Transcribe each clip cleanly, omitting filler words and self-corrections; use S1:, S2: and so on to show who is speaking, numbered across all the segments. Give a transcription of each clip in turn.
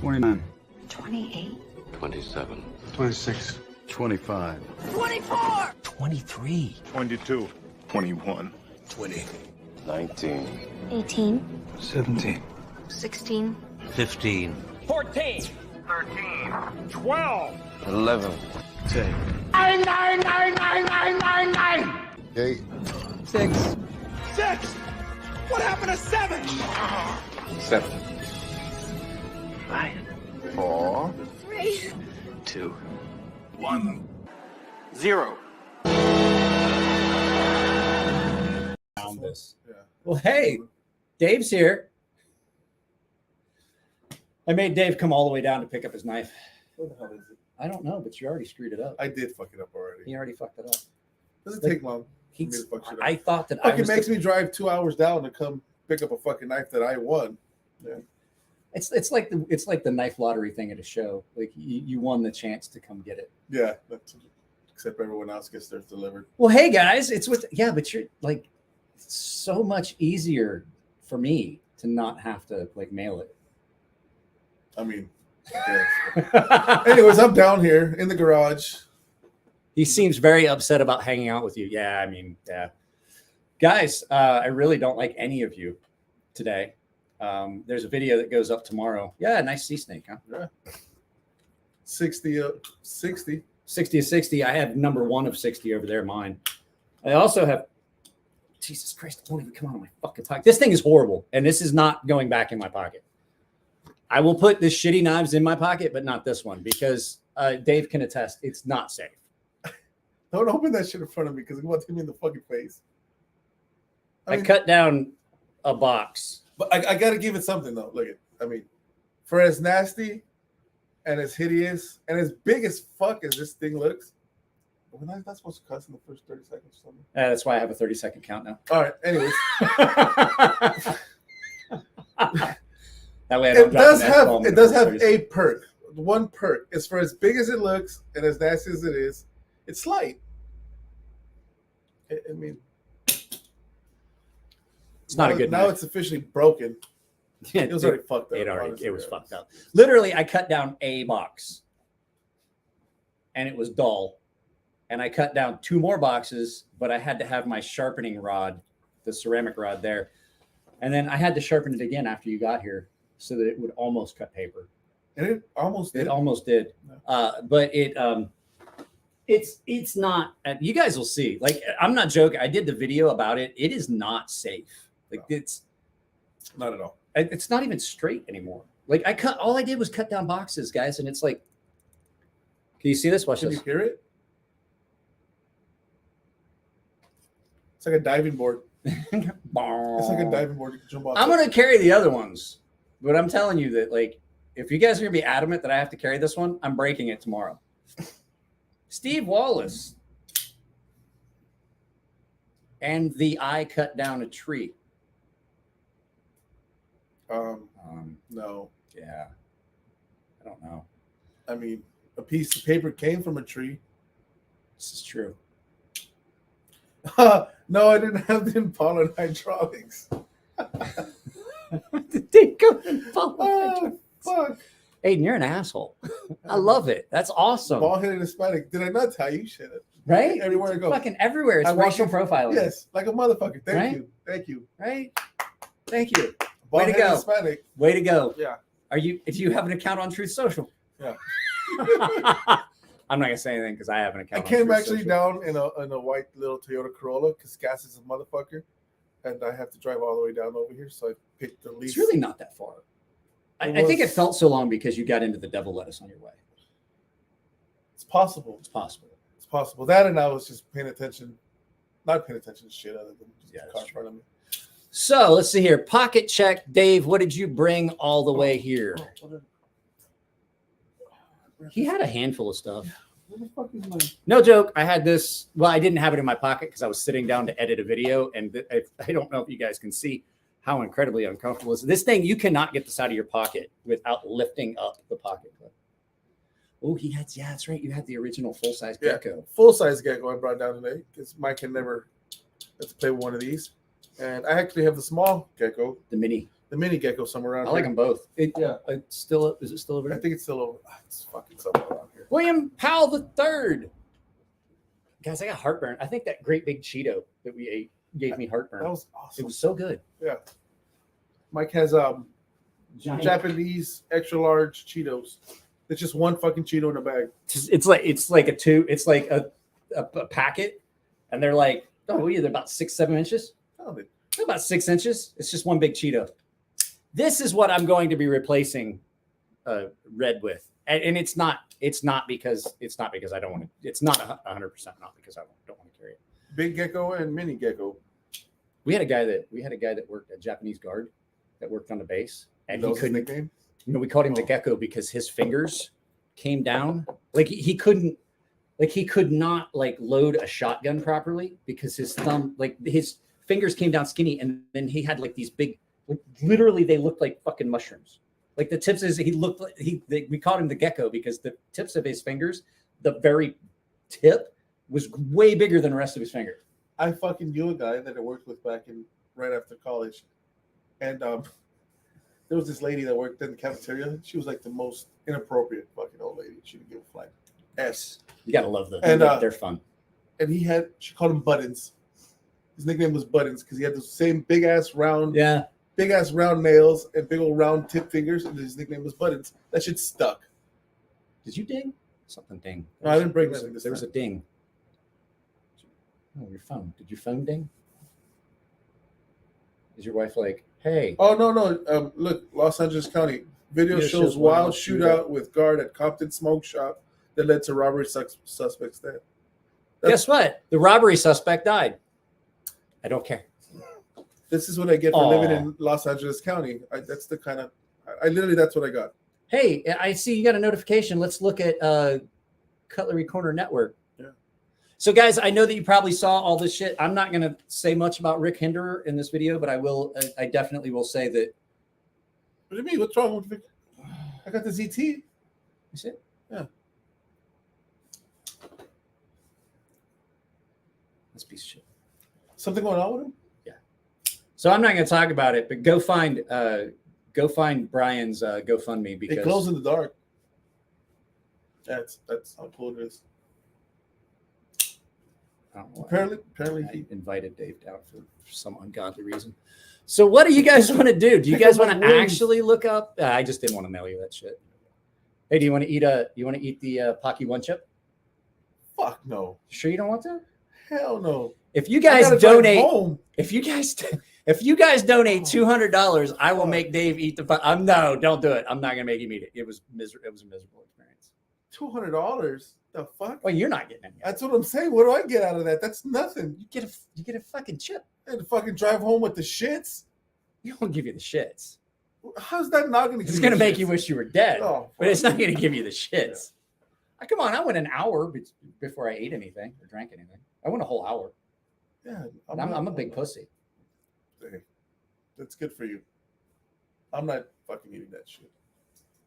S1: 29.
S2: 28.
S3: 27.
S1: 26. 25.
S2: 24.
S4: 23.
S5: 22. 21.
S4: 20.
S3: 19.
S2: 18.
S1: 17.
S2: 16.
S4: 15.
S5: 14. 13. 12.
S3: 11.
S1: 10.
S3: 8.
S4: 6.
S5: 6. What happened to 7?
S3: 7.
S1: 5.
S3: 4.
S2: 3.
S1: 2.
S5: 1. 0.
S4: Found this. Well, hey, Dave's here. I made Dave come all the way down to pick up his knife.
S6: What the hell is it?
S4: I don't know, but you already screwed it up.
S6: I did fuck it up already.
S4: He already fucked it up.
S6: Doesn't take long. For me
S4: He's,
S6: to fuck shit up.
S4: I thought that I
S6: Fucking
S4: was
S6: makes me drive 2 hours down to come pick up a fucking knife that I won. Yeah.
S4: It's like the knife lottery thing at a show. Like you won the chance to come get it.
S6: Yeah. Except everyone else gets theirs delivered.
S4: Well, hey guys, it's with but you're like it's so much easier for me to not have to like mail it.
S6: I mean, I guess. Anyways, I'm down here in the garage.
S4: He seems very upset about hanging out with you. Yeah, I mean, yeah. Guys, I really don't like any of you today. There's a video that goes up tomorrow. Yeah, nice sea snake, huh?
S6: Yeah. 60.
S4: 60 to 60. I have number 1 of 60 over there, mine. I also have, Jesus Christ, it won't even come out of my fucking pocket. This thing is horrible, and this is not going back in my pocket. I will put this shitty knives in my pocket, but not this one, because Dave can attest, it's not safe.
S6: Don't open that shit in front of me because it's going to hit me in the fucking face.
S4: I cut down a box.
S6: But I got to give it something, though. Look at, I mean, for as nasty and as hideous and as big as fuck as this thing looks, we're not supposed to cuss in the first 30 seconds or something.
S4: That's why I have a 30-second count now.
S6: All right. Anyways.
S4: That way I don't drop an F-bomb
S6: it
S4: in
S6: does
S4: the
S6: have
S4: first
S6: a
S4: 30 seconds.
S6: perk. One perk is for as big as it looks and as nasty as it is, it's light. I mean,
S4: It's not a good
S6: now
S4: knife.
S6: it's officially broken.
S4: Yeah,
S6: It was already fucked up.
S4: It was fucked up. Literally, I cut down a box, and it was dull. And I cut down 2 more boxes, but I had to have my sharpening rod, the ceramic rod there, and then I had to sharpen it again after you got here, so that it would almost cut paper.
S6: And it almost did.
S4: It almost did, but it's not. You guys will see. Like, I'm not joking. I did the video about it. It is not safe. Like it's
S6: not at all.
S4: It's not even straight anymore. Like all I did was cut down boxes, guys, and it's like, can you see this? Watch
S6: Can
S4: this.
S6: you hear it? It's like a diving board. It's like a diving board. You can jump off.
S4: I'm gonna carry the other ones, but I'm telling you that, like, if you guys are gonna be adamant that I have to carry this one, I'm breaking it tomorrow. Steve Wallace and the I cut down a tree.
S6: No.
S4: Yeah. I don't know.
S6: I mean, a piece of paper came from a tree.
S4: This is true.
S6: No, I didn't have the Impala hydraulics.
S4: They go and follow
S6: Oh, fuck.
S4: Aiden, you're an asshole. I love it. That's awesome.
S6: Bald-headed Hispanic. Did I not tell you shit?
S4: Right?
S6: Everywhere I go.
S4: Fucking everywhere. It's
S6: I walk
S4: racial
S6: in-
S4: profiling.
S6: Yes, like a motherfucker. Thank
S4: Right?
S6: you. Thank you.
S4: Right? Thank you. Way to
S6: Bald-headed
S4: go.
S6: Hispanic.
S4: Way to go.
S6: Yeah.
S4: Do you have an account on Truth Social?
S6: Yeah.
S4: I'm not gonna say anything because I have an
S6: I
S4: account.
S6: came
S4: on Truth
S6: actually
S4: Social.
S6: down in a white little Toyota Corolla because gas is a motherfucker, and I have to drive all the way down over here. So I picked the least.
S4: It's really not that far. I think it felt so long because you got into the devil lettuce on your way.
S6: It's possible.
S4: It's possible.
S6: It's possible. That and I was just paying attention, not paying attention to shit other than just
S4: Yeah,
S6: the car
S4: that's
S6: in front of me.
S4: So let's see here. Pocket check, Dave. What did you bring all the way here? He had a handful of stuff.
S6: Where the fuck is my?
S4: No joke. I had this. Well, I didn't have it in my pocket because I was sitting down to edit a video, and I don't know if you guys can see how incredibly uncomfortable this is. This thing, you cannot get this out of your pocket without lifting up the pocket clip. Oh, yeah, that's right. You had the original full-size gecko.
S6: Full size gecko I brought down today because Mike can never have to play with one of these, and I actually have the small gecko,
S4: The mini.
S6: the mini gecko somewhere around
S4: I like
S6: here.
S4: them both. It's still. Is it still over
S6: I
S4: there?
S6: think it's still over. It's fucking somewhere around here.
S4: William Powell III. Guys, I got heartburn. I think that great big Cheeto that we ate gave me heartburn.
S6: That was
S4: It
S6: awesome.
S4: was so good.
S6: Yeah. Mike has
S4: Giant.
S6: Japanese extra large Cheetos. It's just one fucking Cheeto in a bag.
S4: It's like a two. It's like a packet, and they're like, oh, they're about 6-7 inches.
S6: Oh,
S4: They're about 6 inches. It's just one big Cheeto. This is what I'm going to be replacing red with, and it's not because I don't want to. It's not 100% not because I don't want to carry it.
S6: big gecko and mini gecko.
S4: We had a guy that worked at Japanese guard that worked on the base, and
S6: That
S4: he
S6: was his
S4: couldn't.
S6: nickname?
S4: We called him the gecko because his fingers came down like he couldn't, like he could not like load a shotgun properly because his thumb, like his fingers came down skinny, and then he had like these big, like, literally they looked like fucking mushrooms. Like the tips is he looked like we called him the gecko because the tips of his fingers, the very tip was way bigger than the rest of his finger.
S6: I fucking knew a guy that I worked with back in right after college, and there was this lady that worked in the cafeteria. She was like the most inappropriate fucking old lady. She didn't give a flying S.
S4: You gotta love them.
S6: And,
S4: They're fun.
S6: And she called him Buttons. His nickname was Buttons because he had the same big ass round nails and big old round tip fingers, and his nickname was Buttons. That shit stuck.
S4: Did you ding? Something ding.
S6: No, I didn't break
S4: There
S6: nothing this
S4: was a
S6: time.
S4: ding. Oh, your phone. Did your phone ding? Is your wife like, hey?
S6: Oh no! Look, Los Angeles County video shows wild shootout with guard at Compton smoke shop that led to robbery suspects dead.
S4: Guess what? The robbery suspect died. I don't care.
S6: This is what I get for living in Los Angeles County. That's the kind of literally that's what I got.
S4: Hey, I see you got a notification. Let's look at Cutlery Corner Network.
S6: Yeah.
S4: So, guys, I know that you probably saw all this shit. I'm not going to say much about Rick Hinderer in this video, but I will. I definitely will say that.
S6: What do you mean? What's wrong with Vic? I got the ZT.
S4: Is it?
S6: Yeah.
S4: This piece of shit.
S6: Something going on with him?
S4: So I'm not going to talk about it, but go find Brian's GoFundMe because
S6: It glows in the dark. That's how cool it is.
S4: I don't know why.
S6: Apparently
S4: I
S6: he
S4: invited Dave down for some ungodly reason. So what do you guys want to do? Do you guys want to actually look up? I just didn't want to mail you that shit. Hey, do you want to eat the Pocky One Chip?
S6: fuck no.
S4: Sure you don't want to?
S6: Hell no.
S4: If you guys
S6: I gotta drive
S4: donate,
S6: home.
S4: if you guys donate $200, I will make Dave eat the. No, don't do it. I'm not gonna make him eat it. It was a miserable experience.
S6: $200. The fuck?
S4: Well, you're not getting any.
S6: That's what I'm saying. What do I get out of that? That's nothing.
S4: You get a fucking chip.
S6: I had to fucking drive home with the shits.
S4: You don't give you the shits.
S6: How's that not going to?
S4: It's gonna make you wish you were dead,
S6: Oh,
S4: but it's not gonna give you the shits. Come on, I went an hour before I ate anything or drank anything. I went a whole hour.
S6: Yeah,
S4: I'm a big pussy.
S6: Hey, that's good for you. I'm not fucking eating that shit.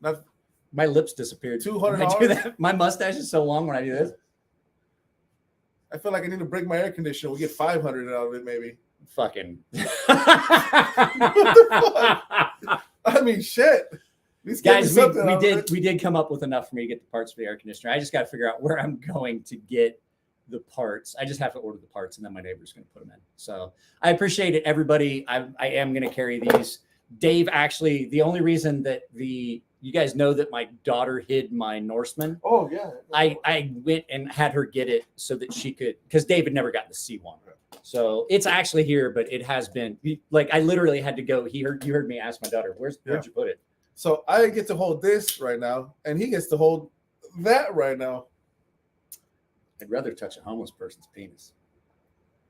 S6: Not
S4: My lips disappeared.
S6: $200?
S4: when I do that. My mustache is so long when I do this.
S6: I feel like I need to break my air conditioner. We get 500 out of it, maybe.
S4: Fucking.
S6: I mean, shit.
S4: Guys, we did come up with enough for me to get the parts for the air conditioner. I just got to figure out where I'm going to get the parts. I just have to order the parts, and then my neighbor's going to put them in. So I appreciate it, everybody. I am going to carry these. Dave, actually, the only reason that you guys know that my daughter hid my Norseman.
S6: Oh yeah.
S4: I went and had her get it so that she could, because David never got to see one. So it's actually here, but it has been like I literally had to go. You heard me ask my daughter, where'd you put it?
S6: So I get to hold this right now, and he gets to hold that right now.
S4: I'd rather touch a homeless person's penis.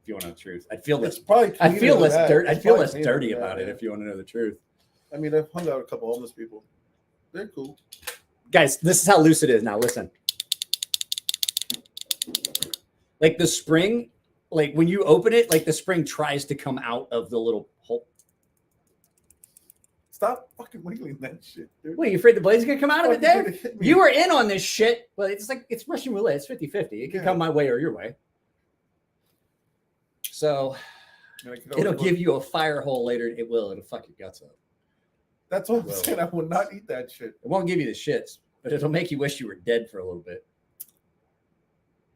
S4: If you want to know the truth, I'd feel less.
S6: It's probably
S4: I'd feel less
S6: that.
S4: dirt.
S6: It's
S4: I'd feel
S6: probably
S4: less
S6: cleaner
S4: dirty
S6: than
S4: about
S6: that,
S4: it
S6: yeah.
S4: if you want to know the truth.
S6: I mean, I've hung out with a couple homeless people. They're cool.
S4: Guys, this is how loose it is now. Listen, like the spring, like when you open it, like the spring tries to come out of the little hole.
S6: Stop fucking wiggling that shit, dude.
S4: Wait, you afraid the blade's gonna come out of it,
S6: Fucking gonna
S4: Dave?
S6: hit me.
S4: You were in on this shit. Well, it's Russian roulette. It's 50-50. It can
S6: Yeah.
S4: come my way or your way. So
S6: And I can
S4: it'll
S6: always-
S4: give you a fire hole later. It'll fuck your guts up.
S6: That's what I'm saying. I will not eat that shit.
S4: It won't give you the shits, but it'll make you wish you were dead for a little bit.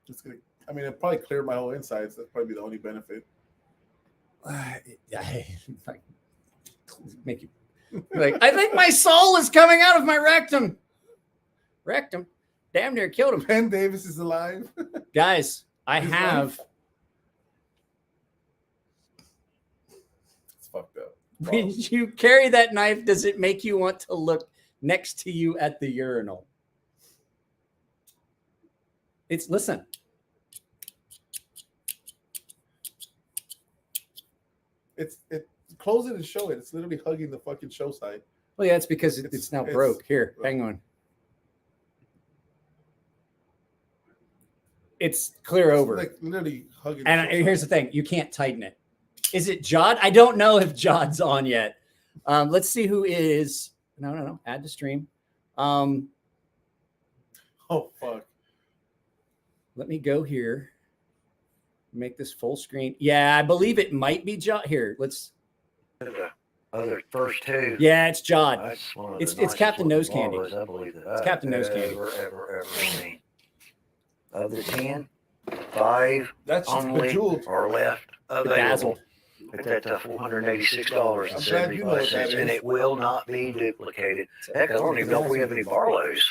S6: It's gonna. I mean, it'll probably clear my whole insides. That's probably the only benefit.
S4: Like, make you like. I think my soul is coming out of my rectum. Rectum, damn near killed him.
S6: Ben Davis is alive.
S4: Guys, I
S6: His
S4: have.
S6: It's fucked up.
S4: When you carry that knife, does it make you want to look next to you at the urinal? It's listen.
S6: It close it and show it. It's literally hugging the fucking show site.
S4: Well, yeah, it's because it's now broke. Here, hang on. It's clear over.
S6: Like literally hugging.
S4: And here's the thing: you can't tighten it. Is it Jod? I don't know if Jod's on yet. Let's see who is. No. Add to stream.
S6: Oh fuck.
S4: Let me go here. Make this full screen. Yeah, I believe it might be Jod. Here, let's.
S7: The other first two.
S4: Yeah, it's Jod.
S7: That's one of the
S4: It's
S7: nicest
S4: Captain Nose
S7: looking
S4: Candy.
S7: barbers, I believe, that
S4: It's
S7: I've
S4: Captain Nose Candy.
S7: ever seen. Of the 10, 5
S6: That's just
S7: only
S6: bejeweled.
S7: are left available
S4: Bedazzled.
S7: at that $486.75,
S6: I'm glad you know what that
S7: and
S6: is.
S7: it will not be duplicated. Heck, I don't even know if we have any Barlows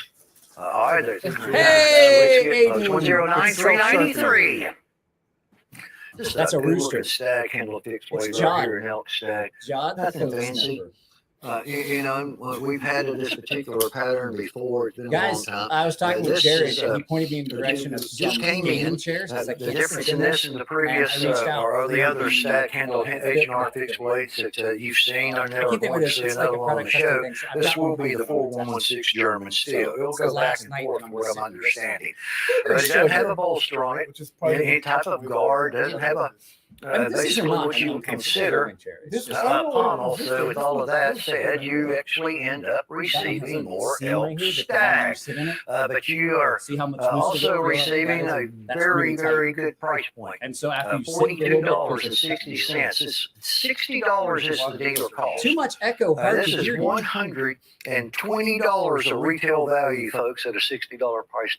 S7: either.
S4: Hey, Aiden.
S7: 109-393.
S4: That's a rooster.
S7: Stag, handle a fixed blade
S4: It's
S7: right
S4: Jod.
S7: here in elk stag.
S4: Jod, the
S7: Nothing
S4: Coast
S7: fancy.
S4: Snapper.
S7: You know, we've had this particular pattern before. It's been a
S4: Guys,
S7: long time.
S4: I was talking with
S7: This
S4: Jared,
S7: is,
S4: and he pointed me in the direction of
S7: just
S4: some
S7: came
S4: gaming
S7: in.
S4: chairs. 'cause I
S7: The
S4: can't
S7: difference
S4: sit
S7: in
S4: there.
S7: this and the previous
S4: And I reached out.
S7: or the other stack handle H&R fixed weights that you've seen. I
S4: I
S7: never
S4: can't think
S7: going
S4: what
S7: to
S4: it is.
S7: see
S4: It's like a
S7: another one on the
S4: product
S7: show.
S4: testing thing. I've
S7: This
S4: got one
S7: will be
S4: from
S7: the
S4: before.
S7: 4116 German steel. It'll
S4: So
S7: go back
S4: last
S7: and
S4: night
S7: forth
S4: when I
S7: from what
S4: was
S7: I'm
S4: sitting there,
S7: understanding.
S4: They
S7: But it
S4: showed
S7: doesn't have
S4: her.
S7: a bolster on it.
S6: Which is probably
S7: Any type of guard. Doesn't have a
S4: I mean, this is
S7: basically
S4: not
S7: what
S4: an
S7: you would
S4: uncomfortable
S7: consider
S4: gaming chair. It's
S6: This
S4: just-
S6: is not-
S7: upon also with all of that said, you actually end up receiving more elk stag. But you are
S4: See how much
S7: also receiving a very, very good price point.
S4: And so after you sit a little bit,
S7: $42.60. It's $60 is the dealer cost.
S4: too much echo. Hard
S7: This
S4: to
S7: is
S4: hear you.
S7: $120 of retail value, folks, at a $60 price.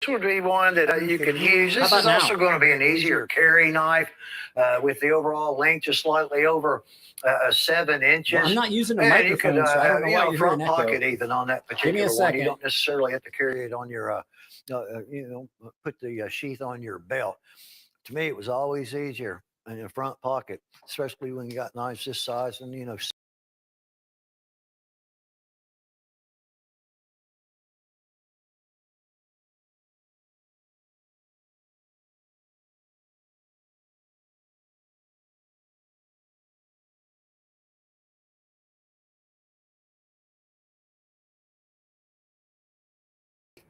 S7: This would be one that you could use. This
S4: How
S7: is
S4: about
S7: also
S4: now?
S7: going to be an easier carry knife with the overall length just slightly over 7 inches.
S4: Well, I'm not using a
S7: And you
S4: microphone,
S7: could,
S4: so I don't know why you're
S7: front
S4: hearing echo.
S7: pocket even on that
S4: Give
S7: particular
S4: me a
S7: one.
S4: second.
S7: You don't necessarily have to carry it on your, put the sheath on your belt. To me, it was always easier in your front pocket, especially when you got knives this size and,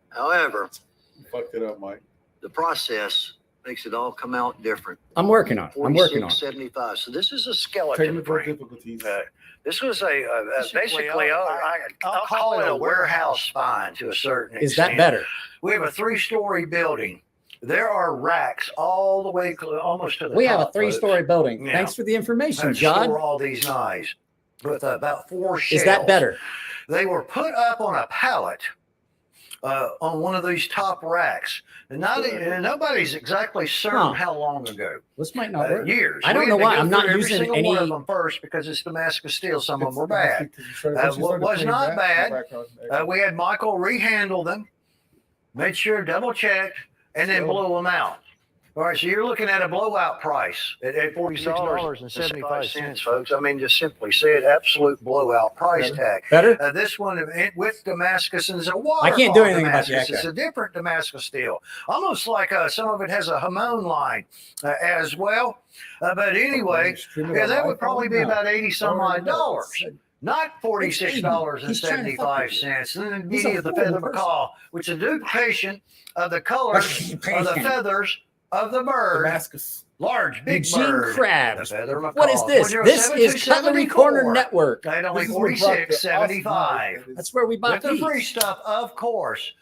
S7: However,
S6: You fucked it up, Mike.
S7: the process makes it all come out different.
S4: I'm working on it. I'm working on it.
S7: 46.75. So this is a skeleton
S6: Technical
S7: frame.
S6: difficulties.
S7: This was basically, I'll call it a warehouse spine to a certain extent.
S4: Is that better?
S7: We have a 3-story building. There are racks all the way almost to the
S4: We
S7: top.
S4: have a 3-story building.
S7: Yeah.
S4: Thanmes for the information,
S7: And
S4: John.
S7: store all these knives with about 4 shelves.
S4: Is that better?
S7: They were put up on a pallet on one of these top racks. And nobody's exactly certain
S4: Huh.
S7: how long ago.
S4: This might not work.
S7: Years.
S4: I don't
S7: We
S4: know
S7: had to
S4: why.
S7: go
S4: I'm not
S7: through every
S4: using
S7: single
S4: any-
S7: one of them first because it's Damascus steel. Some of them were bad.
S6: What
S7: What was not bad, we had Michael rehandle them, made sure double checked, and then blow them out. All right, so you're looking at a blowout price at $46.75, folks. I mean, just simply said, absolute blowout price tag.
S4: Better?
S7: This one with Damascus and it's a water.
S4: I can't do anything about the
S7: Damascus.
S4: echo.
S7: It's a different Damascus steel, almost like some of it has a Hamon line as well. But anyway, yeah, that would probably be about $80-some-odd. Not $46.75. And then the beauty of the feather macaw, which is a duplication of the colors of the feathers of the bird.
S6: Damascus.
S7: Large, big
S4: Eugene
S7: bird.
S4: Krabs.
S7: The feather macaw.
S4: What is this? This is Cutlery Corner
S7: 407-274.
S4: Network.
S7: At only
S6: This is what brought the
S7: $46.75.
S6: awesome-
S4: That's where we buy
S7: With the
S4: these.
S7: free stuff, of course.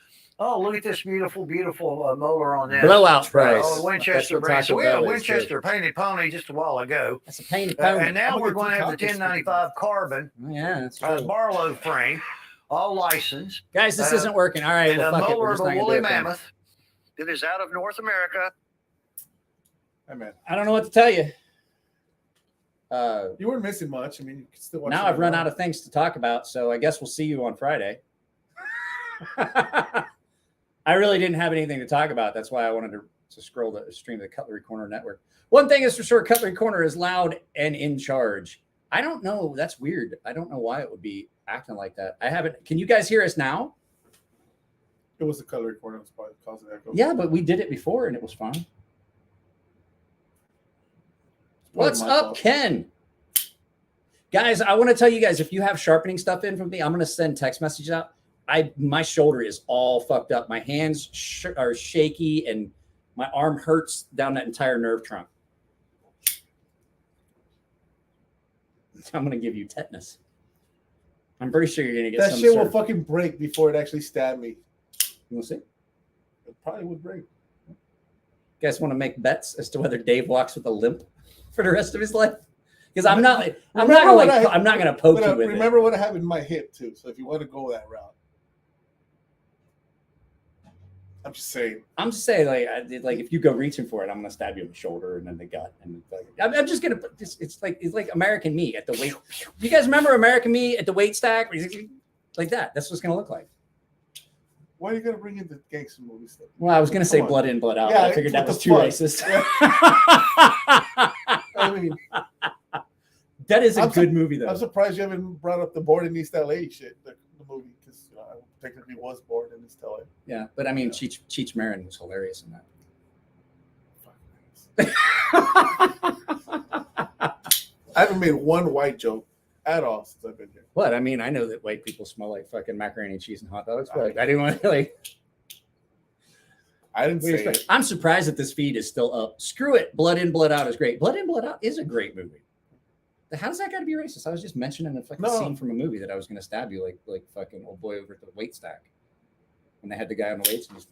S7: Oh, look at this beautiful, beautiful molar on this.
S4: Blowout price.
S7: Oh, Winchester
S4: That's what
S7: brand. So
S4: Taco
S7: we had a
S4: Bell is, too.
S7: Winchester painted pony just a while ago.
S4: That's a painted pony.
S7: And now
S6: I'm
S7: we're
S6: gonna
S7: going to
S6: get
S7: have the
S6: two tacos.
S7: 1095 carbon
S4: Oh, yeah, that's true.
S7: Barlow frame, all licensed.
S4: Guys, this isn't working. All right,
S7: And
S4: well,
S7: a
S4: fuck it. We're
S7: molar
S4: just
S7: of
S4: not
S7: a
S4: gonna do
S7: woolly
S4: it then.
S7: mammoth that is out of North America.
S6: Hey, man.
S4: I don't know what to tell you.
S6: You weren't missing much. I mean, you can still watch
S4: Now
S6: it
S4: I've run
S6: now.
S4: out of things to talk about, so I guess we'll see you on Friday. I really didn't have anything to talk about. That's why I wanted to scroll the stream of the Cutlery Corner Network. One thing is for sure, Cutlery Corner is loud and in charge. I don't know. That's weird. I don't know why it would be acting like that. I haven't. Can you guys hear us now?
S6: It was the Cutlery Corner. It was probably causing echo.
S4: Yeah, but we did it before and it was fine. What's
S6: my
S4: up,
S6: fault.
S4: Ken? Guys, I want to tell you guys, if you have sharpening stuff in from me, I'm going to send text messages out. My shoulder is all fucked up. My hands are shaky and my arm hurts down that entire nerve trunk. I'm going to give you tetanus. I'm pretty sure you're going to get
S6: That
S4: some
S6: shit
S4: sort
S6: will
S4: of-
S6: fucking break before it actually stabbed me.
S4: We'll see.
S6: It probably would break.
S4: You guys want to make bets as to whether Dave walks with a limp for the rest of his life? Because I'm not going to poke you with it.
S6: Remember what happened in my hip too. So if you want to go that route, I'm just saying.
S4: I'm just saying, like if you go reaching for it, I'm gonna stab you in the shoulder and then the gut, and I'm just gonna put this. It's like American Me at the weight. You guys remember American Me at the weight stack? Like that. That's what it's gonna look like.
S6: Why are you gonna bring in the gangster movie stuff?
S4: Well, I was gonna say
S6: Come on.
S4: blood in, blood out.
S6: Yeah,
S4: But I figured that
S6: what
S4: was
S6: the
S4: too
S6: fuck?
S4: racist.
S6: I mean,
S4: That is a
S6: I'm
S4: good movie, though.
S6: I'm surprised you haven't brought up the Born in East LA shit, the movie, because I technically was born in East LA.
S4: Yeah, but I mean, Cheech Marin was hilarious in that.
S6: I haven't made one white joke at all since I've been here.
S4: What? I mean, I know that white people smell like fucking macaroni and cheese and hot dogs, but I didn't want to like.
S6: I didn't say it.
S4: I'm surprised that this feed is still up. Screw it. Blood in, Blood Out is great. Blood in, Blood Out is a great movie. How does that got to be racist? I was just mentioning a fucking scene from a movie that I was going to stab you like fucking old boy over at the weight stack. When they had the guy on the weights and just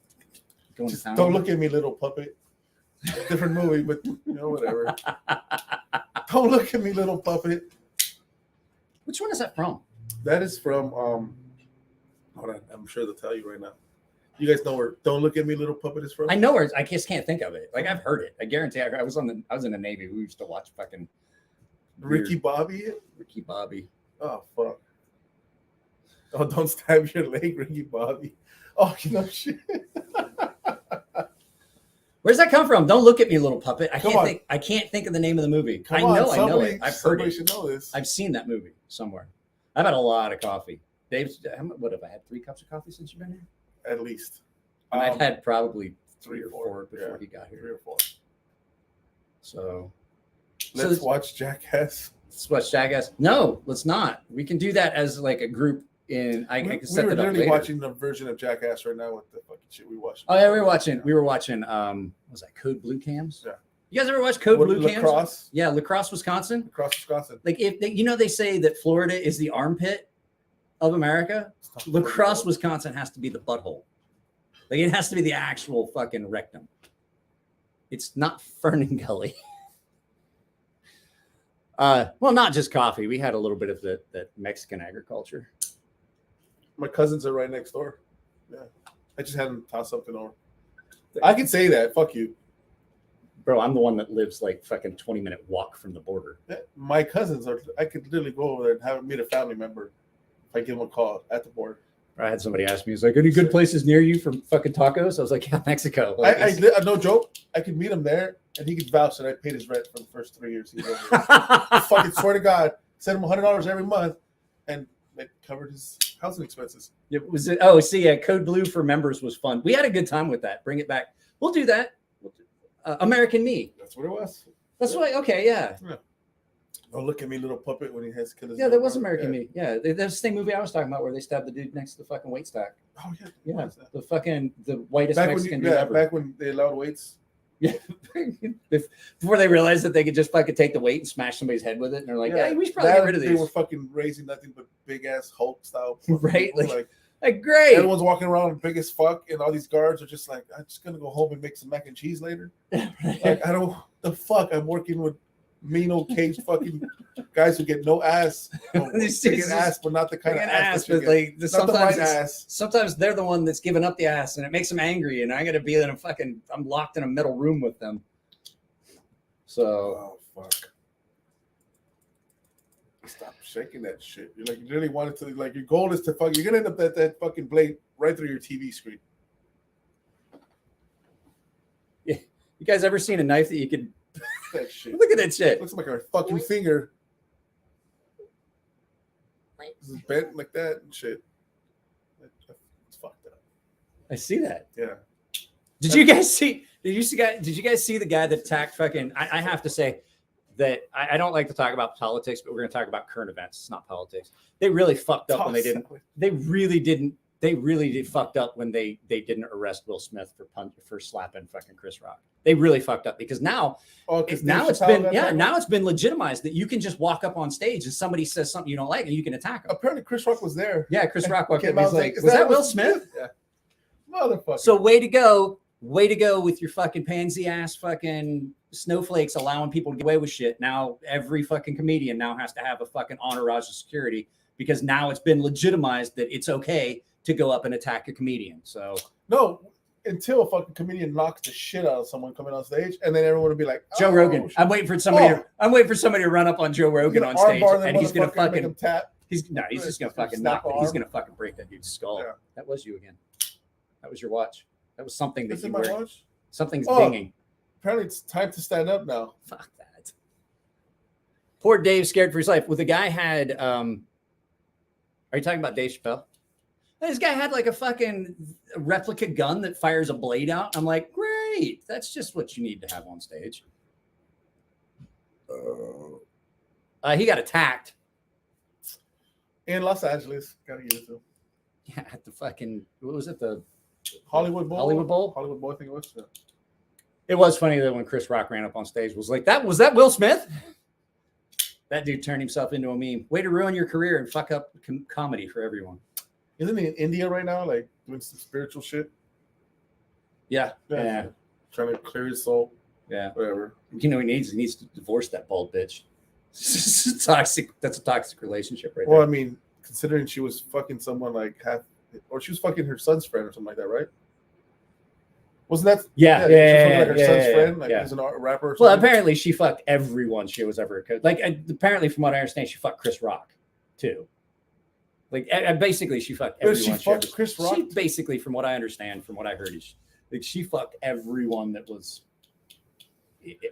S4: going to town.
S6: Don't look at me, little puppet. Different movie, but whatever. Don't look at me, little puppet.
S4: Which one is that from?
S6: That is from hold on, I'm sure they'll tell you right now. You guys know where Don't Look at Me, Little Puppet is from?
S4: I know where. I just can't think of it. Like I've heard it. I guarantee. I was in the Navy. We used to watch fucking
S6: Ricky Bobby?
S4: Ricky Bobby.
S6: Oh fuck. Oh, don't stab your leg, Ricky Bobby. Oh, shit.
S4: Where's that come from? Don't look at me, little puppet. I
S6: Come
S4: can't
S6: on.
S4: think. I can't think of the name of the movie.
S6: Come
S4: I
S6: on,
S4: know
S6: somebody,
S4: it. I've heard
S6: somebody
S4: it.
S6: should know this.
S4: I've seen that movie somewhere. I've had a lot of coffee. Dave's. What have I had? 3 cups of coffee since you've been here?
S6: At least.
S4: And I've had probably 3 or
S6: 4,
S4: 4 before
S6: yeah,
S4: he got
S6: 3
S4: here.
S6: or 4.
S4: So
S6: Let's watch Jackass.
S4: let's watch Jackass. No, let's not. We can do that as like a group. I
S6: We
S4: can
S6: were
S4: set that up
S6: literally
S4: later.
S6: watching the version of Jackass right now with the fucking shit we watched.
S4: Oh yeah, we were watching. What was that Code Blue Cams?
S6: Yeah.
S4: You guys ever watch Code Blue Cams?
S6: Lacrosse?
S4: Yeah, Lacrosse, Wisconsin.
S6: Lacrosse, Wisconsin.
S4: Like if they say that Florida is the armpit of America, Lacrosse, Wisconsin has to be the butthole. Like it has to be the actual fucking rectum. It's not Fernan Gully. Well, not just coffee. We had a little bit of that Mexican agriculture.
S6: My cousins are right next door. Yeah. I just had them toss something over. I can say that. Fuck you.
S4: Bro, I'm the one that lives like fucking 20-minute walk from the border.
S6: Yeah, my cousins are. I could literally go over there and have meet a family member if I give them a call at the border.
S4: I had somebody ask me, "Is like any good places near you for fucking tacos?" I was like, "Yeah, Mexico." Like,
S6: I no joke. I could meet him there, and he could vouch that I paid his rent for the first 3 years he was over there. I fucking swear to God, send him $100 every month, and it covered his housing expenses.
S4: It was it. Oh, see, Code Blue for members was fun. We had a good time with that. Bring it back. We'll do that. American Me.
S6: That's what it was.
S4: That's why. Okay, yeah.
S6: Oh, look at me, little puppet, when he has killed his
S4: Yeah, that was American
S6: yeah.
S4: Me. Yeah, that's the same movie I was talking about where they stabbed the dude next to the fucking weight stack.
S6: Oh yeah,
S4: Yeah, the whitest
S6: back
S4: Mexican
S6: when
S4: dude ever.
S6: back when they allowed weights.
S4: Yeah, before they realized that they could just fucking take the weight and smash somebody's head with it, and they're like, "Yeah, we should probably get rid of
S6: They
S4: these."
S6: were fucking raising nothing but big ass Hulk style,
S4: Right,
S6: people, like
S4: Like, great.
S6: Everyone's walking around big as fuck, and all these guards are just like, I'm just gonna go home and make some mac and cheese later. Like, I don't the fuck. I'm working with mean old caged fucking guys who get no ass. They get ass, but not the kind of ass that you get.
S4: Like,
S6: Not the right ass.
S4: Sometimes they're the one that's giving up the ass, and it makes them angry. And I got to be in I'm locked in a middle room with them. So,
S6: oh fuck. Stop shaking that shit. You're like, you really wanted to, like, your goal is to fuck. You're gonna end up that fucking blade right through your TV screen.
S4: yeah. You guys ever seen a knife that you could?
S6: That shit.
S4: Look at that shit.
S6: Looks like a fucking finger. This is bent like that and shit. It's fucked up.
S4: I see that.
S6: Yeah.
S4: Did you guys see? Did you guys see the guy that attacked fucking? I have to say that I don't like to talk about politics, but we're going to talk about current events. It's not politics. They really fucked up when they didn't. They really didn't. They really did fucked up when they didn't arrest Will Smith for slapping fucking Chris Rock. They really fucked up because now it's been legitimized that you can just walk up on stage and somebody says something you don't like and you can attack them.
S6: Apparently, Chris Rock was there.
S4: Yeah, Chris Rock walked up. He's like, was that Will Smith?
S6: Yeah. Motherfucker.
S4: So way to go with your fucking pansy ass fucking snowflakes allowing people to get away with shit. Now every fucking comedian now has to have a fucking entourage of security because now it's been legitimized that it's okay to go up and attack a comedian. So
S6: no, until a fucking comedian knocks the shit out of someone coming on stage, and then everyone will be like,
S4: Joe Rogan. I'm waiting for somebody. I'm waiting for somebody to run up on Joe Rogan on stage, and he's gonna fucking
S6: tap.
S4: He's just gonna fucking knock it. He's gonna fucking break that dude's skull. Yeah. That was you again. That was your watch. That was something that you were. Watch? Something's dinging.
S6: Apparently, it's time to stand up now.
S4: Fuck that. Poor Dave, scared for his life. Well, the guy had. Are you talking about Dave Chappelle? This guy had like a fucking replica gun that fires a blade out. I'm like, great. That's just what you need to have on stage. He got attacked.
S6: In Los Angeles. Gotta get it to.
S4: Yeah, at the fucking, what was it? The
S6: Hollywood Bowl?
S4: Hollywood Bowl,
S6: I think it was. Yeah.
S4: It was funny that when Chris Rock ran up on stage, was like, was that Will Smith? That dude turned himself into a meme. Way to ruin your career and fuck up comedy for everyone.
S6: Isn't he in India right now, like doing some spiritual shit?
S4: Yeah.
S6: Trying to clear his soul.
S4: Yeah.
S6: Whatever.
S4: You know, he needs to divorce that bald bitch. Toxic. That's a toxic relationship right
S6: there.
S4: Well,
S6: I mean, considering she was fucking someone like or she was fucking her son's friend or something like that, right? Wasn't that?
S4: Yeah.
S6: She was like her son's friend, like he's a rapper. Or something.
S4: Well, apparently she fucked everyone she was ever like. Apparently, from what I understand, she fucked Chris Rock too. Like, basically, she fucked everyone.
S6: She fucked Chris Rock.
S4: She basically, from what I understand, from what I heard, she fucked everyone that was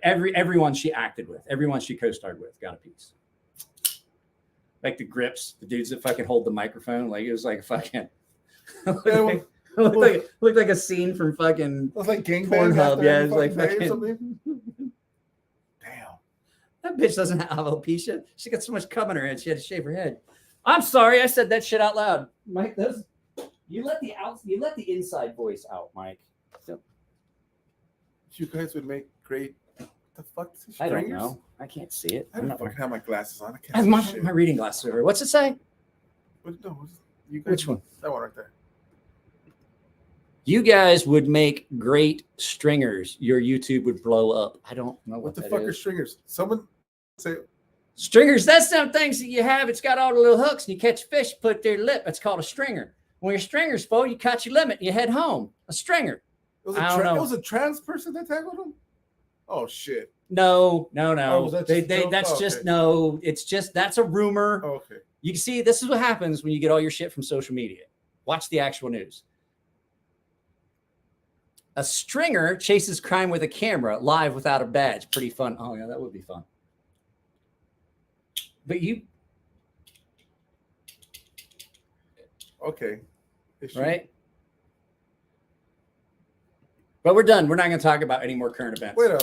S4: everyone she acted with, everyone she co-starred with, got a piece. Like the grips, the dudes that fucking hold the microphone, like it was like fucking. Looked like a scene from fucking.
S6: It was like
S4: Pornhub. Yeah, it was like fucking.
S6: Damn.
S4: That bitch doesn't have alopecia. She got so much cum in her head. She had to shave her head. I'm sorry, I said that shit out loud, Mike. You let the inside voice out, Mike. So,
S6: you guys would make great. What the fuck?
S4: I don't know. I can't see it.
S6: I don't fucking have my glasses on. I can't.
S4: I have my reading glasses over. What's it say?
S6: No,
S4: which one?
S6: That one right there.
S4: You guys would make great stringers. Your YouTube would blow up. I don't know
S6: what the fuck are stringers. Someone say.
S4: Stringers, that's some things that you have. It's got all the little hooks and you catch fish, put their lip. It's called a stringer. When your stringer's full, you cut your limit and you head home. A stringer.
S6: It was a trans person that tackled him? Oh, shit.
S4: No.
S6: Oh,
S4: It's just, that's a rumor.
S6: Oh, okay.
S4: You can see, this is what happens when you get all your shit from social media. Watch the actual news. A stringer chases crime with a camera live without a badge. Pretty fun. Oh, yeah, that would be fun. But you.
S6: Okay.
S4: Right? But we're done. We're not going to talk about any more current events.
S6: Wait up.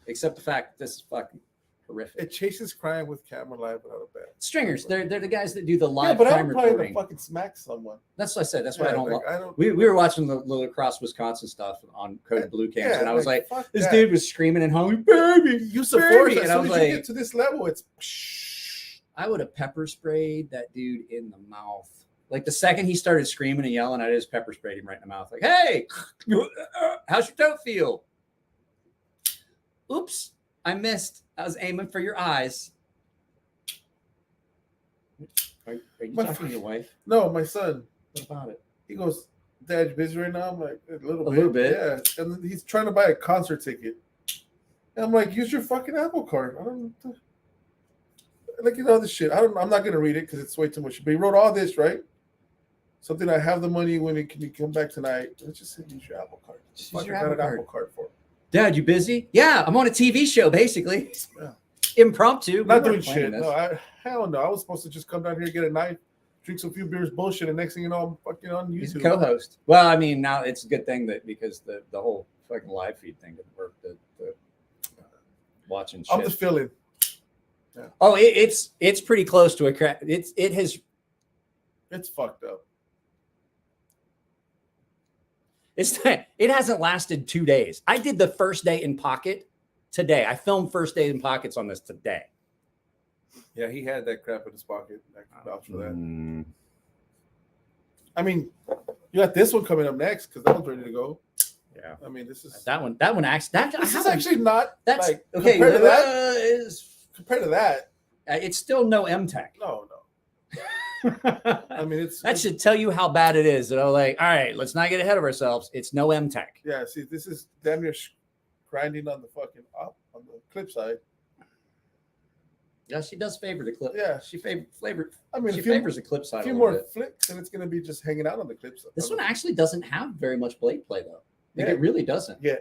S4: Except the fact that this is fucking horrific.
S6: It chases crime with camera live without a badge.
S4: Stringers. They're the guys that do the live crime reporting.
S6: Probably fucking smack someone.
S4: That's what I said. That's why I don't. We were watching the lacrosse Wisconsin stuff on Code Blue Cams, and I was like, this dude was screaming and hollering, baby,
S6: you support it.
S4: And I was like,
S6: get to this level, it's.
S4: I would have pepper sprayed that dude in the mouth. Like the second he started screaming and yelling, I just pepper sprayed him right in the mouth. Like, hey, how's your toe feel? Oops, I missed. I was aiming for your eyes. Are you talking to your wife?
S6: No, my son.
S4: What about it?
S6: He goes, Dad, you busy right now? I'm like, a little
S4: little bit.
S6: Yeah. And then he's trying to buy a concert ticket. And I'm like, use your fucking Apple Card. I don't like, you know, this shit. I'm not gonna read it because it's way too much. But he wrote all this, right? Something I have the money when can you come back tonight? Let's just say use your Apple Card.
S4: Just
S6: Fuck,
S4: use your
S6: I got
S4: Apple
S6: an
S4: Card.
S6: Apple Card for him.
S4: Dad, you busy? Yeah, I'm on a TV show, basically.
S6: Yeah.
S4: Impromptu.
S6: Not
S4: We
S6: doing
S4: weren't planning
S6: shit.
S4: this.
S6: No, hell no. I was supposed to just come down here, get a knife, drink some few beers, bullshit, and next thing you know, I'm fucking on YouTube.
S4: He's a co-host. Well, I mean, now it's a good thing that because the whole fucking live feed thing didn't work. The watching shit.
S6: I'm just feeling.
S4: Oh, it's pretty close to a crack. It's
S6: fucked up.
S4: It hasn't lasted 2 days. I did the first day in Pocket today. I filmed first day in Pockets on this today.
S6: Yeah, he had that crap in his pocket. I can vouch for that.
S4: Mm.
S6: I mean, you got this one coming up next because that one's ready to go.
S4: Yeah.
S6: I mean, this is
S4: That one actually
S6: this is actually not
S4: that's
S6: like
S4: okay.
S6: compared to that. Compared to that,
S4: It's still no MTech.
S6: no. I mean, it's
S4: That should tell you how bad it is. Like, all right, let's not get ahead of ourselves. It's no MTech.
S6: yeah. See, this is damn near grinding on the fucking up on the clip side.
S4: Yeah, she does favor the clip.
S6: Yeah.
S4: she favors.
S6: I mean,
S4: She
S6: a few,
S4: favors the clip side.
S6: a
S4: A
S6: few
S4: little
S6: more
S4: bit.
S6: flicks, and it's gonna be just hanging out on the clip side.
S4: This one actually doesn't have very much blade play though. Like,
S6: Yeah.
S4: It really doesn't.
S6: Yeah.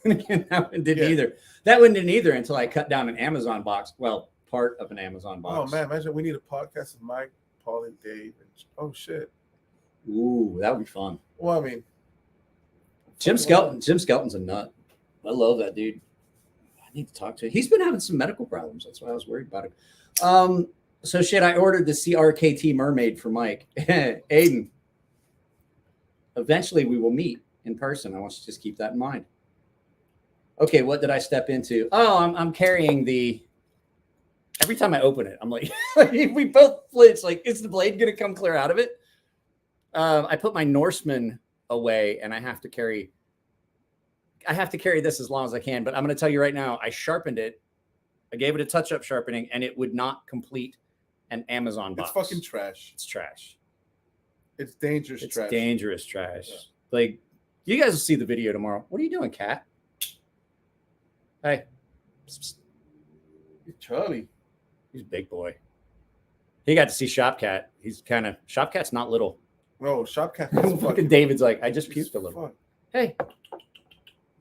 S4: And again, that one didn't
S6: Yeah.
S4: either. That one didn't either until I cut down an Amazon box. Well, part of an Amazon
S6: Oh
S4: box.
S6: man, imagine we need a podcast with Mike, Paul, and Dave. Oh shit.
S4: Ooh, that would be fun.
S6: Well, I mean,
S4: Jim Skelton's a nut. I love that dude. I need to talk to him. He's been having some medical problems. That's why I was worried about him. So shit, I ordered the CRKT Mermaid for Mike. Aiden. Eventually we will meet in person. I want you to just keep that in mind. Okay, what did I step into? Oh, I'm carrying the. Every time I open it, I'm like, we both flinch. Like, is the blade gonna come clear out of it? I put my Norseman away, and I have to carry this as long as I can. But I'm gonna tell you right now, I sharpened it. I gave it a touch-up sharpening, and it would not complete an Amazon box.
S6: it's fucking trash.
S4: It's trash.
S6: It's dangerous
S4: It's
S6: trash.
S4: dangerous trash.
S6: Yeah.
S4: Like, you guys will see the video tomorrow. What are you doing, Cat? Hey.
S6: Charlie.
S4: He's a big boy. He got to see Shop Cat. Shop Cat's not little.
S6: No, Shop Cat.
S4: Fucking David's like, I just puked a little.
S6: Fuck.
S4: Hey, come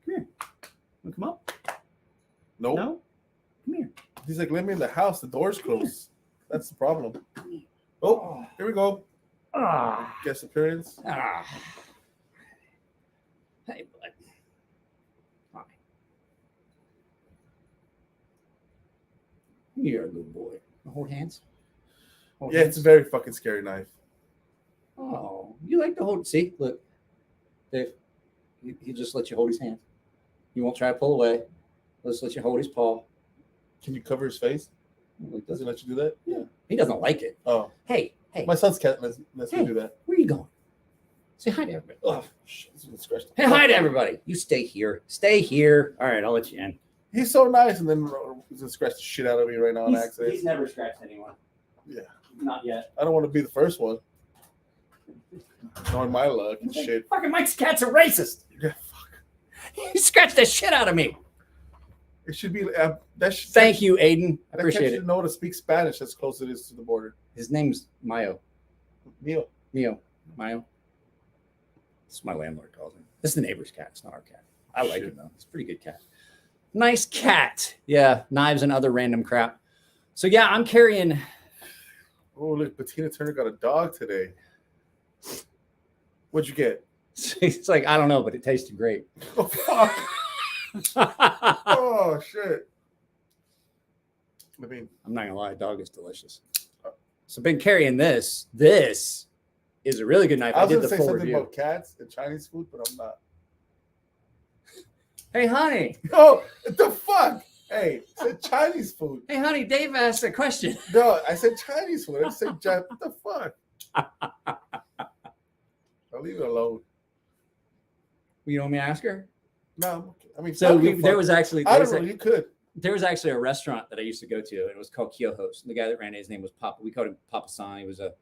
S4: here. Wanna come up?
S6: Nope.
S4: No? Come here.
S6: He's like, let me in the house. The door's closed. That's the problem. Oh, here we go.
S4: Ah.
S6: Guest appearance.
S4: Ah. Hey, bud. Hi. You're a good boy. Hold hands. Hold
S6: Yeah,
S4: hands.
S6: it's a very fucking scary knife.
S4: Oh, you like to hold. See, look, Dave. He just let you hold his hand. He won't try to pull away. Let's let you hold his paw.
S6: Can you cover his face?
S4: Like
S6: Does
S4: this.
S6: he let you do that?
S4: Yeah. He doesn't like it.
S6: Oh,
S4: Hey,
S6: my son's cat lets
S4: Hey.
S6: me do that.
S4: where are you going? Say hi to everybody.
S6: Oh, shit. This is gonna scratch the
S4: Hey, hi to everybody. You stay here. Stay here. All right, I'll let you in.
S6: He's so nice, and then he's gonna scratch the shit out of me right now on accident.
S4: He's never scratched anyone.
S6: Yeah,
S4: Not yet.
S6: I don't want to be the first one. Knowing my luck and shit.
S4: Fucking Mike's cat's a racist.
S6: Yeah, fuck.
S4: He scratched the shit out of me.
S6: It should be
S4: Thank you, Aiden. I
S6: That
S4: appreciate
S6: cat
S4: it.
S6: should know to speak Spanish as close as it is to the border.
S4: His name's Mayo.
S6: Neil.
S4: Mayo. That's what my landlord calls him. This is the neighbor's cat. It's not our cat. I like
S6: Shit.
S4: him though. It's a pretty good cat. Nice cat. Yeah, knives and other random crap. So yeah, I'm carrying.
S6: Oh, look, Bettina Turner got a dog today. What'd you get?
S4: It's like, I don't know, but it tasted great.
S6: Oh, fuck. Oh, shit. I mean,
S4: I'm not gonna lie, dog is delicious. So been carrying this. This is a really good knife.
S6: I was
S4: did
S6: going
S4: the
S6: to say
S4: full
S6: something
S4: review.
S6: about cats and Chinese food, but I'm not.
S4: Hey, honey.
S6: Oh, what the fuck? Hey, I said Chinese food.
S4: Hey, honey. Dave asked a question.
S6: No, I said Chinese food. I didn't say Jap. What the fuck? I'll leave it alone.
S4: You want me to ask her?
S6: No, I'm okay. I mean,
S4: So
S6: fuck it,
S4: there
S6: fuck
S4: was
S6: it.
S4: actually
S6: I don't know. You could.
S4: there was actually a restaurant that I used to go to, and it was called Kyoho's. And the guy that ran it, his name was Papa. We called him Papa San. He was a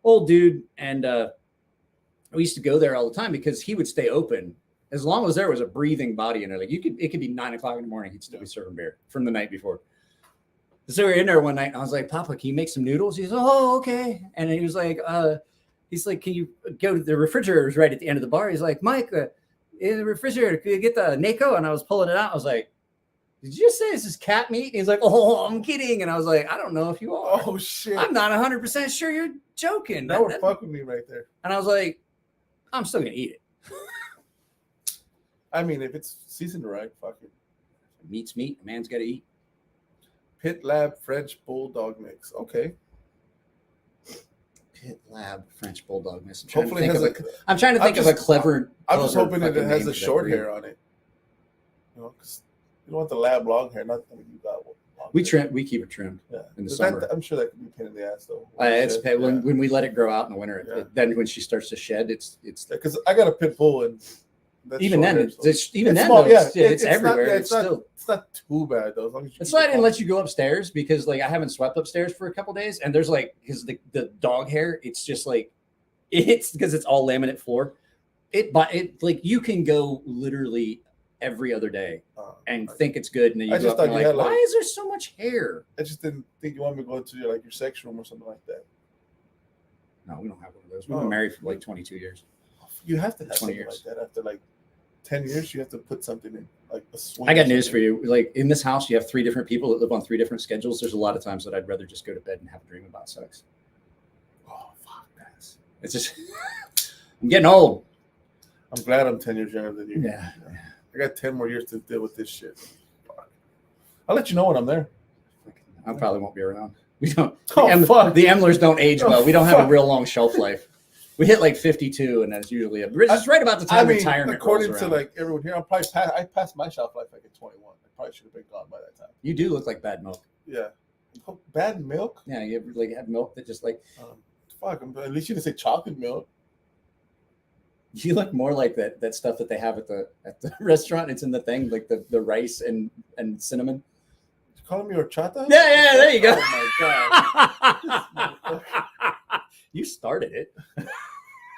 S4: old dude, and we used to go there all the time because he would stay open as long as there was a breathing body in there. Like it could be 9 o'clock in the morning, he'd still be serving beer from the night before. So we were in there one night, and I was like, Papa, can you make some noodles? He's, oh, okay. And then he was like, can you go to the refrigerator? Right at the end of the bar. He's like, Mike, in the refrigerator, can you get the Neko? And I was pulling it out. I was like, did you just say this is cat meat? And he's like, oh, I'm kidding. And I was like, I don't know if you are.
S6: Oh shit!
S4: I'm not 100% sure you're joking.
S6: That would fuck with me right there.
S4: And I was like, I'm still gonna eat it.
S6: I mean, if it's seasoned right, fuck it.
S4: Meat's meat. A man's got to eat.
S6: Pit Lab French Bulldog mix. Okay.
S4: Pit Lab French Bulldog mix.
S6: Hopefully,
S4: I'm trying to think of a clever.
S6: I'm just hoping that it
S4: fucking
S6: has
S4: name
S6: the
S4: for that
S6: short
S4: breed.
S6: hair on it. You know, because you don't want the lab long hair. Not that you got one.
S4: We keep it trimmed.
S6: Yeah.
S4: in the
S6: But
S4: summer.
S6: I'm sure that could be a pain in the ass though.
S4: It's
S6: Yeah.
S4: when we let it grow out in the winter.
S6: Yeah.
S4: Then when she starts to shed, it's
S6: Because I got a pit bull and that's
S4: even
S6: short
S4: then.
S6: hair, so-
S4: It's even
S6: It's
S4: then.
S6: small,
S4: though,
S6: yeah.
S4: it's
S6: It's
S4: everywhere.
S6: not- yeah,
S4: it's still.
S6: It's not too bad though. As long as you
S4: That's
S6: keep
S4: why I
S6: it
S4: didn't
S6: calm.
S4: let you go upstairs because like I haven't swept upstairs for a couple days, and there's like because the dog hair, it's just like it's because it's all laminate floor. It like you can go literally every other day and think it's good, and then you
S6: I
S4: go
S6: just
S4: up and
S6: thought
S4: you're
S6: you
S4: like,
S6: had,
S4: why
S6: like-
S4: is there so much hair?
S6: I just didn't think you wanted me to go into your your sex room or something like that.
S4: No, we don't have one of those. We've
S6: Oh.
S4: been married for like 22 years.
S6: You have to have
S4: 20
S6: something
S4: years.
S6: like that after like 10 years. You have to put something in like a swing.
S4: I got
S6: or
S4: news for
S6: something.
S4: you. Like in this house, you have 3 different people that live on 3 different schedules. There's a lot of times that I'd rather just go to bed and have a dream about sex.
S6: Oh fuck, guys.
S4: It's just I'm getting old.
S6: I'm glad I'm 10 years younger than you.
S4: Yeah.
S6: I got 10 more years to deal with this shit. Fuck. I'll let you know when I'm there.
S4: I probably won't be around. We don't.
S6: Oh, fuck.
S4: The Emlers don't age
S6: Oh,
S4: well. We don't have a
S6: fuck.
S4: real long shelf life. We hit like 52, and that's usually it's right about the time retirement.
S6: according
S4: rolls
S6: to
S4: around.
S6: like everyone here, I passed my shelf life like at 21. I probably should have been gone by that time.
S4: You do look like bad milk.
S6: Yeah. Bad milk?
S4: Yeah, you ever, like have milk that just like
S6: Fuck. At least you didn't say chocolate milk.
S4: you look more like that stuff that they have at the restaurant. It's in the thing like the rice and cinnamon.
S6: You calling me horchata?
S4: Yeah, there you go.
S6: Oh my god.
S4: You started it.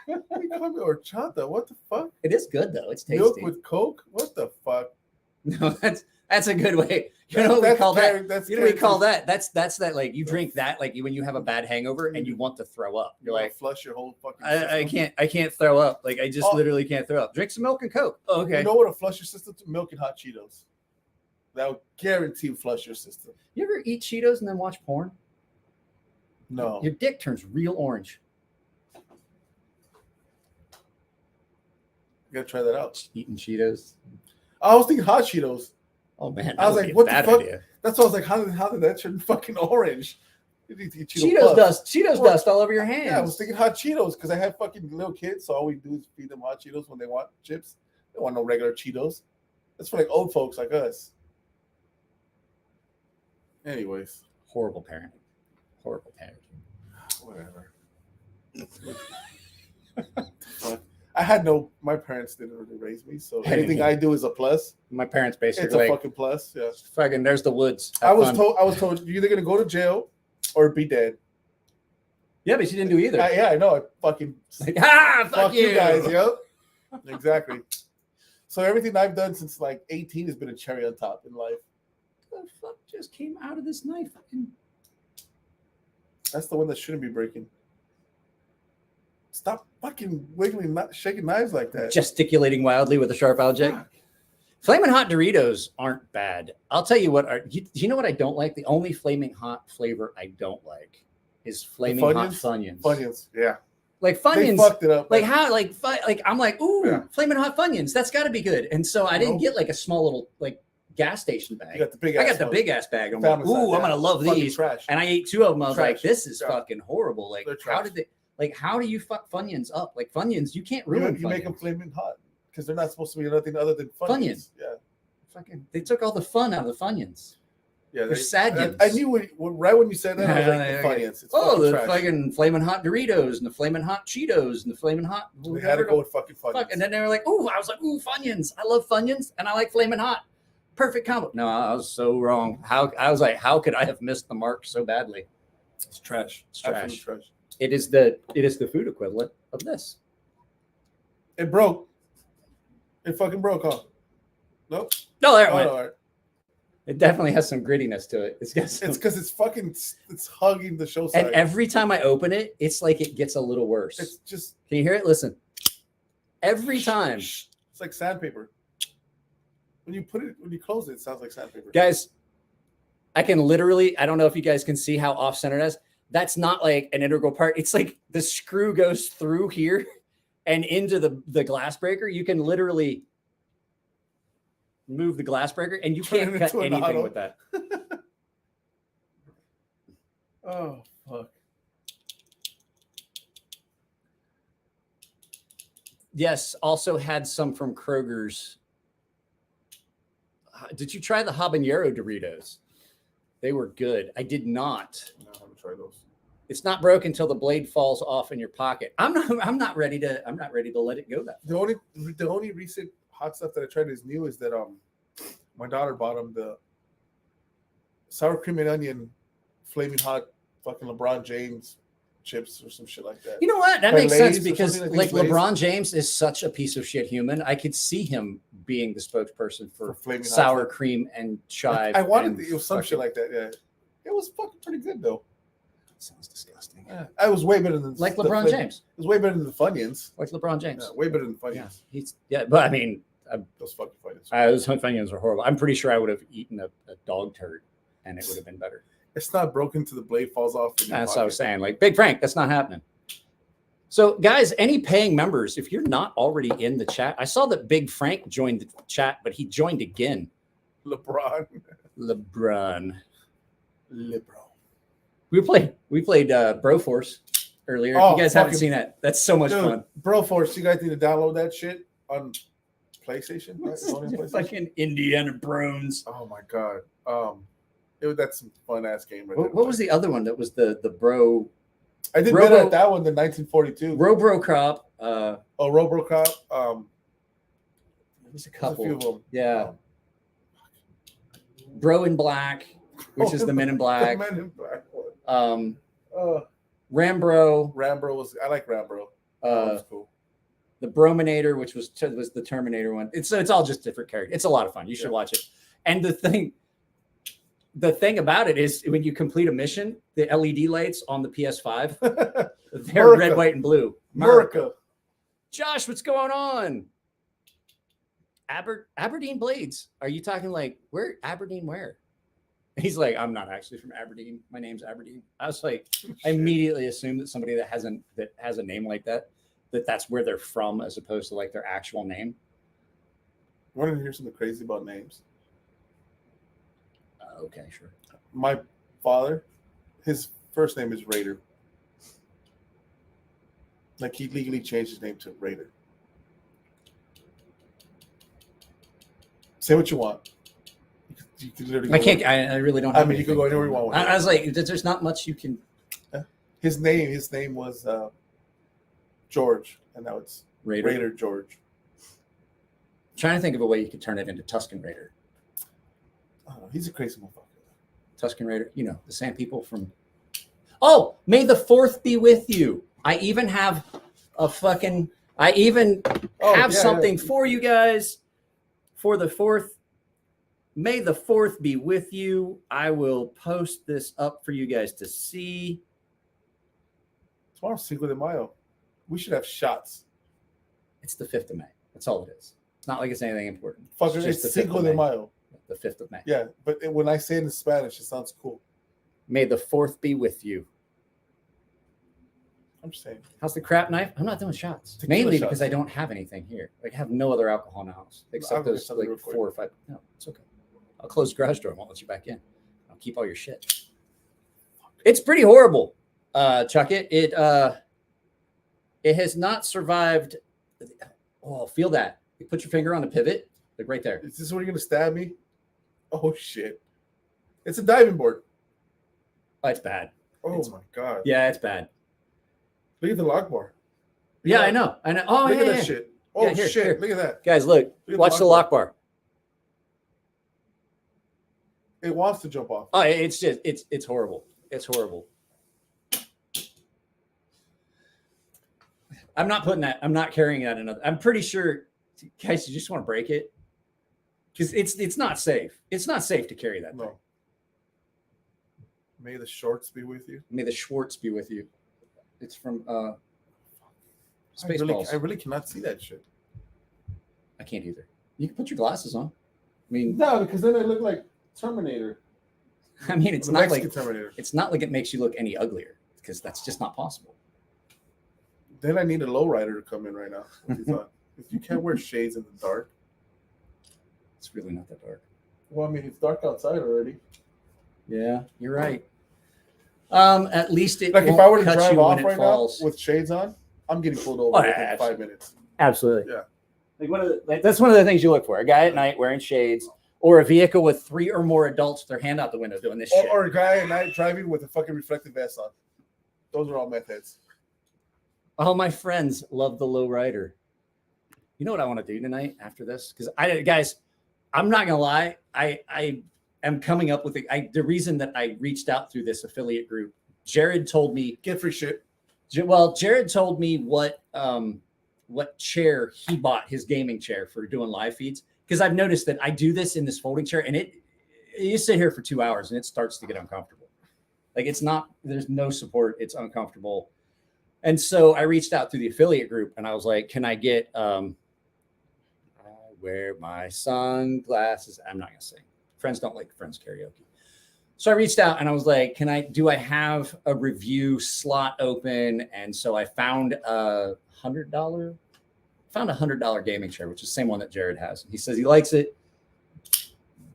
S6: You call me horchata? What the fuck?
S4: It is good though. It's tasty.
S6: Milk with Coke? What the fuck?
S4: No, that's a good way. You know what we call that?
S6: That's
S4: You know what we call that? That's that like you drink that like when you have a bad hangover and you want to throw up. You're like,
S6: flush your whole fucking
S4: I can't throw up. Like I just
S6: Oh.
S4: literally can't throw up. Drink some milk and Coke. Oh, okay.
S6: You know what a flush your system? Milk and hot Cheetos. That would guarantee flush your system.
S4: You ever eat Cheetos and then watch porn?
S6: No.
S4: Your dick turns real orange.
S6: You gotta try that out.
S4: Eating Cheetos.
S6: I was thinking hot Cheetos.
S4: Oh man.
S6: I was
S4: that would
S6: like,
S4: be a
S6: what the
S4: bad
S6: fuck?
S4: idea.
S6: That's why I was like, how did that turn fucking orange? You need to eat Cheeto
S4: Cheetos
S6: Puffs.
S4: dust. Cheetos
S6: What?
S4: dust all over your hands.
S6: Yeah, I was thinking hot Cheetos because I have fucking little kids, so all we do is feed them hot Cheetos when they want chips. They don't want no regular Cheetos. That's for like old folks like us. Anyways,
S4: Horrible parenting. Horrible parenting.
S6: whatever. Fuck. I had my parents didn't really raise me, so anything I do is a plus.
S4: My parents
S6: It's
S4: basically
S6: a
S4: like,
S6: fucking plus. Yeah.
S4: fucking there's the woods.
S6: I
S4: Have
S6: was
S4: fun.
S6: told you're either gonna go to jail or be dead.
S4: Yeah, but she didn't do either.
S6: Yeah, I know. I fucking
S4: Like, fuck
S6: fuck
S4: you
S6: you guys. Yep. Exactly. So everything I've done since like 18 has been a cherry on top in life.
S4: What the fuck just came out of this knife? Fucking
S6: That's the one that shouldn't be breaking. Stop fucking wiggling, shaking knives like that.
S4: gesticulating wildly with a sharp object.
S6: Fuck.
S4: Flaming hot Doritos aren't bad. I'll tell you what. Do you know what I don't like? The only flaming hot flavor I don't like is flaming hot Funyuns.
S6: Funyuns, yeah.
S4: Like
S6: They
S4: Funyuns.
S6: fucked it up.
S4: Like how? Like I'm like, ooh,
S6: Yeah.
S4: flaming hot Funyuns. That's got to be good. And so I didn't
S6: Nope.
S4: get like a small little like gas station
S6: You
S4: bag.
S6: got the big.
S4: I
S6: ass
S4: got the
S6: one.
S4: big ass bag. I'm like,
S6: Family size,
S4: ooh, I'm
S6: yeah.
S4: gonna love
S6: Fucking
S4: these.
S6: trash.
S4: And I ate 2 of them. I was like,
S6: Trash.
S4: this is
S6: Yeah.
S4: fucking horrible. Like,
S6: They're
S4: how
S6: trash.
S4: did they? Like, how do you fuck Funyuns up? Like Funyuns, you can't
S6: You
S4: ruin.
S6: make them
S4: Funyuns.
S6: flaming hot because they're not supposed to be nothing other than Funyuns.
S4: Funyuns.
S6: Yeah.
S4: Fucking, they took all the fun out of the Funyuns.
S6: Yeah,
S4: They're Sadgins.
S6: I knew right when you said that. I was like,
S4: Okay.
S6: Funyuns. It's
S4: Oh,
S6: fucking
S4: the
S6: trash.
S4: fucking flaming hot Doritos and the flaming hot Cheetos and the flaming hot.
S6: They had to go with fucking Funyuns.
S4: Fuck. And then they were like, ooh, I was like, ooh, Funyuns. I love Funyuns and I like flaming hot. Perfect combo. No, I was so wrong. I was like, how could I have missed the mark so badly?
S6: It's trash.
S4: It's trash.
S6: Absolute trash.
S4: It is the food equivalent of this.
S6: It broke. It fucking broke, huh? Nope.
S4: No, there it
S6: Oh,
S4: went.
S6: no, all right.
S4: It definitely has some grittiness to it. It's got some,
S6: It's because it's hugging the show side.
S4: and every time I open it, it's like it gets a little worse.
S6: It's just
S4: Can you hear it? Listen. Every time.
S6: it's like sandpaper. When you close it, it sounds like sandpaper.
S4: Guys, I can literally, I don't know if you guys can see how off-center it is. That's not like an integral part. It's like the screw goes through here and into the glass breaker. You can literally move the glass breaker and you
S6: Turn
S4: can't
S6: it
S4: cut
S6: into an
S4: anything
S6: auto.
S4: with that.
S6: Oh fuck.
S4: Yes, also had some from Kroger's. Did you try the habanero Doritos? They were good. I did not.
S6: No, I haven't tried those.
S4: It's not broken until the blade falls off in your pocket. I'm not ready to let it go that far.
S6: The only recent hot stuff that I tried is new is that my daughter bought the sour cream and onion flaming hot fucking LeBron James chips or some shit like that.
S4: You know what? That
S6: By
S4: makes sense
S6: Lay's or
S4: because
S6: something, I
S4: like
S6: think it's Lay's.
S4: LeBron James is such a piece of shit human. I could see him being the spokesperson for
S6: Flaming Hot
S4: sour
S6: stuff.
S4: cream and chive.
S6: I wanted
S4: and
S6: it was some shit like that. Yeah, it was fucking pretty good though.
S4: sounds disgusting.
S6: Yeah, I was way better than
S4: Like
S6: the
S4: LeBron James.
S6: It was way better than the Funyuns.
S4: Like LeBron James.
S6: Yeah, way better than Funyuns.
S4: But I mean,
S6: Those fucking Funyuns.
S4: those Funyuns are horrible. I'm pretty sure I would have eaten a dog turd and it would have been better.
S6: It's not broken till the blade falls off. In your
S4: That's what I was
S6: pocket.
S4: saying. Like Big Frank, that's not happening. So, guys, any paying members, if you're not already in the chat, I saw that Big Frank joined the chat, but he joined again.
S6: LeBron. We
S4: We played Broforce earlier.
S6: Oh,
S4: If you guys haven't
S6: fucking-
S4: seen that, that's so much fun.
S6: Broforce, you guys need to download that shit on PlayStation. Right? Only on PlayStation?
S4: Fucking Indiana Brones.
S6: Oh my god. That's some fun ass game right
S4: What was the other one that was the bro
S6: I did
S4: Robo-
S6: better at that one than 1942.
S4: Robro Crop?
S6: Robocop.
S4: There's a
S6: There's a
S4: couple.
S6: few of them.
S4: Yeah. Bro in Black, which is the Men in Black.
S6: The Men in Black one.
S4: Rambro,
S6: I like Rambro. That was cool.
S4: the Brominator, which was the Terminator one. It's all just different characters. It's a lot of fun. You should watch it. And the thing about it is when you complete a mission, the LED lights on the PS5, they're
S6: America.
S4: red, white, and blue.
S6: America.
S4: Josh, what's going on? Aberdeen Blades. Are you talking like where Aberdeen where? He's like, I'm not actually from Aberdeen. My name's Aberdeen. I was like, I immediately assumed that somebody that has a name like that's where they're from as opposed to like their actual name.
S6: Want to hear something crazy about names?
S4: Okay, sure.
S6: My father, his first name is Raider. Like he legally changed his name to Raider. Say what you want. You can literally.
S4: I can't. I really don't.
S6: I
S4: Have
S6: mean, you can
S4: anything.
S6: go anywhere you want. With
S4: I was like, there's not much you can.
S6: His name was George, and now it's
S4: Raider.
S6: Raider George.
S4: Trying to think of a way you could turn it into Tuscan Raider.
S6: He's a crazy motherfucker.
S4: Tuscan Raider, you know, the sand people from. Oh, may the fourth be with you. I even have something for you guys for the fourth. May the fourth be with you. I will post this up for you guys to see.
S6: Tomorrow's Cinco de Mayo. We should have shots.
S4: It's the 5th of May. That's all it is. It's not like it's anything important.
S6: Fucker,
S4: just
S6: it's
S4: the 5th
S6: Cinco
S4: of
S6: de
S4: May.
S6: Mayo.
S4: The 5th of May.
S6: Yeah, but when I say it in Spanish, it sounds cool.
S4: May the fourth be with you.
S6: I'm just saying.
S4: How's the crap knife? I'm not doing shots.
S6: Tequila
S4: Mainly
S6: shots.
S4: because I don't have anything here. Like, I have no other alcohol in the house except
S6: I'll go get
S4: those
S6: something
S4: like
S6: real quick.
S4: 4 or 5. No, it's okay. I'll close the garage door. I won't let you back in. I'll keep all your shit. It's pretty horrible, Chuck. It has not survived. Oh, feel that. You put your finger on the pivot, like right there.
S6: Is this where you're gonna stab me? Oh shit. It's a diving board.
S4: Oh, it's bad.
S6: Oh my god.
S4: Yeah, it's bad.
S6: Look at the lock bar.
S4: Yeah, I know. Oh,
S6: Look
S4: yeah,
S6: at that
S4: yeah.
S6: shit. Oh
S4: Yeah, here,
S6: shit!
S4: here.
S6: Look at that.
S4: Guys, look.
S6: Look at
S4: Watch the lock bar.
S6: It wants to jump off.
S4: Oh, it's just it's horrible. It's horrible. I'm not putting that. I'm not carrying that another. I'm pretty sure, guys. You just want to break it because it's not safe. It's not safe to carry that.
S6: No.
S4: Thing.
S6: May the shorts be with you.
S4: May the Schwartz be with you. It's from
S6: I really cannot see that shit.
S4: I can't either. You can put your glasses on. I mean,
S6: No, because then I look like Terminator.
S4: I mean, it's
S6: The
S4: not
S6: Mexican
S4: like
S6: Terminator.
S4: it's not like it makes you look any uglier because that's just not possible.
S6: Then I need a lowrider to come in right now. If you can't wear shades in the dark.
S4: It's really not that dark.
S6: Well, I mean, it's dark outside already.
S4: Yeah, you're right. At least it
S6: Like if
S4: won't
S6: I were to
S4: cut
S6: drive
S4: you
S6: off
S4: when it
S6: right
S4: falls.
S6: now with shades on, I'm getting pulled over
S4: Oh,
S6: within
S4: yeah,
S6: 5 minutes.
S4: Absolutely.
S6: Yeah.
S4: Like that's one of the things you look for. A guy at night wearing shades, or a vehicle with 3 or more adults with their hand out the window doing this shit.
S6: Or a guy at night driving with a fucking reflective vest on. Those are all meth heads.
S4: All my friends love the low rider. You know what I want to do tonight after this? Because guys, I'm not gonna lie. I am coming up with the reason that I reached out through this affiliate group. Jared told me
S6: Get free shit.
S4: Well, Jared told me what chair he bought, his gaming chair, for doing live feeds. Because I've noticed that I do this in this folding chair, and you sit here for 2 hours and it starts to get uncomfortable. Like there's no support. It's uncomfortable. And so I reached out through the affiliate group and I was like, can I get, I wear my sunglasses. I'm not going to sing. Friends don't like Friends karaoke. So I reached out and I was like, do I have a review slot open? And so I found a $100 gaming chair, which is the same one that Jared has. He says he likes it.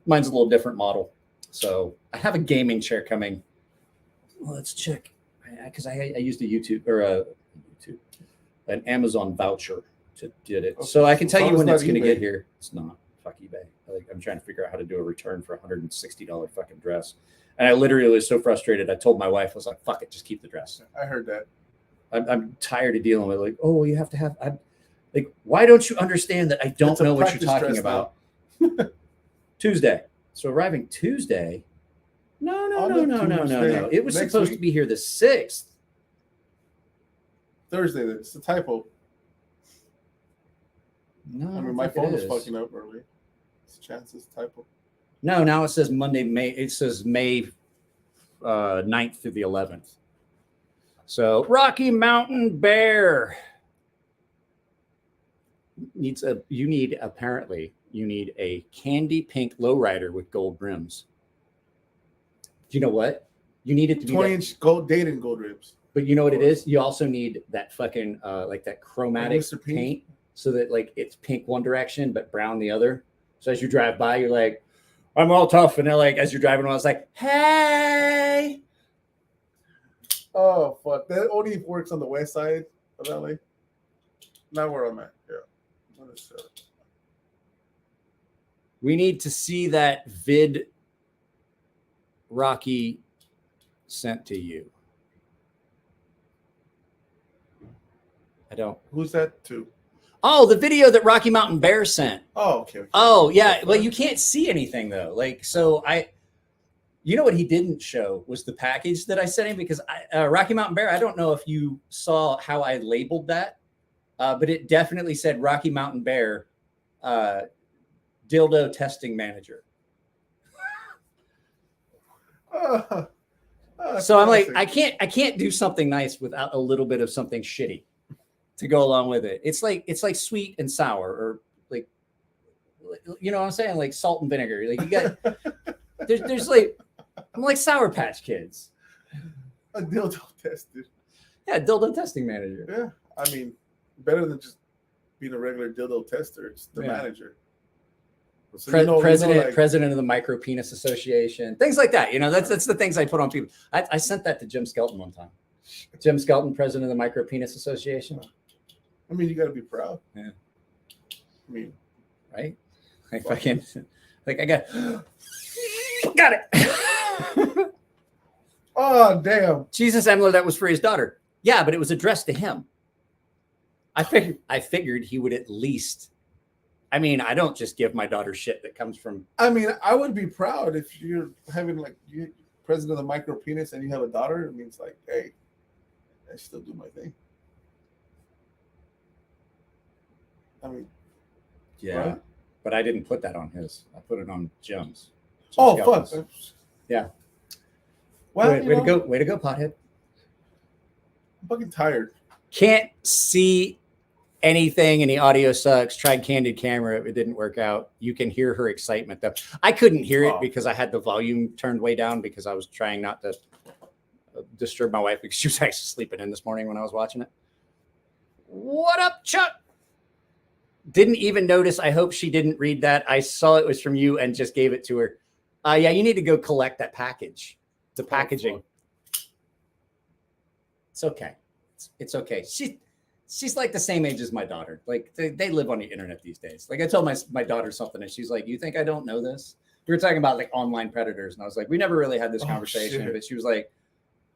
S4: Mine's a little different model. So I have a gaming chair coming. Well, let's check. Because I used an Amazon voucher to get it.
S6: Okay.
S4: So I can tell you when
S6: not
S4: it's going to
S6: eBay.
S4: get here. It's not. Fuck eBay. I'm trying to figure out how to do a return for a $160 fucking dress. And I literally was so frustrated. I told my wife, I was like, fuck it, just keep the dress.
S6: I heard that.
S4: I'm tired of dealing with like, oh, you have to have, why don't you understand that I don't
S6: It's a
S4: know what you're
S6: practice
S4: talking
S6: dress
S4: about? Tuesday. So arriving Tuesday. No.
S6: Tuesday,
S4: It was
S6: next
S4: supposed
S6: week?
S4: to be here the 6th.
S6: Thursday, then. It's a typo.
S4: No,
S6: I mean, my phone was fucking up early. It's a chance it's a typo.
S4: No, now it says Monday, May. It says May 9th through the 11th. So Rocky Mountain Bear you need a candy pink lowrider with gold rims. Do you know what? You need it to be
S6: 20-inch gold dating gold ribs.
S4: but you know what it is? You also need that fucking like that chromatic
S6: Mr. Pink?
S4: paint so that like it's pink one direction but brown the other. So as you drive by, you're like, I'm all tough. And then like as you're driving on, it's like, hey.
S6: Oh, fuck. That only works on the west side of LA. Not where I'm at. Yeah.
S4: We need to see that vid Rocky sent to you. I don't.
S6: Who's that to?
S4: Oh, the video that Rocky Mountain Bear sent.
S6: Oh, okay.
S4: Oh, yeah. Well, you can't see anything though. Like, so you know what he didn't show was the package that I sent him because Rocky Mountain Bear, I don't know if you saw how I labeled that, but it definitely said Rocky Mountain Bear dildo testing manager. So I'm like, I can't do something nice without a little bit of something shitty to go along with it. It's like sweet and sour, or like, you know what I'm saying? Like salt and vinegar. Like you got, there's like, I'm like Sour Patch Kids.
S6: A dildo tester.
S4: Yeah, dildo testing manager.
S6: Yeah. I mean, better than just being a regular dildo tester. It's the manager. So
S4: President of the Micro Penis Association, things like that. You know, that's the things I put on people. I sent that to Jim Skelton one time. Jim Skelton, president of the Micro Penis Association.
S6: I mean, you got to be proud.
S4: Yeah.
S6: I mean,
S4: right? I fucking like I got it.
S6: Oh, damn.
S4: Jesus Emler, that was for his daughter. Yeah, but it was addressed to him. I figured he would at least. I mean, I don't just give my daughter shit that comes from.
S6: I mean, I would be proud if you're having like you president of the micro penis and you have a daughter. It means like, hey, I still do my thing. I mean,
S4: Yeah,
S6: right?
S4: but I didn't put that on his. I put it on Jim's.
S6: Oh, fuck.
S4: Yeah.
S6: Well,
S4: way to go, pothead.
S6: I'm fucking tired.
S4: Can't see anything and the audio sucks. Tried candid camera, it didn't work out. You can hear her excitement though. I couldn't hear it because I had the volume turned way down because I was trying not to disturb my wife because she was actually sleeping in this morning when I was watching it. What up, Chuck? Didn't even notice. I hope she didn't read that. I saw it was from you and just gave it to her. Yeah, you need to go collect that package. The packaging. It's okay. It's okay. She's like the same age as my daughter. Like they live on the internet these days. Like I told my daughter something and she's like, "You think I don't know this?" We were talking about like online predators, and I was like, "We never really had this conversation."
S6: Shit.
S4: But she was like,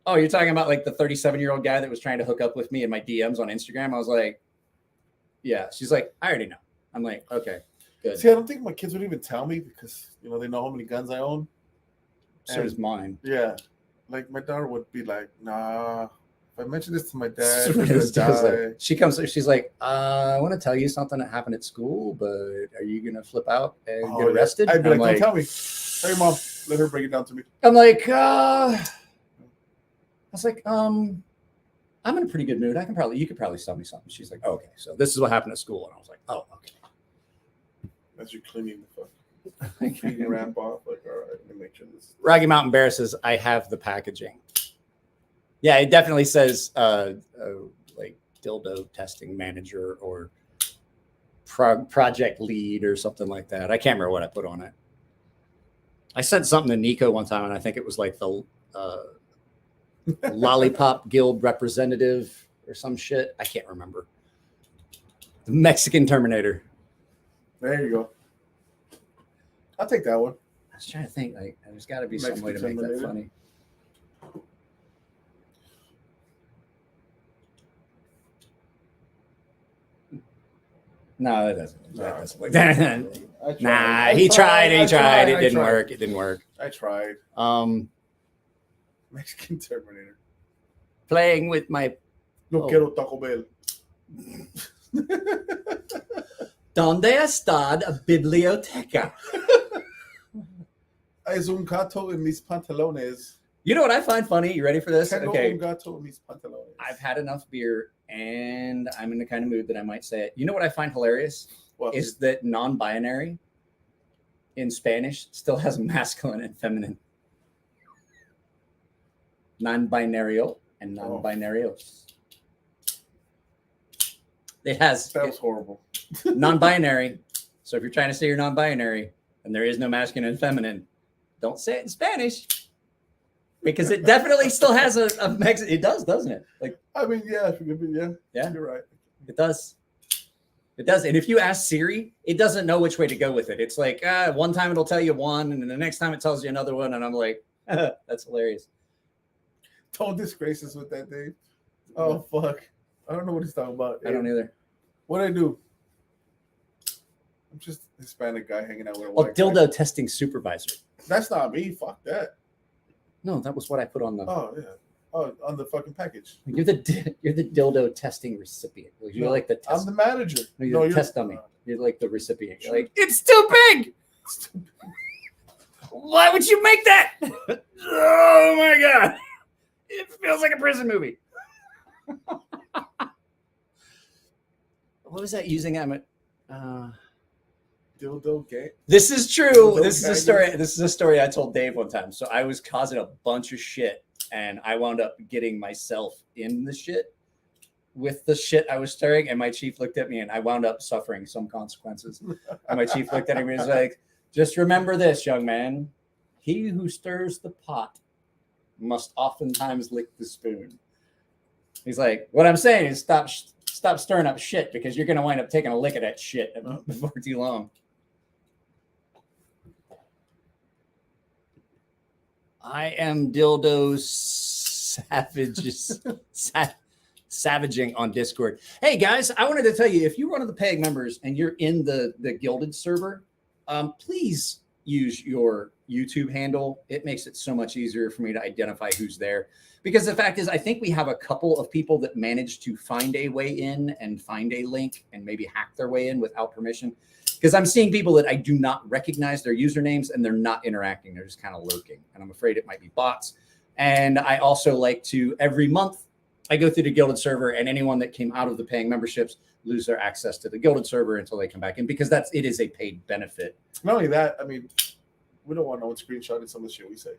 S4: "Oh, you're talking about like the 37-year-old guy that was trying to hook up with me in my DMs on Instagram?" I was like, "Yeah." She's like, "I already know." I'm like, "Okay, good."
S6: See, I don't think my kids would even tell me because they know how many guns I own.
S4: So does mine.
S6: Yeah, like my daughter would be like, "Nah, if I mention this to my dad,
S4: So
S6: he's gonna die."
S4: she comes, she's like, "I want to tell you something that happened at school, but are you gonna flip out and get arrested?"
S6: I'd be
S4: I'm
S6: like, "Don't tell me. Tell your mom. Let her break it down to me."
S4: I'm like, I was like, I'm in a pretty good mood. You could probably tell me something. She's like, oh, "Okay, so this is what happened at school," and I was like, "Oh, okay."
S6: As you're cleaning the fucking feeding ramp off, like, all right, let me make sure this.
S4: Rocky Mountain Bear says, "I have the packaging." Yeah, it definitely says like dildo testing manager or project lead or something like that. I can't remember what I put on it. I sent something to Nico one time, and I think it was like the Lollipop Guild representative or some shit. I can't remember. The Mexican Terminator.
S6: There you go. I'll take that one.
S4: I was trying to think, like, there's got to be some way to make that funny. No, that doesn't look that. Nah, he tried. It didn't work. It didn't work.
S6: I tried. Mexican Terminator.
S4: Playing with my.
S6: No quiero Taco Bell.
S4: ¿Dónde está la biblioteca?
S6: Es un gato en mis pantalones.
S4: You know what I find funny? You ready for this?
S6: Tengo
S4: Okay.
S6: un gato en mis pantalones.
S4: I've had enough beer and I'm in the kind of mood that I might say it. You know what I find hilarious?
S6: What?
S4: Is that non-binary in Spanish still has masculine and feminine. Non-binario and non-binarios. It has.
S6: That was horrible.
S4: Non-binary. So if you're trying to say you're non-binary and there is no masculine and feminine, don't say it in Spanish. Because it definitely still has a Mexican. It does, doesn't it? Like,
S6: I mean, yeah,
S4: yeah,
S6: you're right.
S4: It does. It does. And if you ask Siri, it doesn't know which way to go with it. It's like one time it'll tell you one, and then the next time it tells you another one, and I'm like, that's hilarious.
S6: Don't disgrace us with that, Dave. Oh fuck! I don't know what he's talking about.
S4: I don't either.
S6: What I do? I'm just a Hispanic guy hanging out with a
S4: Oh,
S6: white
S4: dildo
S6: guy.
S4: testing supervisor.
S6: That's not me. Fuck that.
S4: No, that was what I put on the.
S6: Oh yeah. Oh, on the fucking package.
S4: You're the dildo testing recipient. You're like the test.
S6: I'm the manager.
S4: No, you're
S6: No,
S4: the
S6: you're
S4: test dummy. You're like the recipient. You're
S6: Sure.
S4: like, it's too big. Why would you make that? Oh my god! It feels like a prison movie. What was that using?
S6: Dildo gay.
S4: This is true.
S6: Dildo
S4: This is a
S6: gag.
S4: story. This is a story I told Dave one time. So I was causing a bunch of shit, and I wound up getting myself in the shit with the shit I was stirring. And my chief looked at me, and I wound up suffering some consequences. And my chief looked at me and was like, "Just remember this, young man. He who stirs the pot must oftentimes lick the spoon." He's like, "What I'm saying is stop stirring up shit because you're going to wind up taking a lick of that shit before too long." I am dildo savaging on Discord. Hey guys, I wanted to tell you, if you're one of the paying members and you're in the Gilded server, please use your YouTube handle. It makes it so much easier for me to identify who's there. Because the fact is, I think we have a couple of people that manage to find a way in and find a link and maybe hack their way in without permission. Because I'm seeing people that I do not recognize their usernames and they're not interacting. They're just kind of lurking. And I'm afraid it might be bots. And I also like to, every month, I go through the Gilded server, and anyone that came out of the paying memberships lose their access to the Gilded server until they come back in, because it is a paid benefit.
S6: Not only that, I mean, we don't want no one screenshotting some of the shit we say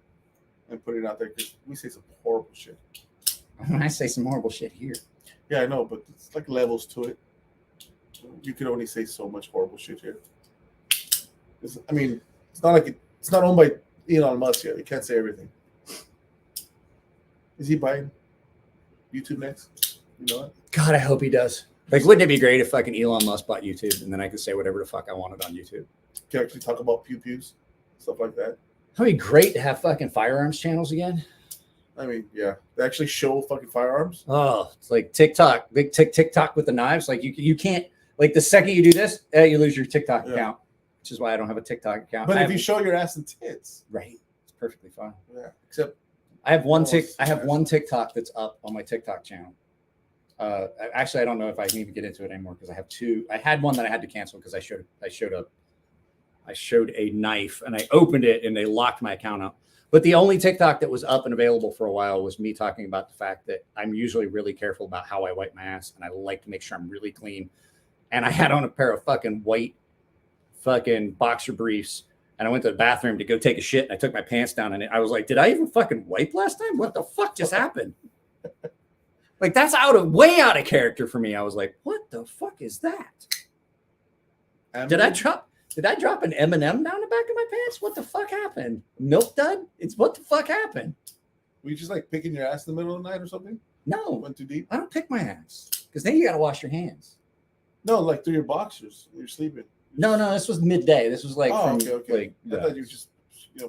S6: and putting it out there because we say some horrible shit.
S4: I say some horrible shit here.
S6: Yeah, I know, but it's like levels to it. You can only say so much horrible shit here. It's not like it's not owned by Elon Musk yet. You can't say everything. Is he buying YouTube next? You know what?
S4: God, I hope he does. Like, wouldn't it be great if fucking Elon Musk bought YouTube and then I could say whatever the fuck I wanted on YouTube?
S6: Can actually talk about pew-pews, stuff like that.
S4: That'd be great to have fucking firearms channels again.
S6: I mean, yeah, they actually show fucking firearms.
S4: Oh, it's like TikTok, big TikTok with the knives. Like you can't, like the second you do this, you lose your TikTok account, which is why I don't have a TikTok account.
S6: But if you show your ass and tits,
S4: right, it's perfectly fine.
S6: Yeah, except
S4: I have one one TikTok that's up on my TikTok channel. Actually, I don't know if I can even get into it anymore because I have two. I had one that I had to cancel because I showed a knife and I opened it and they locked my account out. But the only TikTok that was up and available for a while was me talking about the fact that I'm usually really careful about how I wipe my ass and I like to make sure I'm really clean. And I had on a pair of fucking white fucking boxer briefs and I went to the bathroom to go take a shit and I took my pants down and I was like, did I even fucking wipe last time? What the fuck just happened? Like, that's way out of character for me. I was like, what the fuck is that? Did I drop an M&M down the back of my pants? What the fuck happened? Milk dud? It's what the fuck happened?
S6: Were you just like picking your ass in the middle of the night or something?
S4: No.
S6: Went too deep?
S4: I don't pick my ass because then you got to wash your hands.
S6: No, like through your boxers. You're sleeping.
S4: No, this was midday. This was like
S6: okay.
S4: Like,
S6: I thought you were just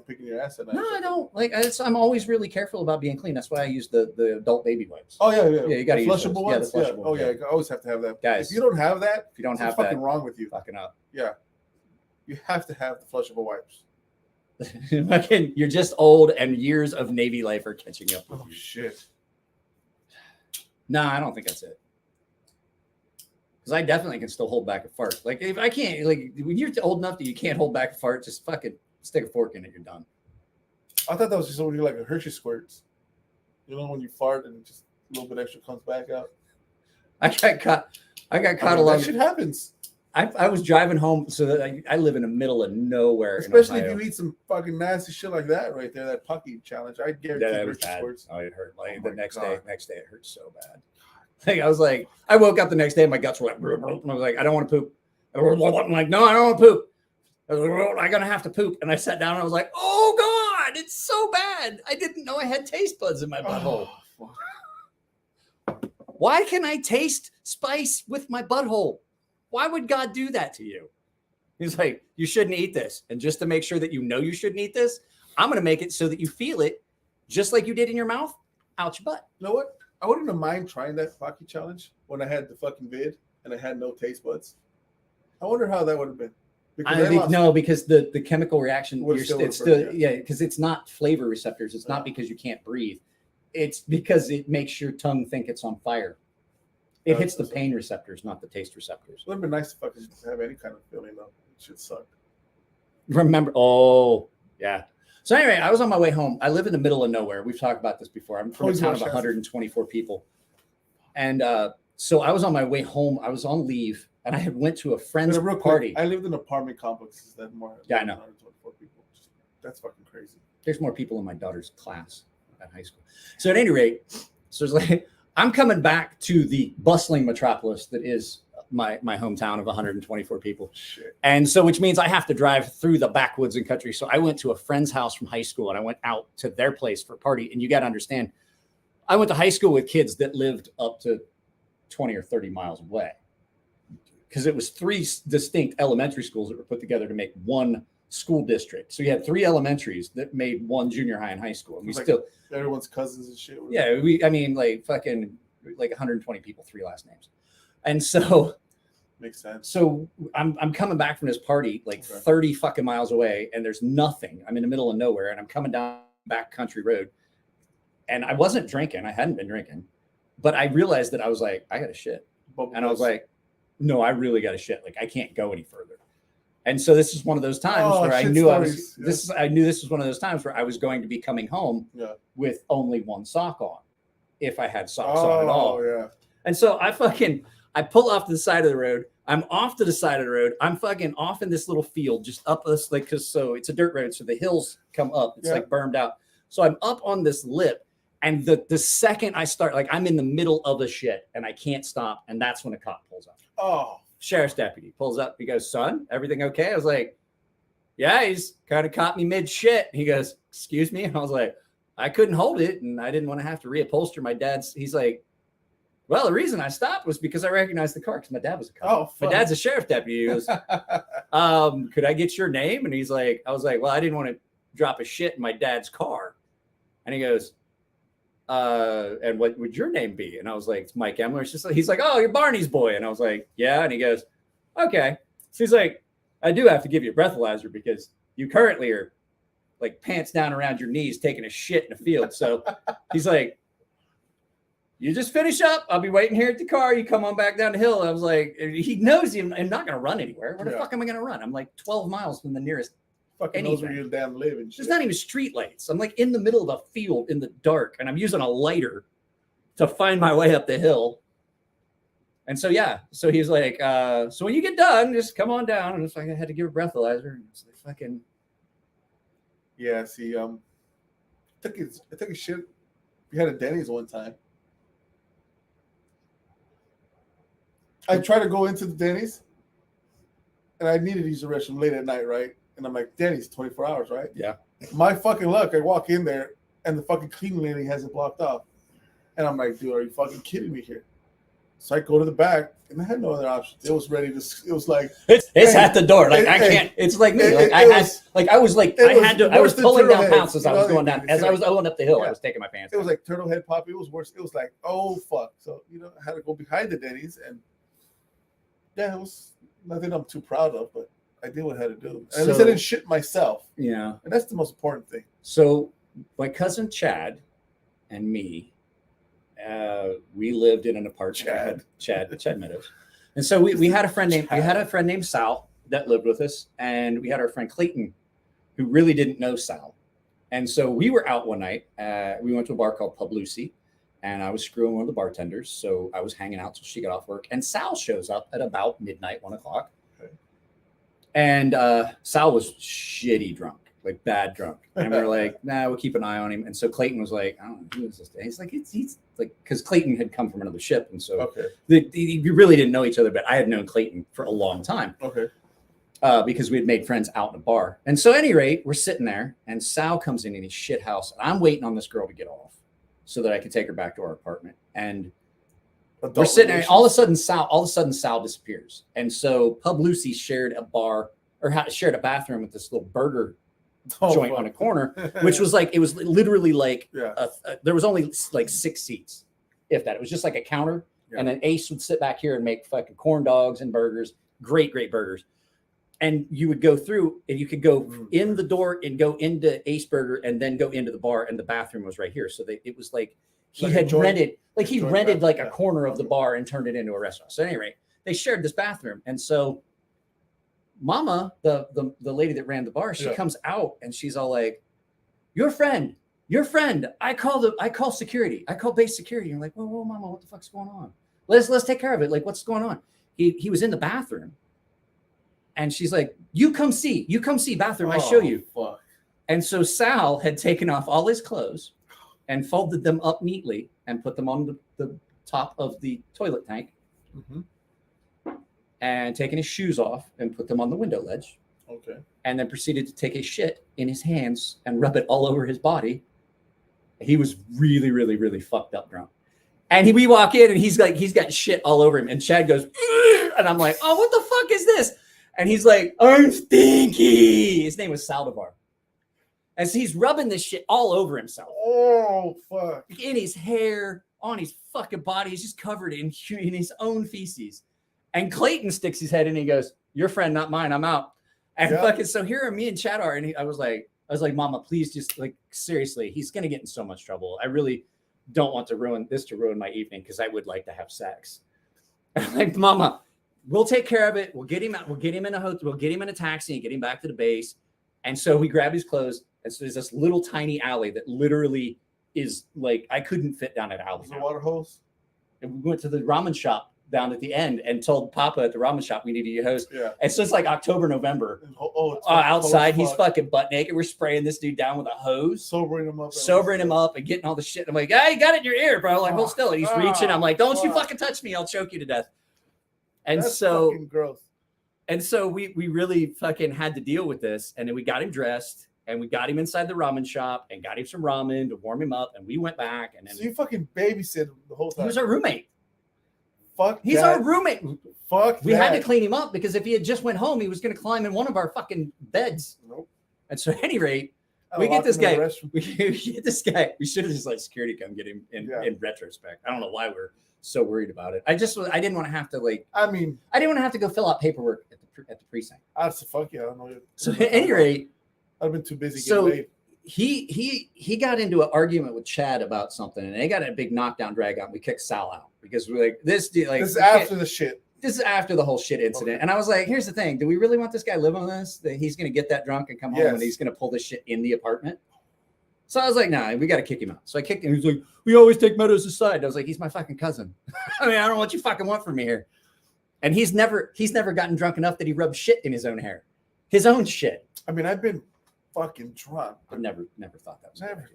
S6: picking your ass at night.
S4: No, I don't. Like, I'm always really careful about being clean. That's why I use the adult baby wipes.
S6: Oh yeah.
S4: Yeah, you got to use
S6: flushable ones.
S4: Yeah, the flushable.
S6: Oh yeah, you always have to have that.
S4: Guys,
S6: if you don't have that,
S4: if you don't have
S6: what's
S4: that,
S6: fucking wrong with you?
S4: Fucking up.
S6: Yeah, you have to have the flushable wipes.
S4: You're just old, and years of Navy life are catching up with you.
S6: Shit.
S4: No, I don't think that's it. Because I definitely can still hold back a fart. Like, if I can't, like, when you're old enough that you can't hold back a fart, just fucking stick a fork in it. You're done.
S6: I thought that was just when you like a Hershey squirts. You know, when you fart and just a little bit extra comes back out.
S4: I got caught along.
S6: That shit happens.
S4: I was driving home, so that I live in the middle of nowhere.
S6: Especially if you eat some fucking nasty shit like that right there, that Pucky challenge. I guarantee Hershey squirts.
S4: Oh, it hurt. Like the next day it hurt so bad. Like I woke up the next day, my guts were like, and I was like, I don't want to poop. I'm like, no, I don't want to poop. I was like, I'm gonna have to poop. And I sat down and I was like, oh God, it's so bad. I didn't know I had taste buds in my butthole. Why can I taste spice with my butthole? Why would God do that to you? He's like, you shouldn't eat this. And just to make sure that you know you shouldn't eat this, I'm gonna make it so that you feel it just like you did in your mouth, out your butt.
S6: You know what? I wouldn't have mind trying that Pucky challenge when I had the fucking vid and I had no taste buds. I wonder how that would have been.
S4: Because the chemical reaction,
S6: it's still
S4: because it's not flavor receptors. It's not because you can't breathe. It's because it makes your tongue think it's on fire. It hits the pain receptors, not the taste receptors.
S6: It would have been nice to fucking have any kind of feeling though. It should suck.
S4: Remember? Oh, yeah. So anyway, I was on my way home. I live in the middle of nowhere. We've talked about this before. I'm from a town of 124 people. And so I was on my way home. I was on leave, and I had went to a friend's party.
S6: I lived in apartment complexes that more.
S4: Yeah, I know.
S6: 124 people. That's fucking crazy.
S4: There's more people in my daughter's class at high school. So at any rate, so it's like I'm coming back to the bustling metropolis that is my hometown of 124 people.
S6: Shit.
S4: And so, which means I have to drive through the backwoods and country. So I went to a friend's house from high school and I went out to their place for a party. And you got to understand, I went to high school with kids that lived up to 20 or 30 miles away because it was 3 distinct elementary schools that were put together to make one school district. So you had 3 elementaries that made 1 junior high and high school. And we
S6: It's like
S4: still,
S6: everyone's cousins and shit.
S4: yeah, I mean, like fucking like 120 people, 3 last names. And so
S6: Makes sense.
S4: So I'm coming back from this party like 30 fucking miles away, and there's nothing. I'm in the middle of nowhere, and I'm coming down back country road, and I wasn't drinking. I hadn't been drinking, but I realized that I was like, I got to shit, and I was like, no, I really got to shit. Like I can't go any further. And so this is one of those times where I knew I was. I knew this was one of those times where I was going to be coming home with only 1 sock on, if I had socks on at all.
S6: Yeah.
S4: And so I pull off to the side of the road. I'm off to the side of the road. I'm fucking off in this little field, just up this, like, so it's a dirt road. So the hills come up. It's like bermed out. So I'm up on this lip. And the second I start, like I'm in the middle of a shit and I can't stop. And that's when a cop pulls up.
S6: Oh.
S4: Sheriff's deputy pulls up. He goes, son, everything okay? I was like, yeah, he's kind of caught me mid shit. He goes, excuse me. And I was like, I couldn't hold it. And I didn't want to have to reupholster my dad's. He's like, well, the reason I stopped was because I recognized the car because my dad was a cop.
S6: Oh,
S4: my dad's a sheriff deputy. He goes, could I get your name? And he's like, I was like, well, I didn't want to drop a shit in my dad's car. And he goes, and what would your name be? And I was like, it's Mike Emler. It's just like, he's like, oh, you're Barney's boy. And I was like, yeah. And he goes, okay. So he's like, I do have to give you a breathalyzer because you currently are like pants down around your knees taking a shit in the field. So he's like, you just finish up. I'll be waiting here at the car. You come on back down the hill. I was like, he knows I'm not going to run anywhere. Where the fuck am I going to run? I'm like 12 miles from the nearest.
S6: Fucking knows where you damn live and shit.
S4: There's not even street lights. I'm like in the middle of a field in the dark, and I'm using a lighter to find my way up the hill. And so, yeah. So he's like, so when you get done, just come on down. And it's like I had to give a breathalyzer. And it's like fucking.
S6: Yeah, see, I took a shit. We had a Denny's one time. I tried to go into the Denny's, and I needed to use the restroom late at night, right? And I'm like, Denny's 24 hours, right?
S4: Yeah.
S6: My fucking luck, I walk in there, and the fucking cleaning lady has it blocked off. And I'm like, dude, are you fucking kidding me here? So I go to the back, and I had no other options. It was ready to. It was like
S4: it's at the door. Like I can't. It's like me. I was pulling down pounds as I was going down. As I was going up the hill, I was taking my pants.
S6: It was like turtle head pop. It was worse. It was like, oh fuck. So I had to go behind the Denny's, and yeah, it was nothing I'm too proud of, but I did what I had to do. At least I didn't shit myself.
S4: Yeah,
S6: and that's the most important thing.
S4: So my cousin Chad and me. We lived in an apartment. Chad Meadows, and so we had a friend named Sal that lived with us, and we had our friend Clayton, who really didn't know Sal, and so we were out one night. We went to a bar called Pub Lucy, and I was screwing one of the bartenders, so I was hanging out till she got off work, and Sal shows up at about midnight, 1 o'clock, and Sal was shitty drunk. Like bad drunk, and we were like, nah, we'll keep an eye on him. And so Clayton was like, I don't know, who is this guy? He's like, he's like, because Clayton had come from another ship, and so we really didn't know each other, but I had known Clayton for a long time, because we had made friends out in a bar. And so, at any rate, we're sitting there, and Sal comes in his shit house, and I'm waiting on this girl to get off so that I could take her back to our apartment. And we're sitting there, and all of a sudden Sal disappears. And so Pub Lucy shared a bathroom with this little burger joint on a corner, which was like, it was literally like there was only like 6 seats, if that. It was just like a counter, and then Ace would sit back here and make fucking corn dogs and burgers, great burgers. And you would go through, and you could go in the door and go into Ace Burger, and then go into the bar, and the bathroom was right here. So it was like he had rented like a corner of the bar and turned it into a restaurant. So anyway, they shared this bathroom, and so Mama, the lady that ran the bar, she comes out and she's all like, your friend, I call security. I call base security. And I'm like, whoa, Mama, what the fuck's going on? Let's take care of it. Like, what's going on? He was in the bathroom. And she's like, you come see bathroom. I show you.
S6: Fuck.
S4: And so Sal had taken off all his clothes and folded them up neatly and put them on the top of the toilet tank. Mm-hmm. And taking his shoes off and put them on the window ledge.
S6: Okay. And
S4: then proceeded to take a shit in his hands and rub it all over his body. He was really, really, really fucked up drunk. And we walk in, and he's got shit all over him. And Chad goes, ugh! And I'm like, oh, what the fuck is this? And he's like, I'm stinky. His name was Saldivar. And so he's rubbing this shit all over himself.
S6: Oh, fuck.
S4: In his hair, on his fucking body. He's just covered in his own feces. And Clayton sticks his head in and he goes, your friend, not mine. I'm out. And fucking, so here are me and Chad are. And I was like, Mama, please just like, seriously, he's going to get in so much trouble. I really don't want to ruin my evening because I would like to have sex. And I'm like, Mama, we'll take care of it. We'll get him out. We'll get him in a hotel. We'll get him in a taxi and get him back to the base. And so we grab his clothes. And so there's this little tiny alley that literally is like, I couldn't fit down an alley.
S6: Was there a water hose?
S4: And we went to the ramen shop down at the end and told Papa at the ramen shop we needed a hose.
S6: Yeah.
S4: And so it's like October, November.
S6: It's
S4: Outside, he's fucking butt naked. We're spraying this dude down with a hose.
S6: Sobering him up
S4: And getting all the shit. I'm like, hey, you got it in your ear, bro. Like, hold still. And he's reaching. I'm like, don't you fucking touch me. I'll choke you to death. And
S6: That's
S4: so
S6: fucking gross.
S4: And so we really fucking had to deal with this. And then we got him dressed and we got him inside the ramen shop and got him some ramen to warm him up. And we went back. And then
S6: so you fucking babysit the whole time.
S4: He was our roommate.
S6: Fuck
S4: He's our roommate.
S6: Fuck
S4: We had to clean him up because if he had just went home, he was going to climb in one of our fucking beds.
S6: Nope.
S4: And so at any rate, we get this guy. We get this guy. We should have just let security come get him in retrospect. I don't know why we're so worried about it. I didn't want to have to I didn't want to have to go fill out paperwork at the precinct.
S6: I said, fuck yeah, I don't know.
S4: So at any rate,
S6: I've been too busy getting laid.
S4: He got into an argument with Chad about something, and they got a big knockdown drag out. And we kicked Sal out because we're like, this is
S6: after the shit.
S4: This is after the whole shit incident. Okay. And I was like, here's the thing. Do we really want this guy living with us? That he's going to get that drunk and come home and he's going to pull this shit in the apartment? So I was like, nah, we got to kick him out. So I kicked him. He's like, we always take Meadows aside. I was like, he's my fucking cousin. I mean, I don't know what you fucking want from me here. And he's never gotten drunk enough that he rubbed shit in his own hair. His own shit.
S6: I mean, I've been fucking drunk.
S4: I've never thought that was
S6: never.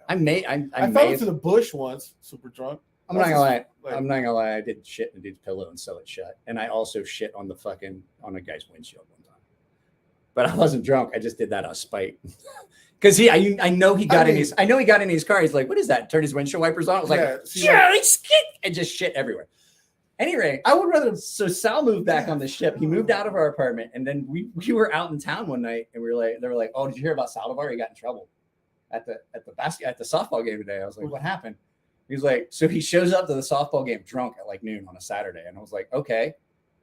S4: I
S6: fell into the bush once, super drunk.
S4: I'm not gonna lie. I did shit in a dude's pillow and sew it shut. And I also shit on a guy's windshield one time. But I wasn't drunk. I just did that out of spite. Because I know he got in his car. He's like, what is that? Turned his windshield wipers on. I was and just shit everywhere. Anyway, I would rather. So Sal moved back on the ship. He moved out of our apartment, and then we were out in town one night, and they were like, oh, did you hear about Saldivar? He got in trouble at the softball game today. I was like, what happened? He was like, so he shows up to the softball game drunk at like noon on a Saturday, and I was like, okay,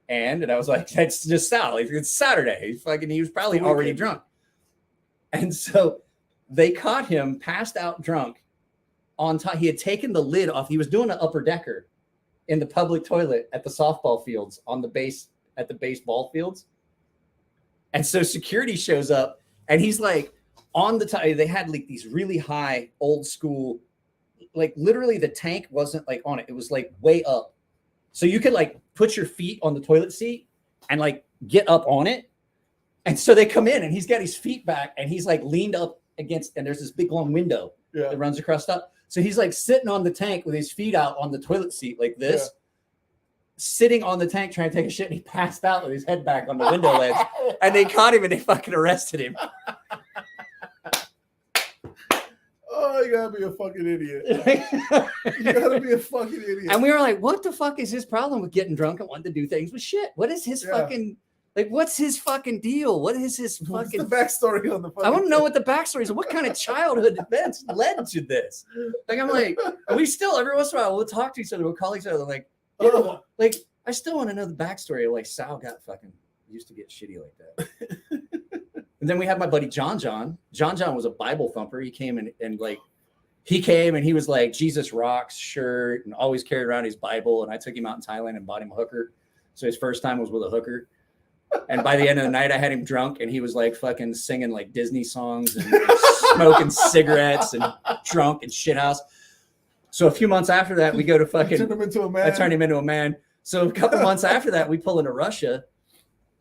S4: and I was like, that's just Sal. It's Saturday. He was probably already drunk, and so they caught him passed out drunk on top. He had taken the lid off. He was doing an upper decker in the public toilet at the softball fields at the baseball fields. And so security shows up and he's like on the top. They had like these really high old school, like literally the tank wasn't like on it. It was like way up. So you could like put your feet on the toilet seat and like get up on it. And so they come in and he's got his feet back and he's like leaned up against, and there's this big long window that runs across top. So he's like sitting on the tank with his feet out on the toilet seat like this, sitting on the tank trying to take a shit, and he passed out with his head back on the window ledge. And they caught him and they fucking arrested him.
S6: Oh, you gotta be a fucking idiot. You gotta be a fucking idiot.
S4: And we were like, what the fuck is his problem with getting drunk and wanting to do things with shit? What is his fucking... Like, what's his fucking deal? What is his fucking...
S6: What's the backstory on the fucking...
S4: I want to know what the backstory is. What kind of childhood events led to this? Like, I'm like, and we still, every once in a while, we'll talk to each other. We'll call each other like, like, I still want to know the backstory of like Sal got fucking used to get shitty like that. And then we had my buddy John. John was a Bible thumper. He came and he was like Jesus rocks shirt and always carried around his Bible. And I took him out in Thailand and bought him a hooker. So his first time was with a hooker. And by the end of the night, I had him drunk, and he was like fucking singing like Disney songs and smoking cigarettes and drunk and shithouse. So a few months after that, we go to fucking.
S6: Turned him into a man.
S4: I turned him into a man. So a couple months after that, we pull into Russia,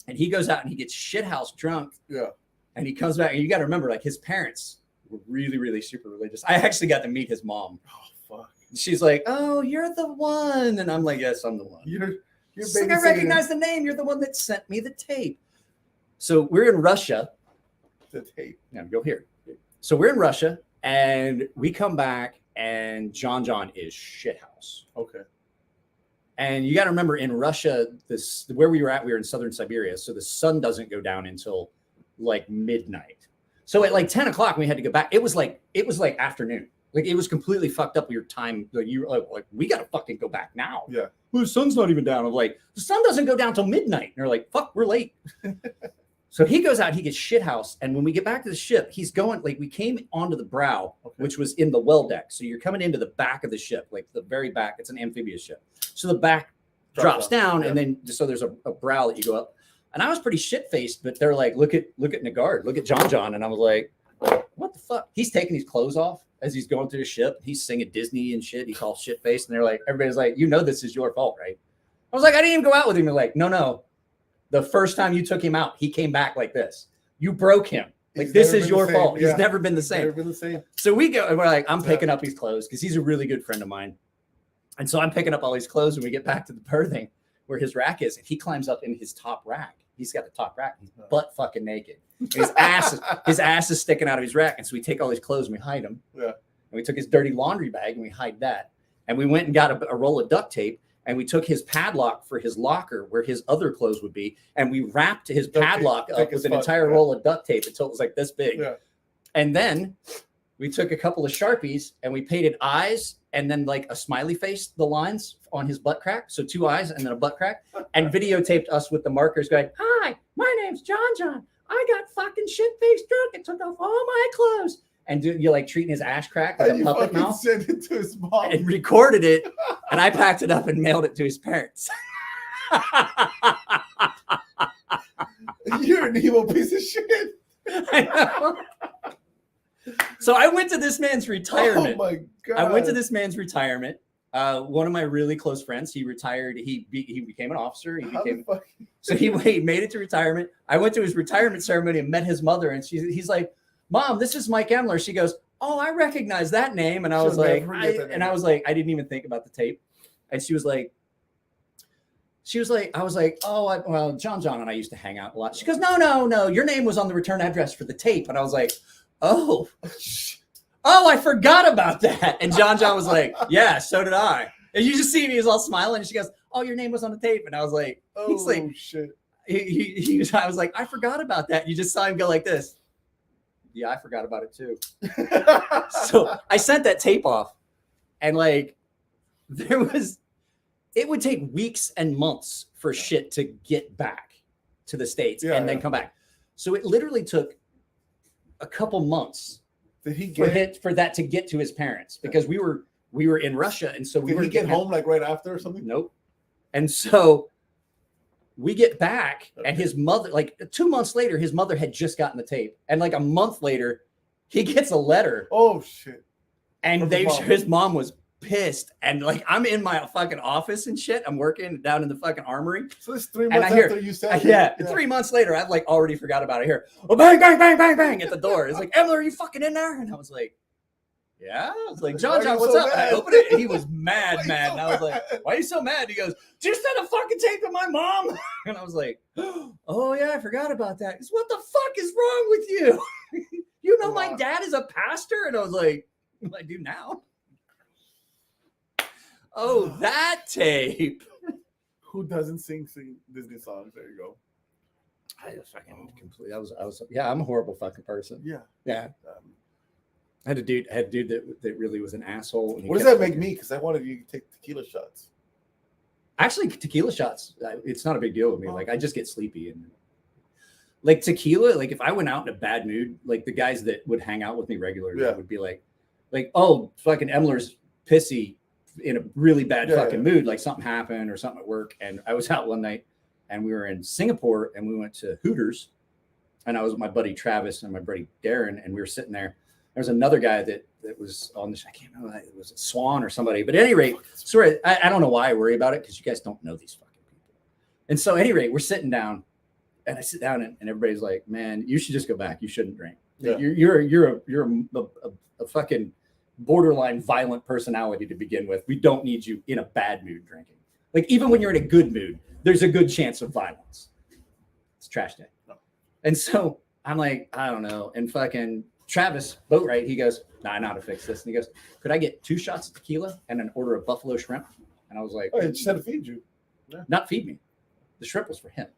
S4: and he goes out and he gets shithouse drunk.
S6: Yeah.
S4: And he comes back, and you got to remember, like his parents were really, really super religious. I actually got to meet his mom.
S6: Oh fuck.
S4: She's like, "Oh, you're the one," and I'm like, "Yes, I'm the one." She's like, I recognize the name. You're the one that sent me the tape. So we're in Russia.
S6: The tape.
S4: Now go here. So we're in Russia, and we come back, and John is shithouse.
S6: Okay.
S4: And you got to remember, in Russia, where we were in southern Siberia, so the sun doesn't go down until like midnight. So at like 10 o'clock, we had to go back. It was like afternoon. Like it was completely fucked up with your time. Like you were like, we got to fucking go back now.
S6: Yeah.
S4: Well, the sun's not even down. I'm like, the sun doesn't go down till midnight. And they're like, fuck, we're late. So he goes out, he gets shithoused. And when we get back to the ship, he's going, like, we came onto the brow, which was in the well deck. So you're coming into the back of the ship, like the very back. It's an amphibious ship. So the back drops down, and then so there's a brow that you go up. And I was pretty shit-faced, but they're like, look at Nagard, look at John. And I was like, what the fuck? He's taking his clothes off as he's going through the ship. He's singing Disney and shit. He's all shit-faced. And they're like, everybody's like, you know this is your fault, right? I was like, I didn't even go out with him. They're like, no. The first time you took him out, he came back like this. You broke him. Like, this is your fault.
S6: Yeah.
S4: He's never been the same.
S6: Never been the same.
S4: So we go, and we're like, I'm picking up his clothes because he's a really good friend of mine. And so I'm picking up all his clothes, and we get back to the berthing where his rack is, and he climbs up in his top rack. He's got the top rack. He's butt fucking naked. And his ass is sticking out of his rack. And so we take all his clothes and we hide them.
S6: Yeah.
S4: And we took his dirty laundry bag and we hide that. And we went and got a roll of duct tape. And we took his padlock for his locker where his other clothes would be. And we wrapped his padlock up with an entire roll of duct tape until it was like this big.
S6: Yeah.
S4: And then we took a couple of Sharpies and we painted eyes and then like a smiley face, the lines on his butt crack. So 2 eyes and then a butt crack, and videotaped us with the markers going, hi, my name's John. I got fucking shit-faced drunk and took off all my clothes. And you're like treating his ass crack like a puppet mouth.
S6: Sent it to his mom.
S4: And recorded it. And I packed it up and mailed it to his parents.
S6: You're an evil piece of shit.
S4: I know. So I went to this man's retirement.
S6: Oh my God.
S4: I went to this man's retirement. One of my really close friends, he retired. He became an officer. He made it to retirement. I went to his retirement ceremony and met his mother, and he's like, Mom, this is Mike Emler. She goes, oh, I recognize that name. And I was like, I didn't even think about the tape. And I was like, oh, well, John and I used to hang out a lot. She goes, no, your name was on the return address for the tape. And I was like, oh, I forgot about that. And John was like, yeah, so did I. And you just see me, he's all smiling. And she goes, oh, your name was on the tape. And I was like,
S6: oh, shit.
S4: I was like, I forgot about that. You just saw him go like this. Yeah, I forgot about it too. So I sent that tape off, and like it would take weeks and months for shit to get back to the States and then come back. So it literally took a couple months for that to get to his parents, because we were in Russia, and so we
S6: Did he get home like right after or something?
S4: Nope. And so we get back, and his mother, like 2 months later, his mother had just gotten the tape. And like a month later, he gets a letter.
S6: Oh, shit.
S4: And his mom was pissed. And like, I'm in my fucking office and shit. I'm working down in the fucking armory.
S6: So it's 3 months after you said
S4: it. 3 months later, I've like already forgot about it. Here, oh, bang, bang, bang, bang, bang at the door. It's like, Emler, are you fucking in there? And I was like, yeah. I was like, John, what's up? And I opened it, and he was mad. And I was like, why are you so mad? He goes, just send a fucking tape to my mom. And I was like, oh yeah, I forgot about that. Because what the fuck is wrong with you? You know, my dad is a pastor. And I was like, what do I do now? Oh, that tape.
S6: Who doesn't sing Disney songs? There you go.
S4: I was fucking completely. I'm a horrible fucking person.
S6: Yeah.
S4: I had a dude that really was an asshole.
S6: What does that make me? Because I wanted you to take tequila shots.
S4: Actually, tequila shots, it's not a big deal with me. Like, I just get sleepy. And like tequila, like if I went out in a bad mood, like the guys that would hang out with me regularly would be like, oh, fucking Emler's pissy in a really bad mood. Like something happened or something at work. And I was out one night, and we were in Singapore, and we went to Hooters. And I was with my buddy Travis and my buddy Darren, and we were sitting there. There's another guy that was on the show. I can't remember. It was Swan or somebody. But at any rate, sorry, I don't know why I worry about it, because you guys don't know these fucking people. And so at any rate, we're sitting down, and I sit down, and everybody's like, man, you should just go back. You shouldn't drink. Yeah. You're a fucking borderline violent personality to begin with. We don't need you in a bad mood drinking. Like, even when you're in a good mood, there's a good chance of violence. It's trash day. No. And so I'm like, I don't know. And fucking Travis Boatwright, he goes, nah, I know how to fix this. And he goes, could I get 2 shots of tequila and an order of buffalo shrimp? And I was like,
S6: Oh, it just had to feed you.
S4: not feed me. The shrimp was for him.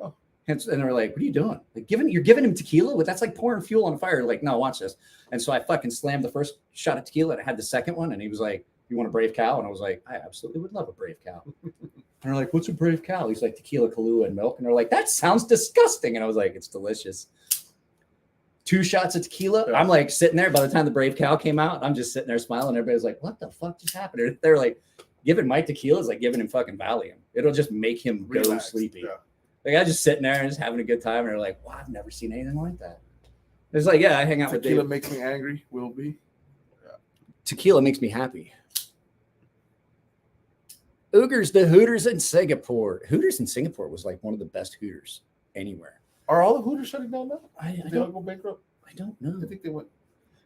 S6: Oh.
S4: And they were like, what are you doing? Like you're giving him tequila? That's like pouring fuel on fire. Like, no, watch this. And so I fucking slammed the first shot of tequila and I had the second one. And he was like, you want a brave cow? And I was like, I absolutely would love a brave cow. And they're like, what's a brave cow? He's like, tequila, Kahlua, and milk. And they're like, that sounds disgusting. And I was like, it's delicious. 2 shots of tequila.
S6: Yeah.
S4: I'm like sitting there. By the time the brave cow came out, I'm just sitting there smiling. Everybody's like, what the fuck just happened? They're like, giving Mike tequila is like giving him fucking Valium. It'll just make him go
S6: Relax.
S4: sleepy.
S6: Yeah.
S4: Like I just sitting there and just having a good time. And they're like, wow, I've never seen anything like that. It's like, yeah, I hang out with
S6: Tequila
S4: Dave.
S6: makes me angry. Will be.
S4: Tequila makes me happy. Oogers, the Hooters in Singapore. Hooters in Singapore was like one of the best Hooters anywhere.
S6: Are all the Hooters shutting down now?
S4: I
S6: Did they all go bankrupt?
S4: don't know.
S6: I think they went.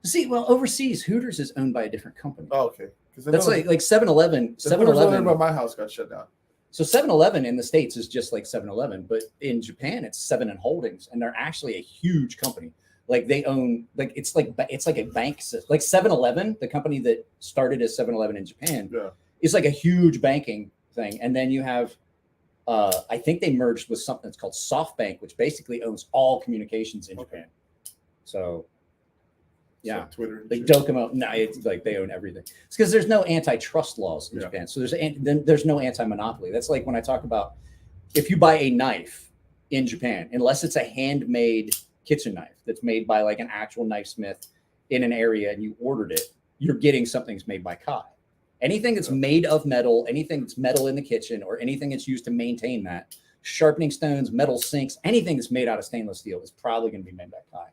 S4: See, well, overseas, Hooters is owned by a different company.
S6: Oh, okay.
S4: That's like 7-Eleven.
S6: The Hooters over
S4: 7-Eleven.
S6: by my house got shut down.
S4: So 7-Eleven in the States is just like 7-Eleven, but in Japan it's 7 and Holdings, and they're actually a huge company. Like they own, like it's like a bank system. Like 7-Eleven, the company that started as 7-Eleven in Japan,
S6: Yeah.
S4: is like a huge banking thing. And then you have, I think they merged with something that's called SoftBank, which basically owns all communications in Japan. So yeah,
S6: Like Twitter. and
S4: like
S6: shit.
S4: Docomo, no, it's like they own everything. It's because there's no antitrust laws in
S6: Yeah.
S4: Japan, so there's no anti-monopoly. That's like when I talk about if you buy a knife in Japan, unless it's a handmade kitchen knife that's made by like an actual knife smith in an area and you ordered it, you're getting something that's made by Kai. Anything that's made of metal, anything that's metal in the kitchen, or anything that's used to maintain that, sharpening stones, metal sinks, anything that's made out of stainless steel is probably going to be made by Kai.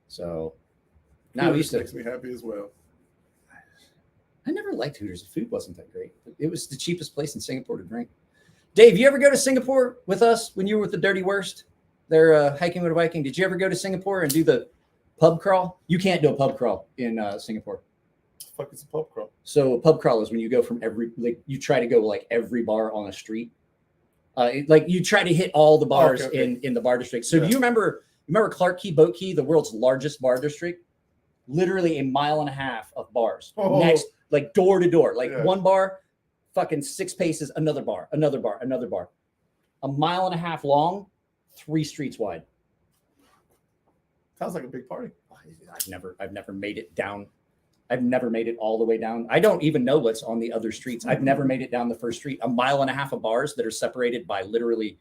S4: So now
S6: Hooters
S4: we used to.
S6: makes me happy as well.
S4: I never liked Hooters. The food wasn't that great. It was the cheapest place in Singapore to drink. Dave, you ever go to Singapore with us when you were with the Dirty Worst? They're hiking with a Viking. Did you ever go to Singapore and do the pub crawl? You can't do a pub crawl in Singapore.
S6: Fuck, it's a pub crawl.
S4: So a pub crawl is when you go from you try to go like every bar on a street. Like you try to hit all the bars
S6: Okay.
S4: in the bar district. So
S6: Yeah.
S4: do you remember Clark Key, Boat Key, the world's largest bar district? Literally a mile and a half of bars next, like door to door, like
S6: Yeah.
S4: one bar, fucking 6 paces, another bar, another bar, another bar. A mile and a half long, 3 streets wide.
S6: Sounds like a big party.
S4: I've never made it down. I've never made it all the way down. I don't even know what's on the other streets. I've never made it down the first street. A mile and a half of bars that are separated by literally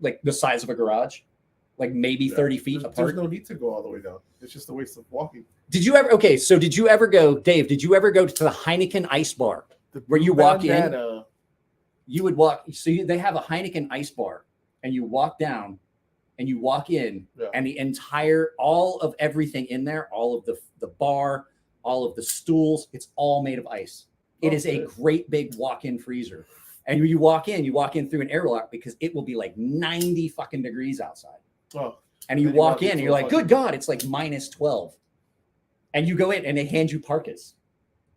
S4: like the size of a garage, like maybe 30 feet apart.
S6: There's no need to go all the way down. It's just a waste of walking.
S4: Did you ever go, Dave, did you ever go to the Heineken Ice Bar where you walk in? You would walk. So they have a Heineken Ice Bar and you walk down and you walk in and the entire, all of everything in there, all of the bar, all of the stools, it's all made of ice. It is a great big walk-in freezer. And when you walk in through an airlock because it will be like 90 fucking degrees outside.
S6: Oh,
S4: and you walk in and you're like, good God, it's like minus 12. And you go in and they hand you parkas.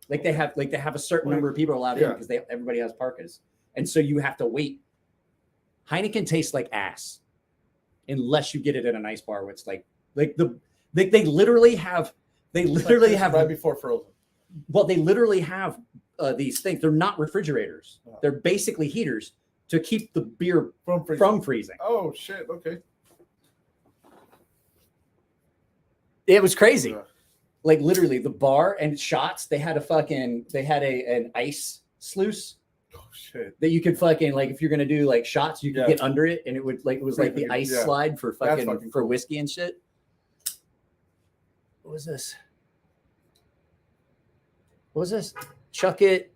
S4: Like they have a certain number of people allowed in because everybody has parkas. And so you have to wait. Heineken tastes like ass unless you get it in a nice bar where it's like they literally have
S6: right before frozen.
S4: Well, they literally have these things. They're not refrigerators. They're basically heaters to keep the beer from freezing.
S6: Oh shit! Okay.
S4: It was crazy.
S6: Yeah.
S4: Like literally the bar and shots. They had an ice sluice.
S6: Oh shit!
S4: That you could fucking like if you're gonna do like shots, you could get under it and it was like the ice slide for fucking for whiskey and shit. What was this? Chuck it.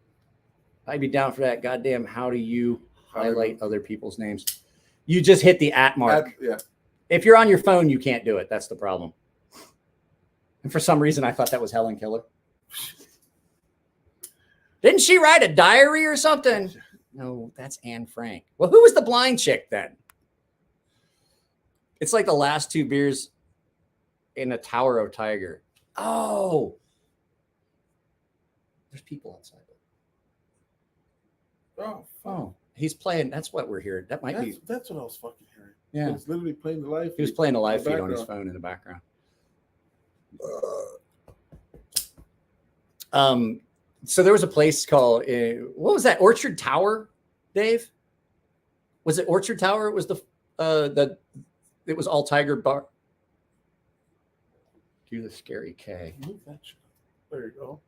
S4: I'd be down for that. Goddamn, how do you highlight other people's names? You just hit the @ mark. If you're on your phone, you can't do it. That's the problem. And for some reason, I thought that was Helen Keller. Didn't she write a diary or something? No, that's Anne Frank. Well, who was the blind chick then? It's like the last 2 beers in a Tower of Tiger. Oh, there's people outside. Oh, he's playing. That's what we're hearing. That might be.
S6: That's what I was fucking hearing.
S4: Yeah,
S6: it's literally playing the live.
S4: He was playing a live feed on his phone in the background. So there was a place called what was that? Orchard Tower, Dave? Was it Orchard Tower? It was it was all Tiger Bar. Do the scary K.
S6: Move that shit. There you go.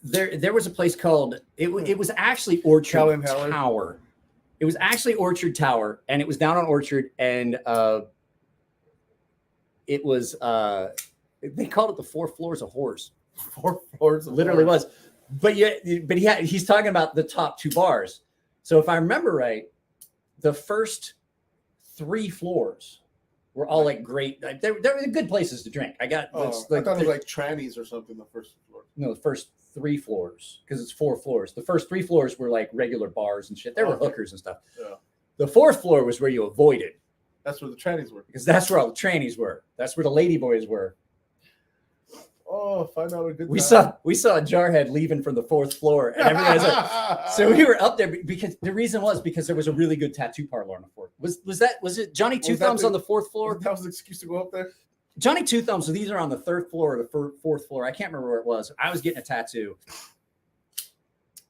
S4: There was a place called it was actually Orchard
S6: Helen Heller.
S4: Tower. It was actually Orchard Tower, and it was down on Orchard, and it was they called it the 4 floors of horrors.
S6: 4 floors. Of
S4: Literally
S6: horrors.
S4: was. But he's talking about the top 2 bars. So if I remember right, the first 3 floors were all like great. They were good places to drink. I thought it was like
S6: trannies or something. The first floor.
S4: No, the first 3 floors, because it's 4 floors. The first 3 floors were like regular bars and shit. There were hookers and stuff.
S6: Yeah.
S4: The 4th floor was where you avoided,
S6: That's where the trannies were.
S4: because that's where all the trannies were. That's where the lady boys were.
S6: Oh, find out a good.
S4: We
S6: time.
S4: saw a jarhead leaving from the 4th floor, and everybody was like, so we were up there because the reason was because there was a really good tattoo parlor on the 4th. Was it Johnny Two Thumbs on the 4th floor?
S6: That was an excuse to go up there.
S4: Johnny Two Thumbs. So these are on the 3rd floor or the 4th floor. I can't remember where it was. I was getting a tattoo,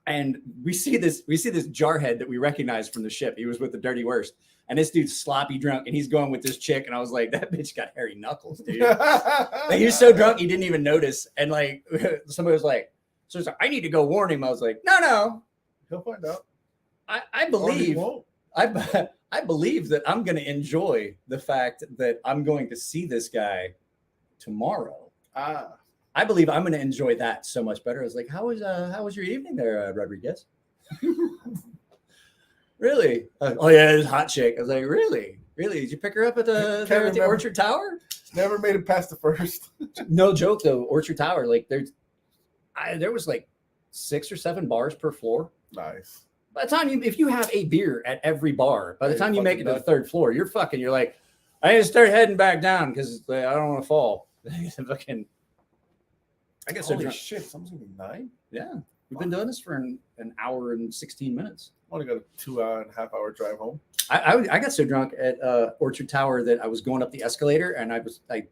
S4: and we see this jarhead that we recognize from the ship. He was with the Dirty Worst, and this dude's sloppy drunk, and he's going with this chick, and I was like, that bitch got hairy knuckles, dude. Like, he was so drunk he didn't even notice, and like somebody was like, so it's like, I need to go warn him. I was like, no,
S6: He'll find out.
S4: I believe. I believe that I'm going to enjoy the fact that I'm going to see this guy tomorrow. I believe I'm going to enjoy that so much better. I was like, how was your evening there, Rodriguez? Really? Oh yeah, it was hot chick. I was like, really? Did you pick her up at the Orchard Tower?
S6: Never made it past the first.
S4: No joke though, Orchard Tower. Like there was like 6 or 7 bars per floor.
S6: Nice.
S4: By the time if you have a beer at every bar, by the time you make it to the 3rd floor, you're like, I need to start heading back down because I don't want to fall. Fucking, I guess.
S6: Holy shit! Someone's gonna be 9.
S4: Yeah, we've been doing this for an hour and 16 minutes.
S6: I only got a 2.5-hour drive home.
S4: I got so drunk at Orchard Tower that I was going up the escalator, and I was like,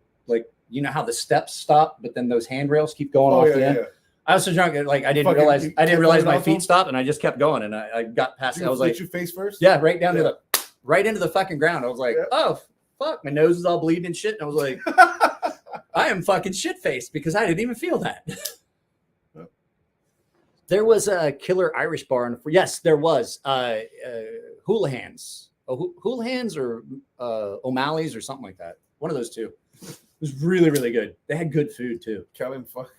S4: you know how the steps stop, but then those handrails keep going off the end. Yeah. I was so drunk that like I didn't realize my feet stopped, and I just kept going, and I got past it. I was like,
S6: did you face first?
S4: Yeah, right into the fucking ground. I was like, oh fuck, my nose is all bleeding and shit. And I was like, I am fucking shit faced because I didn't even feel that. There was a killer Irish bar yes, there was Houlihan's, Houlihan's or O'Malley's or something like that. One of those two. It was really, really good. They had good food too.
S6: Kellen, fuck.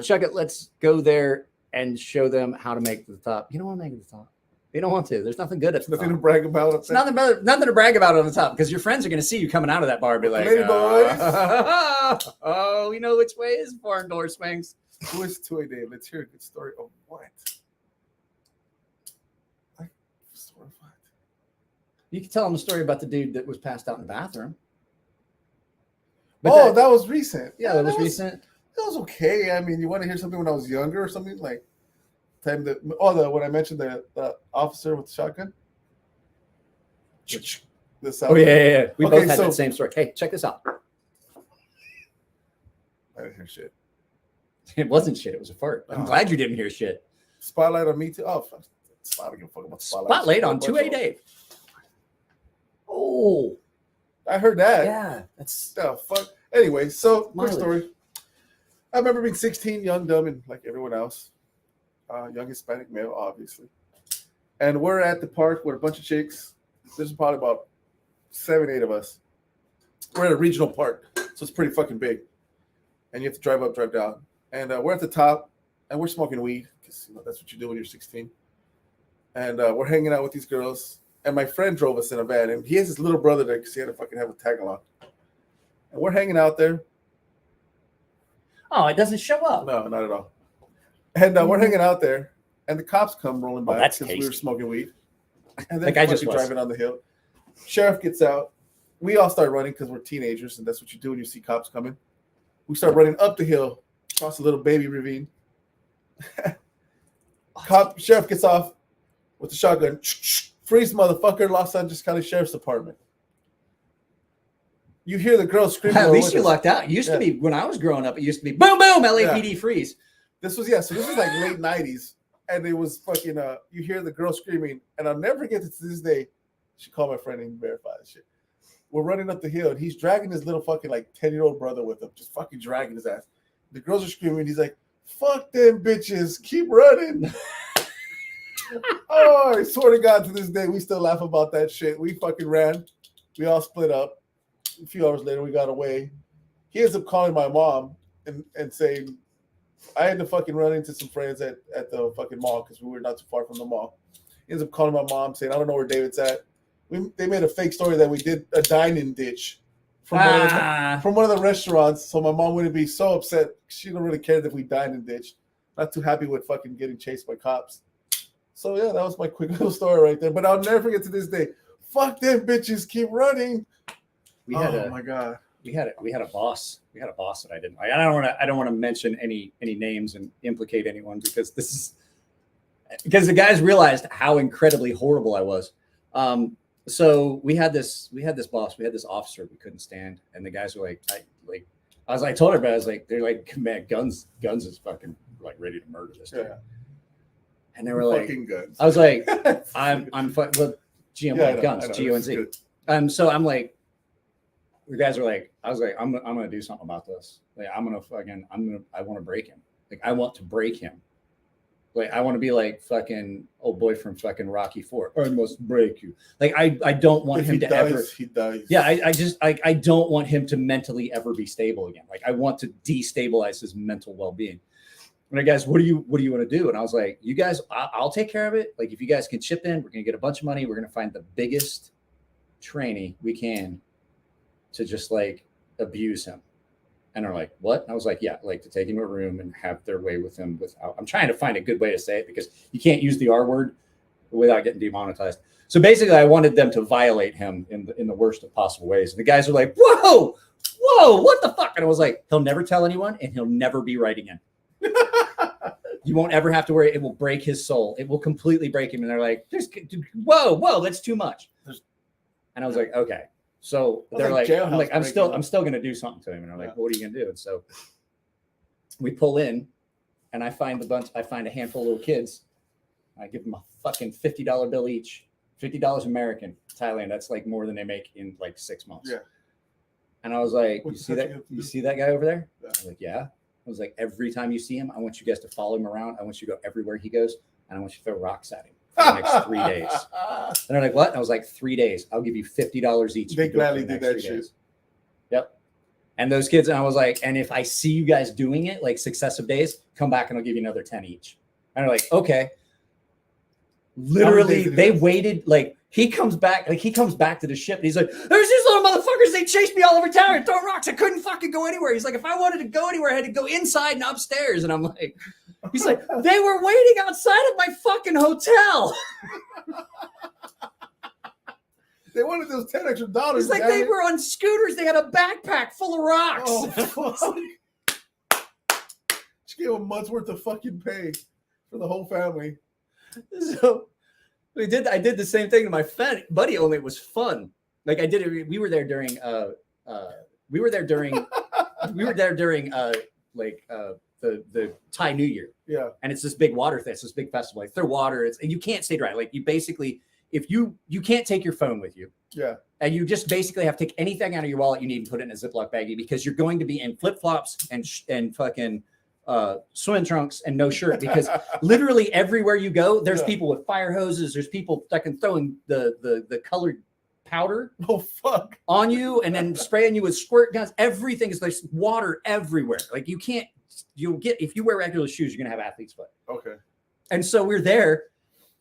S4: Chuck it. Let's go there and show them how to make it to the top. You don't want to make it to the top. You don't want to. There's nothing good at the top.
S6: Nothing to brag about.
S4: It's nothing to brag about on the top because your friends are going to see you coming out of that bar and be like,
S6: "Lady boys,
S4: oh, we know which way is barn door swings."
S6: Who is 2A Dave? Let's hear a good story of what? Story of what?
S4: You can tell them the story about the dude that was passed out in the bathroom. But
S6: that was recent.
S4: Yeah, that was recent.
S6: That was okay. I mean, you want to hear something when I was younger or something like when I mentioned the officer with the shotgun.
S4: Oh yeah. We both had that same story. Hey, check this out.
S6: I didn't hear shit.
S4: It wasn't shit. It was a fart. I'm glad you didn't hear shit.
S6: Spotlight on me too. Oh, I don't give a fuck about
S4: Spotlight on 2A Dave. Oh,
S6: I heard that.
S4: Yeah, that's
S6: the fuck. Anyway, so quick story. I remember being 16, young, dumb, and like everyone else, young Hispanic male, obviously. And we're at the park with a bunch of chicks. There's probably about 7, 8 of us. We're at a regional park, so it's pretty fucking big. And you have to drive up, drive down. And we're at the top, and we're smoking weed because that's what you do when you're 16. And we're hanging out with these girls. And my friend drove us in a van, and he has his little brother there because he had to fucking have a tag along. And we're hanging out there.
S4: Oh, it doesn't show up.
S6: No, not at all. And we're hanging out there, and the cops come rolling by
S4: because
S6: we were smoking weed. And then
S4: like I just
S6: driving on the hill. Sheriff gets out. We all start running because we're teenagers, and that's what you do when you see cops coming. We start running up the hill, across a little baby ravine. Sheriff gets off with the shotgun. Freeze, motherfucker! Los Angeles County Sheriff's Department. You hear the girl screaming.
S4: At least you
S6: us.
S4: lucked out. It used to be when I was growing up. It used to be boom, boom, LAPD freeze.
S6: This was So this was like late '90s, and it was fucking. You hear the girl screaming, and I'll never forget it to this day. She called my friend and verified this shit. We're running up the hill, and he's dragging his little fucking like 10-year-old brother with him, just fucking dragging his ass. The girls are screaming. He's like, "Fuck them bitches, keep running." Oh, I swear to God, to this day, we still laugh about that shit. We fucking ran. We all split up. A few hours later, we got away. He ends up calling my mom and saying, I had to fucking run into some friends at the fucking mall because we were not too far from the mall. He ends up calling my mom saying, I don't know where David's at. They made a fake story that we did a dine-in ditch from one of the restaurants, so my mom wouldn't be so upset. She don't really care if we dined and ditched. Not too happy with fucking getting chased by cops. So yeah, that was my quick little story right there. But I'll never forget to this day. Fuck them bitches, keep running. My God.
S4: We had a boss. We had a boss that I didn't like. I don't want to mention any names and implicate anyone because the guys realized how incredibly horrible I was. So we had this boss, we had this officer we couldn't stand, and the guys were like, I told everybody, I was like, they're like, man, guns is fucking like ready to murder this dude.
S6: Yeah.
S4: And they were like,
S6: fucking guns.
S4: I was like, I'm well, GM
S6: yeah,
S4: guns, GUNZ. So I'm like, the guys were like, I was like, I'm gonna do something about this. Like, I want to break him. Like, I want to break him. Like, I want to be like fucking old boy from fucking Rocky IV. I must break you. Like, I don't want him to ever.
S6: He dies.
S4: Yeah, I don't want him to mentally ever be stable again. Like, I want to destabilize his mental well-being. And I guys, what do you want to do? And I was like, you guys, I'll take care of it. Like, if you guys can chip in, we're gonna get a bunch of money. We're gonna find the biggest trainee we can to just like abuse him. And they're like, what? And I was like, yeah, like to take him to a room and have their way with him without, I'm trying to find a good way to say it because you can't use the R word without getting demonetized. So basically I wanted them to violate him in the worst of possible ways. And the guys were like, whoa, what the fuck? And I was like, he'll never tell anyone and he'll never be right again. You won't ever have to worry. It will break his soul. It will completely break him. And they're like, whoa, that's too much. And I was like, okay. So they're like, I'm still going to do something to him. And I'm like, well, what are you going to do? And so we pull in and I find a handful of little kids. I give them a fucking $50 bill each, $50 American, Thailand. That's like more than they make in like 6 months.
S6: Yeah.
S4: And I was like, you see that guy over there? Yeah. I was like, yeah. I was like, every time you see him, I want you guys to follow him around. I want you to go everywhere he goes. And I want you to throw rocks at him for the next 3 days. And they're like, what? And I was like, 3 days. I'll give you $50 each.
S6: They gladly did that shit.
S4: Yep. And those kids, and I was like, and if I see you guys doing it like successive days, come back and I'll give you another 10 each. And they're like, okay. Literally, they waited like he comes back to the ship and he's like, there's these little motherfuckers, they chased me all over town and throwing rocks. I couldn't fucking go anywhere. He's like, if I wanted to go anywhere, I had to go inside and upstairs. And I'm like, he's like, they were waiting outside of my fucking hotel.
S6: They wanted those $10 extra.
S4: It's like they were on scooters. They had a backpack full of rocks.
S6: Oh, fuck. She gave a month's worth of fucking pay for the whole family.
S4: So I did the same thing to my buddy, only it was fun. Like I did it. We were there during the Thai New Year.
S6: Yeah.
S4: And it's this big water thing. It's this big festival. Like throw water. And you can't stay dry. Like you basically, if you can't take your phone with you.
S6: Yeah.
S4: And you just basically have to take anything out of your wallet you need and put it in a Ziploc baggie because you're going to be in flip-flops and fucking swim trunks and no shirt because literally everywhere you go, there's people with fire hoses. There's people fucking throwing the colored powder on you and then spraying you with squirt guns. Everything is like water everywhere. Like if you wear regular shoes, you're gonna have athlete's foot.
S6: Okay.
S4: And so we're there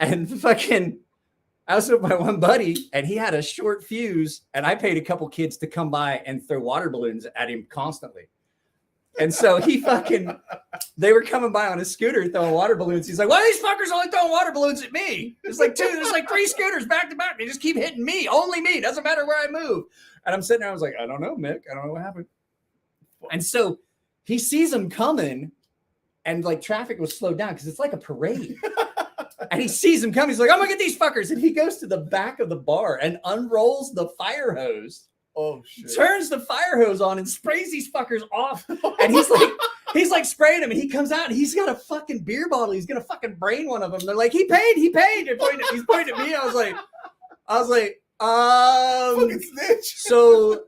S4: and fucking I was with my one buddy and he had a short fuse and I paid a couple kids to come by and throw water balloons at him constantly. And so they were coming by on a scooter throwing water balloons. He's like, why are these fuckers only throwing water balloons at me? There's like 3 scooters back to back. They just keep hitting me, only me. Doesn't matter where I move. And I'm sitting there, I was like, I don't know, Mick. I don't know what happened. And so he sees them coming and like traffic was slowed down because it's like a parade. And he sees them coming. He's like, I'm gonna get these fuckers. And he goes to the back of the bar and unrolls the fire hose.
S6: Oh shit!
S4: turns the fire hose on and sprays these fuckers off. And he's like spraying them, and he comes out and he's got a fucking beer bottle. He's gonna fucking brain one of them. They're like, he paid. He's pointing at me. I was like,
S6: Fucking snitch.
S4: so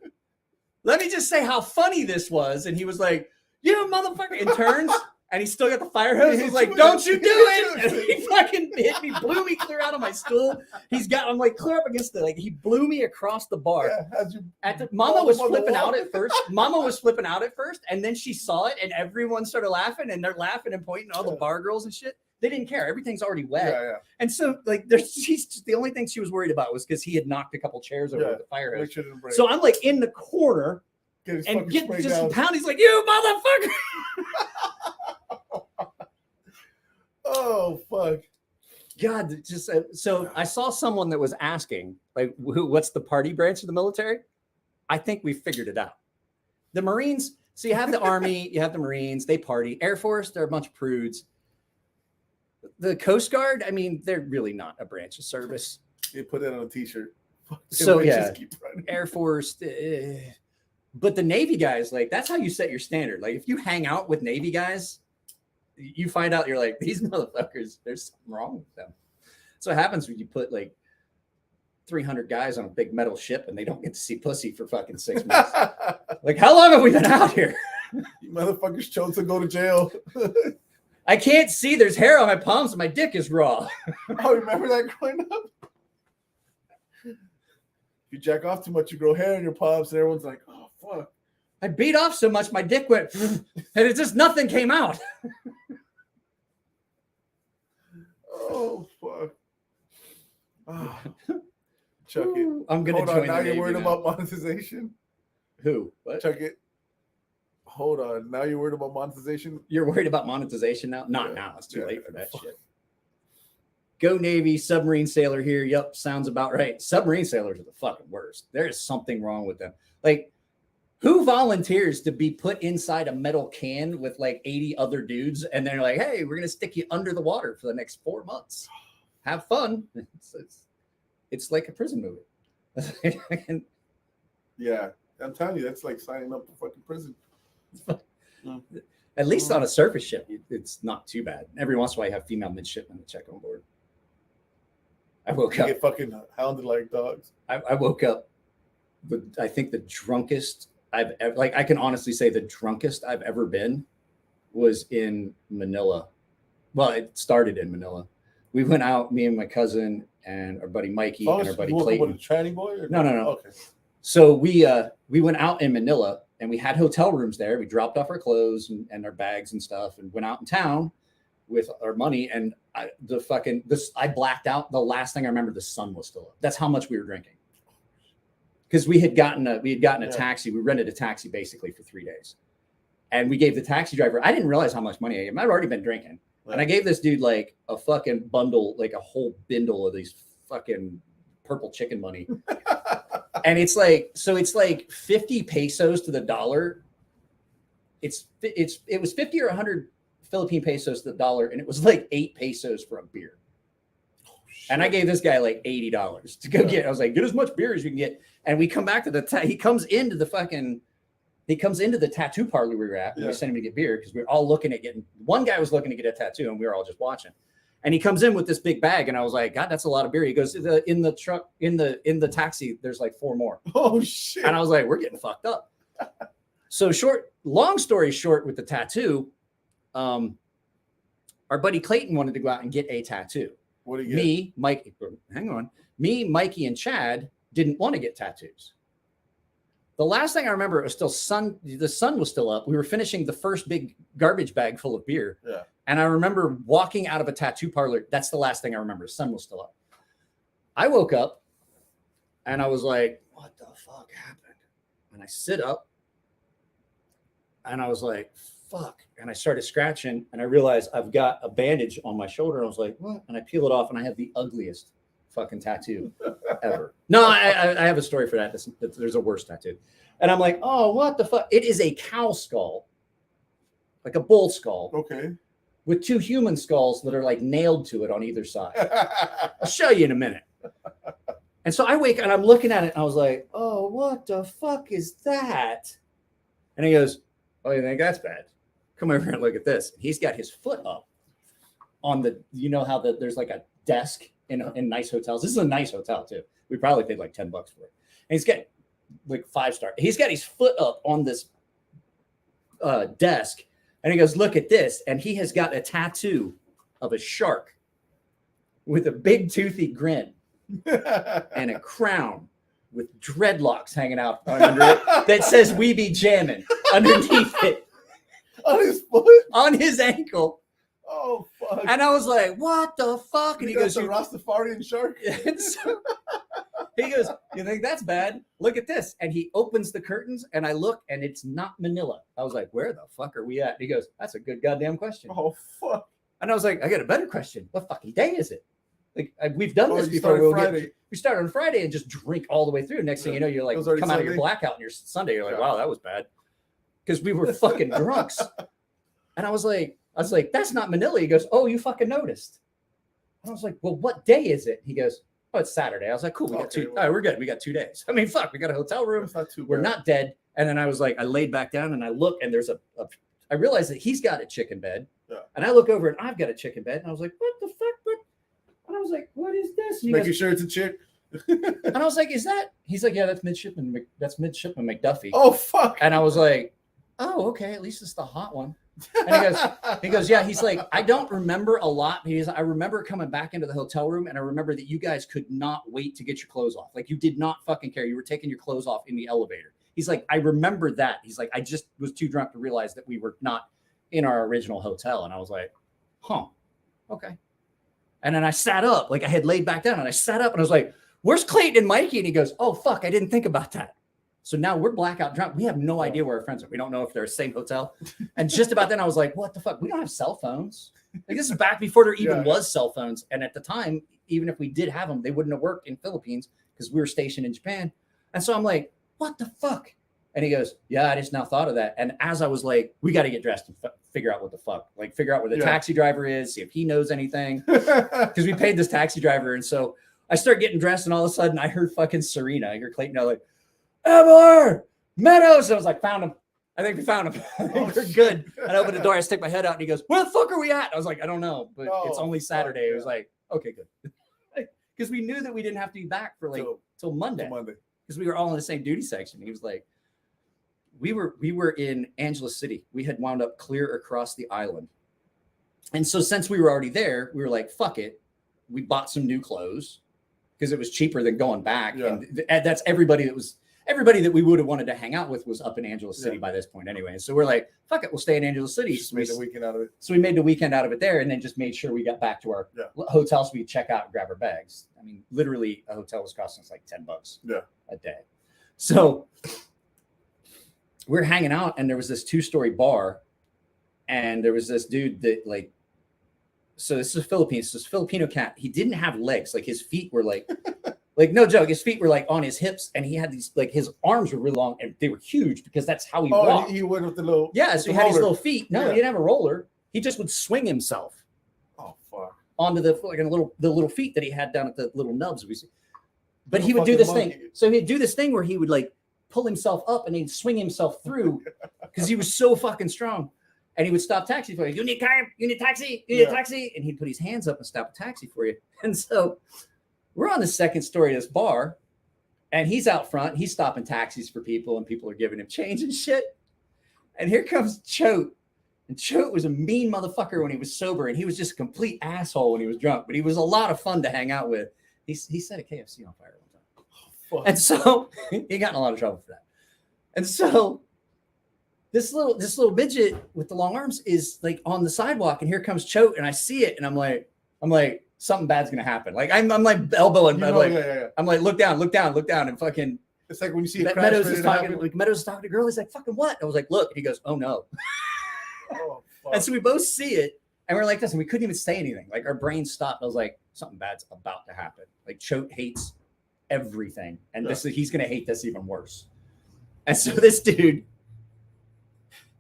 S4: let me just say how funny this was. And he was like, you motherfucker, and turns. And he still got the fire hose. I was like, don't you do it. And he fucking hit me, blew me clear out of my stool. I'm like clear up against he blew me across the bar.
S6: Yeah,
S4: Mama was flipping out at first. Mama was flipping out at first. And then she saw it and everyone started laughing and they're laughing and pointing, all the bar girls and shit. They didn't care. Everything's already wet.
S6: Yeah.
S4: And so like she's the only thing she was worried about was because he had knocked a couple chairs over with the fire hose. So I'm like in the corner and get just pound. He's like, you motherfucker.
S6: Oh fuck!
S4: God, just so I saw someone that was asking, like, what's the party branch of the military? I think we figured it out. The Marines. So you have the Army, you have the Marines. They party. Air Force, they're a bunch of prudes. The Coast Guard. I mean, they're really not a branch of service.
S6: You put that on a T-shirt.
S4: So yeah, Air Force. But the Navy guys, like, that's how you set your standard. Like, if you hang out with Navy guys, you find out you're like, these motherfuckers, there's something wrong with them. So it happens when you put like 300 guys on a big metal ship and they don't get to see pussy for fucking 6 months. Like, how long have we been out here?
S6: You motherfuckers chose to go to jail.
S4: I can't see. There's hair on my palms and my dick is raw.
S6: Oh, remember that growing up? If you jack off too much, you grow hair in your palms and everyone's like, oh, fuck.
S4: I beat off so much, my dick went, and it just nothing came out.
S6: Oh, fuck. Oh. Chuck it.
S4: I'm going to join
S6: now
S4: the
S6: you're
S4: Navy
S6: worried
S4: now.
S6: about monetization?
S4: Who? What?
S6: Chuck it. Hold on. Now you're worried about monetization?
S4: You're worried about monetization now? Not now. It's too late for that shit. Go Navy, submarine sailor here. Yep, sounds about right. Submarine sailors are the fucking worst. There is something wrong with them. Like, who volunteers to be put inside a metal can with like 80 other dudes? And they're like, hey, we're going to stick you under the water for the next 4 months. Have fun. It's like a prison movie.
S6: Yeah. I'm telling you, that's like signing up for fucking prison.
S4: At least on a surface ship, it's not too bad. Every once in a while, you have female midshipmen to check on board. I woke up.
S6: Get fucking hounded like dogs.
S4: I woke up. I think the drunkest I've ever, like, I can honestly say the drunkest I've ever been was in Manila. Well, it started in Manila. We went out, me and my cousin and our buddy Mikey and our buddy Clayton.
S6: What, a tranny boy? Or
S4: no.
S6: Okay.
S4: So we went out in Manila and we had hotel rooms there. We dropped off our clothes and our bags and stuff and went out in town with our money. And I blacked out. The last thing I remember, the sun was still up. That's how much we were drinking. Because we had gotten a taxi. We rented a taxi basically for 3 days. And we gave the taxi driver, I didn't realize how much money I gave him. I'd already been drinking. Right. And I gave this dude like a fucking bundle, like a whole bindle of these fucking purple chicken money. And it's like 50 pesos to the dollar. It was 50 or 100 Philippine pesos to the dollar. And it was like 8 pesos for a beer. And I gave this guy like $80 to go get. I was like, get as much beer as you can get. And we come back to he comes into the tattoo parlor we were at. And we sent him to get beer because we were all looking at getting. One guy was looking to get a tattoo, and we were all just watching. And he comes in with this big bag, and I was like, God, that's a lot of beer. He goes, in the truck, in the taxi, there's like 4 more.
S6: Oh shit!
S4: And I was like, we're getting fucked up. So long story short, with the tattoo, our buddy Clayton wanted to go out and get a tattoo.
S6: What do you get?
S4: Me, Mikey, and Chad didn't want to get tattoos. The last thing I remember, it was still the sun was still up. We were finishing the first big garbage bag full of beer.
S6: Yeah.
S4: And I remember walking out of a tattoo parlor. That's the last thing I remember. The sun was still up. I woke up and I was like, what the fuck happened? And I sit up and I was like, fuck. And I started scratching and I realized I've got a bandage on my shoulder. And I was like, what? And I peel it off and I have the ugliest fucking tattoo ever. No, I have a story for that. There's a worse tattoo. And I'm like, oh, what the fuck? It is a cow skull, like a bull skull.
S6: Okay.
S4: With 2 human skulls that are like nailed to it on either side. I'll show you in a minute. And so I wake and I'm looking at it and I was like, oh, what the fuck is that? And he goes, oh, you think that's bad? Come over here and look at this. He's got his foot up on the, you know how there's like a desk in nice hotels. This is a nice hotel too. We probably paid like $10 for it. And he's got like 5-star. He's got his foot up on this desk. And he goes, look at this. And he has got a tattoo of a shark with a big toothy grin and a crown with dreadlocks hanging out under it that says "We be jamming" underneath it
S6: On his foot?
S4: on his ankle.
S6: Oh, fuck.
S4: And I was like, what the fuck? And he goes,
S6: the Rastafarian shark?
S4: and so he goes, you think that's bad? Look at this. And he opens the curtains and I look and it's not Manila. I was like, where the fuck are we at? And he goes, that's a good goddamn question.
S6: Oh, fuck.
S4: And I was like, I got a better question. What fucking day is it? Like we've done this
S6: you
S4: before.
S6: started
S4: We start on Friday and just drink all the way through. Next thing you know, you're like,
S6: It was already
S4: come out of your
S6: Sunday?
S4: blackout and your Sunday. You're like,
S6: Yeah.
S4: wow, that was bad. Because we were fucking drunks. And I was like, that's not Manila. He goes, oh, you fucking noticed. And I was like, well, what day is it? He goes, oh, it's Saturday. I was like, cool. We got
S6: Okay,
S4: two.
S6: well-
S4: All right, we're good. We got 2 days. I mean, fuck, we got a hotel room.
S6: That's not too bad.
S4: We're not dead. And then I was like, I laid back down and I look and there's I realized that he's got a chicken bed.
S6: Yeah.
S4: And I look over and I've got a chicken bed. And I was like, what the fuck? And I was like, what is this? And he
S6: Making
S4: goes,
S6: sure it's a chick.
S4: and I was like, is that? He's like, yeah, that's midshipman McDuffie.
S6: Oh, fuck.
S4: And I was like, oh, okay, at least it's the hot one. And he goes, yeah. He's like, I don't remember a lot. I remember coming back into the hotel room and I remember that you guys could not wait to get your clothes off. Like you did not fucking care. You were taking your clothes off in the elevator. He's like, I remember that. He's like, I just was too drunk to realize that we were not in our original hotel. And I was like, huh, okay. And then I sat up, like I had laid back down and I sat up and I was like, where's Clayton and Mikey? And he goes, oh, fuck, I didn't think about that. So now we're blackout drunk. We have no idea where our friends are. We don't know if they're the same hotel. And just about then I was like, what the fuck? We don't have cell phones. Like this is back before there even was cell phones. And at the time, even if we did have them, they wouldn't have worked in Philippines because we were stationed in Japan. And so I'm like, what the fuck? And he goes, yeah, I just now thought of that. And as I was like, we got to get dressed and figure out what the fuck, like figure out where the taxi driver is, see if he knows anything. Because we paid this taxi driver. And so I start getting dressed and all of a sudden I heard fucking Serena. I hear Clayton like, Emmer, Meadows. And I was like, found him. I think we found him. I think we're good. And I opened the door. I stick my head out and he goes, where the fuck are we at? I was like, I don't know, but it's only Saturday. It was like, okay, good. Because we knew that we didn't have to be back for like till Monday. Because we were all in the same duty section. He was like, we were in Angeles City. We had wound up clear across the island. And so since we were already there, we were like, fuck it. We bought some new clothes because it was cheaper than going back. Yeah. And that's everybody that we would have wanted to hang out with was up in Angeles City by this point anyway. And so we're like, fuck it, we'll stay in Angeles City.
S6: Just made the weekend out of it.
S4: So we made the weekend out of it there and then just made sure we got back to our hotel so we could check out and grab our bags. I mean, literally a hotel was costing us like $10 a day. So we're hanging out and there was this 2-story bar and there was this dude that like, so this is Philippines, this Filipino cat. He didn't have legs. Like his feet were like, like no joke. His feet were like on his hips and he had these, like his arms were really long and they were huge because that's how he walked.
S6: He went with the little,
S4: so he had his little feet. No, he didn't have a roller. He just would swing himself.
S6: Oh, fuck.
S4: Onto the, like the little feet that he had down at the little nubs. But he would do this thing. So he'd do this thing where he would like pull himself up and he'd swing himself through because he was so fucking strong. And he would stop taxi for you. You need car? You need taxi? You need a taxi? And he'd put his hands up and stop a taxi for you. And so we're on the second story of this bar and he's out front. He's stopping taxis for people and people are giving him change and shit. And here comes Choate. And Choate was a mean motherfucker when he was sober and he was just a complete asshole when he was drunk. But he was a lot of fun to hang out with. He set a KFC on fire one time. Oh, and so he got in a lot of trouble for that. And so this little midget with the long arms is like on the sidewalk, and here comes Choate, and I see it, and I'm like, something bad's gonna happen. Like I'm like elbowing, I'm like, look down, and fucking.
S6: It's like when you see a crash.
S4: Meadows is talking, like Meadows is talking to a girl. He's like, fucking what? I was like, look, and he goes, oh no.
S6: Oh,
S4: and so we both see it, and we're like this, and we couldn't even say anything. Like our brains stopped. I was like, something bad's about to happen. Like Choate hates everything, and he's gonna hate this even worse. And so this dude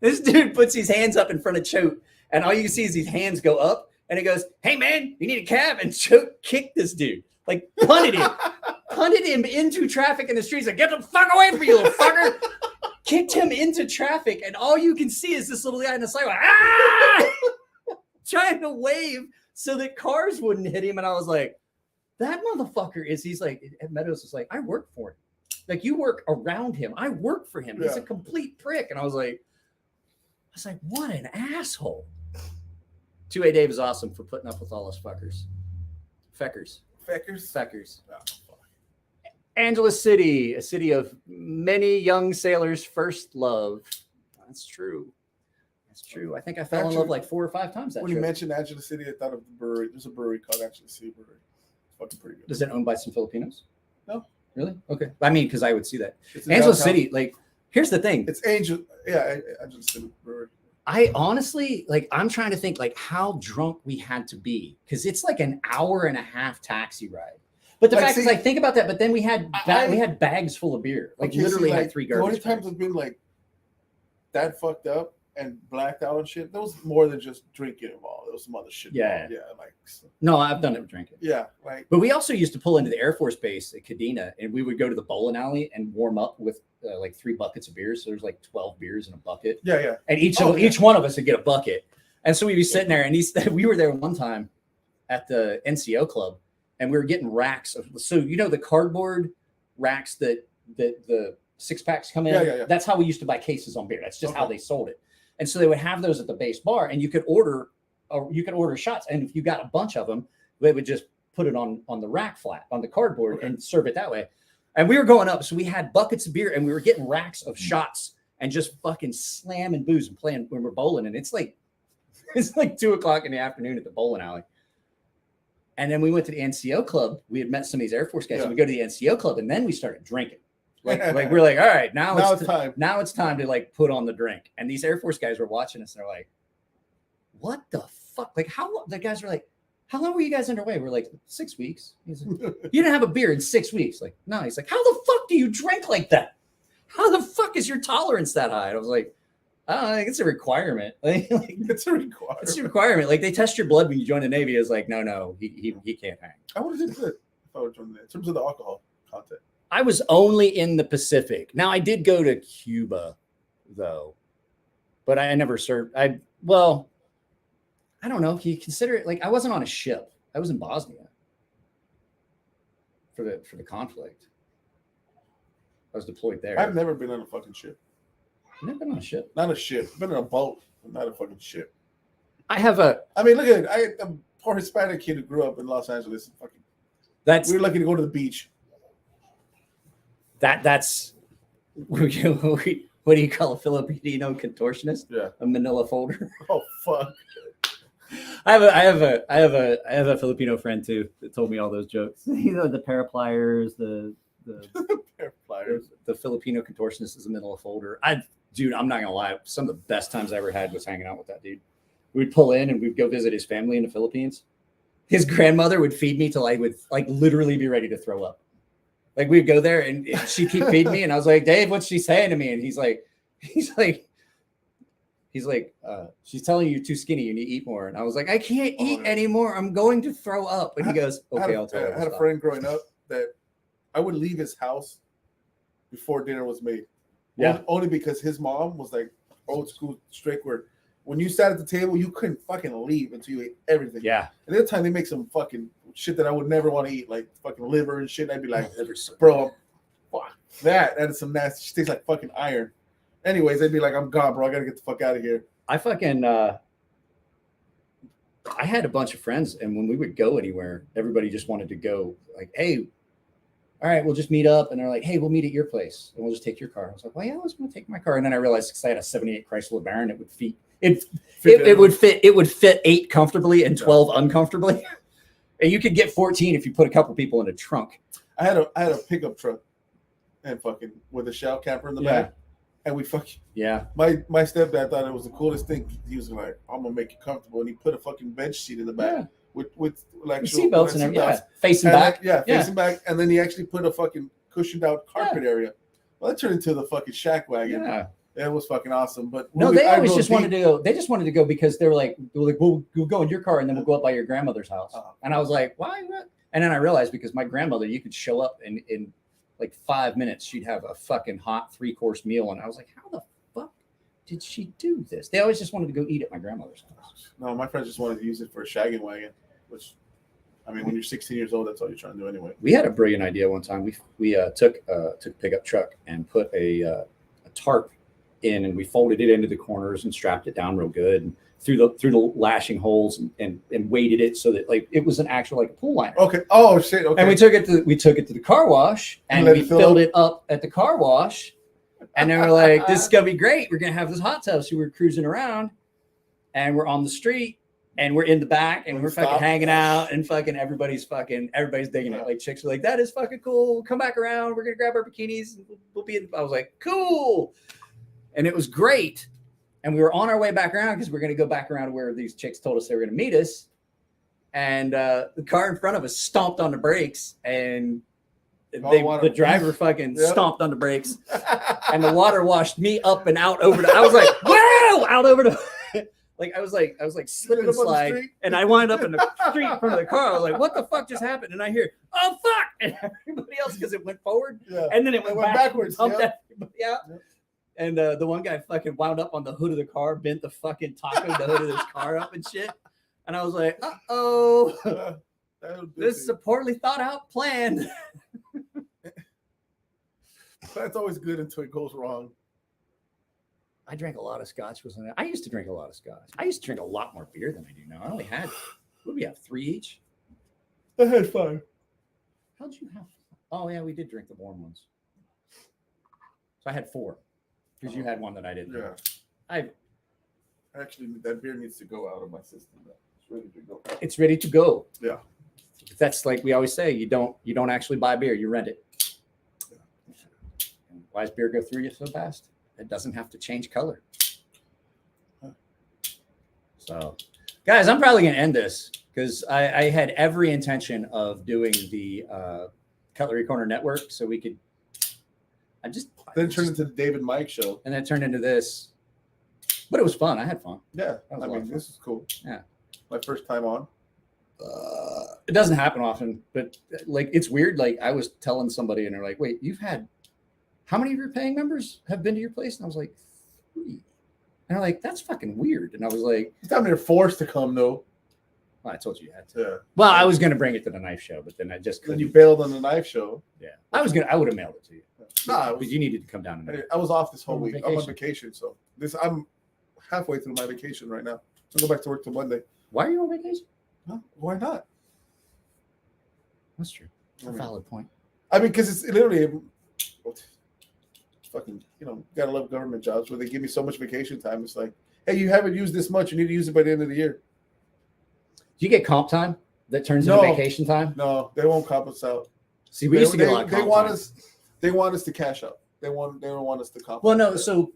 S4: puts his hands up in front of Choate, and all you can see is his hands go up, and he goes, hey man, you need a cab? And Choate kicked this dude, like punted punted him into traffic in the streets. Like, get the fuck away from you, little fucker. Kicked him into traffic, and all you can see is this little guy in the sidewalk, trying to wave so that cars wouldn't hit him. And I was like, that motherfucker he's like, Meadows is like, I work for him. Like, you work around him. I work for him. He's a complete prick. And I was like, what an asshole. 2A Dave is awesome for putting up with all us fuckers. Feckers. Oh, Angeles City, a city of many young sailors' first love. That's true. I think I fell in love like 4 or 5 times that
S6: When
S4: trip.
S6: you mentioned Angeles City, I thought of the brewery. There's a brewery called Angeles City Brewery. It's fucking pretty good.
S4: Is it owned by some Filipinos?
S6: No.
S4: Really? Okay. I mean, because I would see that.
S6: Angeles
S4: City, like, here's the thing.
S6: It's Angeles City Brewery.
S4: I honestly, like, I'm trying to think, like, how drunk we had to be. Because it's like an hour and a half taxi ride. But the fact is, like, think about that. But then we had bags full of beer. Like, literally had 3 garbage bags.
S6: The only times I've been, like, that fucked up and blacked out and shit, there was more than just drinking involved. There was some other shit involved. Like.
S4: No, I've done it with drinking.
S6: Yeah, like.
S4: But we also used to pull into the Air Force Base at Kadena, and we would go to the bowling alley and warm up with like 3 buckets of beer. So there's like 12 beers in a bucket.
S6: Yeah.
S4: And each one of us would get a bucket. And so we'd be sitting there, and we were there one time at the NCO club, and we were getting racks of. So you know the cardboard racks that the 6-packs come in.
S6: Yeah.
S4: That's how we used to buy cases on beer. That's just how they sold it. And so they would have those at the base bar, and you could order shots. And if you got a bunch of them, they would just put it on the rack flat on the cardboard and serve it that way. And we were going up, so we had buckets of beer, and we were getting racks of shots and just fucking slamming booze and playing when we're bowling. And it's like 2:00 in the afternoon at the bowling alley. And then we went to the NCO club. We had met some of these Air Force guys. And we go to the NCO club, and then we started drinking. Like we're like, all right, now it's time. Now it's time to like put on the drink. And these Air Force guys were watching us, and they're like, "What the fuck? Like, how long?" The guys were like, "How long were you guys underway?" We're like, 6 weeks. He's like, "You didn't have a beer in 6 weeks?" Like, no. He's like, "How the fuck do you drink like that? How the fuck is your tolerance that high?" And I was like, "I don't think it's a requirement. Like,
S6: it's a requirement.
S4: It's a requirement. Like, they test your blood when you join the Navy." It's like, no, he can't hang.
S6: I would have did good if I would join in terms of the alcohol content.
S4: I was only in the Pacific. Now, I did go to Cuba, though, but I never served. I don't know. Can you consider it like I wasn't on a ship? I was in Bosnia for the conflict. I was deployed there.
S6: I've never been on a fucking ship.
S4: You've never been on a ship?
S6: Not a ship. I've been on a boat, but not a fucking ship.
S4: I mean, look at
S6: it. I'm a poor Hispanic kid who grew up in Los Angeles.
S4: We
S6: were lucky to go to the beach.
S4: That's what do you call a Filipino contortionist?
S6: Yeah,
S4: a Manila folder.
S6: Oh fuck!
S4: I have a Filipino friend too that told me all those jokes. You know, the parapliers, the
S6: parapliers.
S4: The Filipino contortionist is a Manila folder. I'm not gonna lie. Some of the best times I ever had was hanging out with that dude. We'd pull in and we'd go visit his family in the Philippines. His grandmother would feed me till I would like literally be ready to throw up. Like we'd go there and she'd keep feeding me, and I was like, "Dave, what's she saying to me?" And he's like, she's telling you you're too skinny, you need to eat more. And I was like, "I can't eat anymore. I'm going to throw up." And he goes, "Okay, I'll tell you."
S6: I had a friend growing up that I would leave his house before dinner was made.
S4: Yeah.
S6: Only because his mom was like old school strict where when you sat at the table, you couldn't fucking leave until you ate everything.
S4: Yeah.
S6: And at the time they make some fucking shit that I would never want to eat, like fucking liver and shit. I'd be like, bro, fuck that. That is some nasty. She tastes like fucking iron. Anyways, they'd be like, I'm gone, bro. I gotta get the fuck out of here.
S4: I had a bunch of friends, and when we would go anywhere, everybody just wanted to go. Like, hey, all right, we'll just meet up. And they're like, hey, we'll meet at your place, and we'll just take your car. I was like, well, yeah, I was going to take my car. And then I realized because I had a '78 Chrysler Baron, it would fit 8 comfortably and 12 uncomfortably. And you could get 14 if you put a couple people in a trunk.
S6: I had a pickup truck, and fucking with a shell camper in the back. And we fucking My stepdad thought it was the coolest thing. He was like, "I'm gonna make you comfortable," and he put a fucking bench seat in the back with like
S4: seatbelts and everything, facing back.
S6: Facing back, and then he actually put a fucking cushioned out carpet area. Well, that turned into the fucking shack wagon. Yeah, it was fucking awesome. But
S4: no, they always just wanted to go. They just wanted to go because they were like, we'll go in your car and then we'll go up by your grandmother's house. And I was like, why? And then I realized because my grandmother, you could show up and in like 5 minutes, she'd have a fucking hot 3-course meal. And I was like, how the fuck did she do this? They always just wanted to go eat at my grandmother's house.
S6: No, my friends just wanted to use it for a shagging wagon, which, I mean, when you're 16 years old, that's all you're trying to do anyway.
S4: We had a brilliant idea one time. We took a pickup truck and put a tarp in, and we folded it into the corners and strapped it down real good and through the lashing holes and weighted it so that like it was an actual like a pool liner.
S6: Okay. Oh shit. Okay.
S4: And we took it to the car wash and
S6: let
S4: we
S6: it fill
S4: filled
S6: up?
S4: it up at the car wash. And then we're like, this is gonna be great. We're gonna have this hot tub. So we're cruising around and we're on the street and we're in the back and we're fucking
S6: Stop.
S4: hanging out and fucking everybody's digging it. Like chicks are like, that is fucking cool. We'll come back around. We're gonna grab our bikinis and we'll be in. I was like, cool. And it was great. And we were on our way back around because we're going to go back around where these chicks told us they were going to meet us. And the car in front of us stomped on the brakes and the driver fucking stomped on the brakes and the water washed me up and out over I was like, wow, out over the I was like slip and slide and I wound up in the street in front of the car. I was like, what the fuck just happened? And I hear, oh fuck, and everybody else because it went forward and then it went backwards. Everybody out. And the one guy fucking wound up on the hood of the car, bent the fucking taco the hood of his car up and shit. And I was like, uh-oh, this is a poorly thought out plan.
S6: That's always good until it goes wrong.
S4: I drank a lot of scotch. I used to drink a lot of scotch. I used to drink a lot more beer than I do now. I only had, what do we have, 3 each?
S6: I had 5.
S4: How'd you have? Oh, yeah, we did drink the warm ones. So I had 4. Because you had one that I didn't.
S6: Yeah.
S4: I
S6: actually, that beer needs to go out of my system. It's ready to go.
S4: It's ready to go.
S6: Yeah.
S4: That's like we always say. You don't actually buy beer. You rent it. Yeah. Why does beer go through you so fast? It doesn't have to change color. So, guys, I'm probably gonna end this because I had every intention of doing the Cutlery Corner Network so we could.
S6: Then it turned into the David Mike show.
S4: And then turned into this. But it was fun. I had fun.
S6: Yeah. I mean, this is cool.
S4: Yeah.
S6: My first time on.
S4: It doesn't happen often, but like it's weird. Like I was telling somebody and they're like, wait, how many of your paying members have been to your place? And I was like, 3. And they're like, that's fucking weird. And I was like,
S6: it's not they're forced to come though.
S4: Well, I told you had to.
S6: Yeah.
S4: Well, I was going to bring it to the knife show, but then I just couldn't.
S6: Then you bailed on the knife show.
S4: Yeah. I would have mailed it to you.
S6: Nah,
S4: but you needed to come down.
S6: I was off this whole week.
S4: Vacation.
S6: I'm on vacation, so I'm halfway through my vacation right now. I'll go back to work till Monday.
S4: Why are you on vacation?
S6: No, why not?
S4: That's true. That's a valid point.
S6: I mean, because it's literally fucking, gotta love government jobs where they give me so much vacation time. It's like, hey, you haven't used this much. You need to use it by the end of the year.
S4: Do you get comp time that turns into vacation time?
S6: No, they won't comp us out.
S4: See, we used to get a lot of comp time.
S6: They want us to cash out. They don't want us to comp.
S4: Well, no, so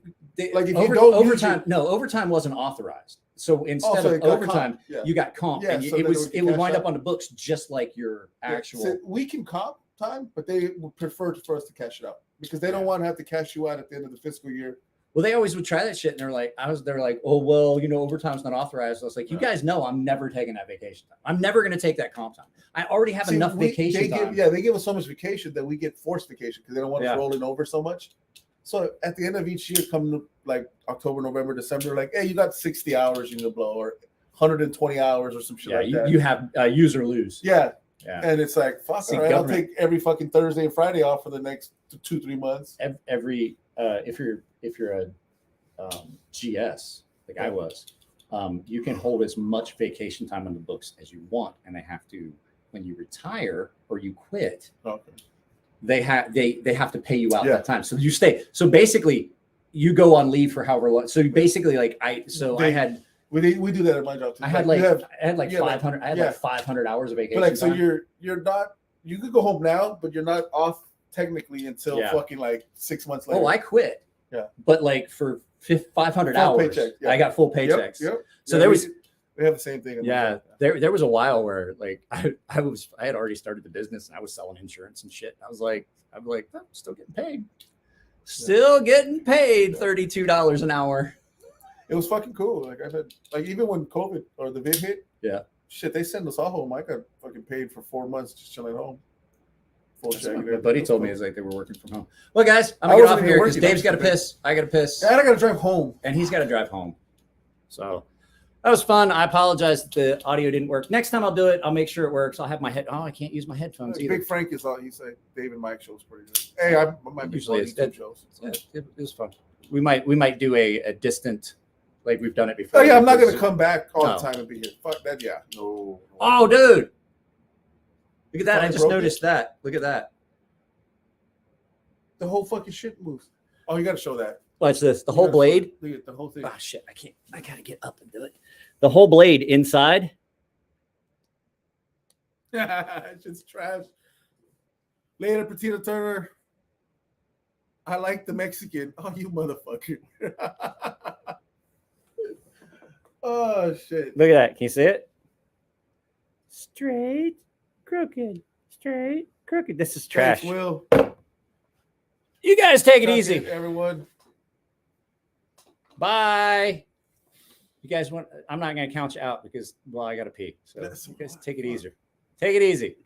S6: like if you don't
S4: overtime, overtime wasn't authorized. So instead of overtime, you got comp, and it would wind up on the books just like your actual.
S6: So we can comp time, but they would prefer for us to cash it out because they don't want to have to cash you out at the end of the fiscal year.
S4: Well, they always would try that shit, and they're like, oh well, overtime's not authorized. I was like, you guys know I'm never taking that vacation time. I'm never going to take that comp time. I already have enough vacation time.
S6: They give us so much vacation that we get forced vacation because they don't want us rolling over so much. So at the end of each year, come like October, November, December, like, hey, you got 60 hours you need to blow, or 120 hours or some shit like that.
S4: You have use or lose.
S6: Yeah. And it's like, fuck, all right, I'll take every fucking Thursday and Friday off for the next 2-3 months.
S4: If you're a GS, like I was, you can hold as much vacation time on the books as you want, and they have to, when you retire or you quit, they have to pay you out that time. So you stay. So basically, you go on leave for however long. So basically, like we
S6: do that at my job too.
S4: I had like 500. I had like 500 hours of vacation.
S6: But like, so you're not. You could go home now, but you're not off technically until fucking like 6 months later.
S4: Oh, I quit.
S6: Yeah.
S4: But like for 500
S6: full
S4: hours,
S6: paycheck,
S4: I got full paychecks.
S6: Yep.
S4: So
S6: we have the same thing.
S4: There was a while where like I had already started the business and I was selling insurance and shit. I was like, I'm still getting paid. Still getting paid $32 an hour.
S6: It was fucking cool. Like I said, like even when COVID or the vid hit, Shit, they send us all home. I got fucking paid for 4 months just chilling home. Full
S4: That's
S6: check.
S4: what my buddy told me is like they were working from home. Well, guys, I'm
S6: I
S4: gonna get
S6: wasn't
S4: off
S6: even
S4: here because
S6: working.
S4: Dave's got to piss. I got to piss,
S6: And I got to drive home.
S4: and he's got to drive home. So that was fun. I apologize that the audio didn't work. Next time I'll do it. I'll make sure it works. I'll have my head. Oh, I can't use my headphones either.
S6: Big Frank is on. He said Dave and Mike show's pretty good. Hey, I might be
S4: Usually
S6: on
S4: it's
S6: YouTube
S4: that-
S6: shows.
S4: Yeah, it was fun. We might do a distant, like we've done it before.
S6: Oh yeah, I'm not
S4: Like
S6: gonna come back all
S4: No.
S6: the time and be here. Fuck that. Yeah. No.
S4: Oh, dude. Look at that. I
S6: Finally
S4: just
S6: broke it?
S4: noticed that. Look at that.
S6: The whole fucking shit moves. Oh, you got to show that.
S4: Watch this. The
S6: You
S4: whole
S6: gotta show
S4: blade.
S6: it. Look at the whole thing.
S4: Oh, shit. I got to get up and do it. The whole blade inside.
S6: It's just trash. Later, Patina Turner. I like the Mexican. Oh, you motherfucker. Oh shit.
S4: Look at that. Can you see it? Straight, crooked, straight, crooked. This is trash.
S6: Thanks, Will.
S4: You guys take it
S6: Suck
S4: easy.
S6: it, everyone.
S4: Bye. You guys want? I'm not going to count you out because, well, I got to pee. So
S6: That's
S4: you guys take it easy. Take it easy.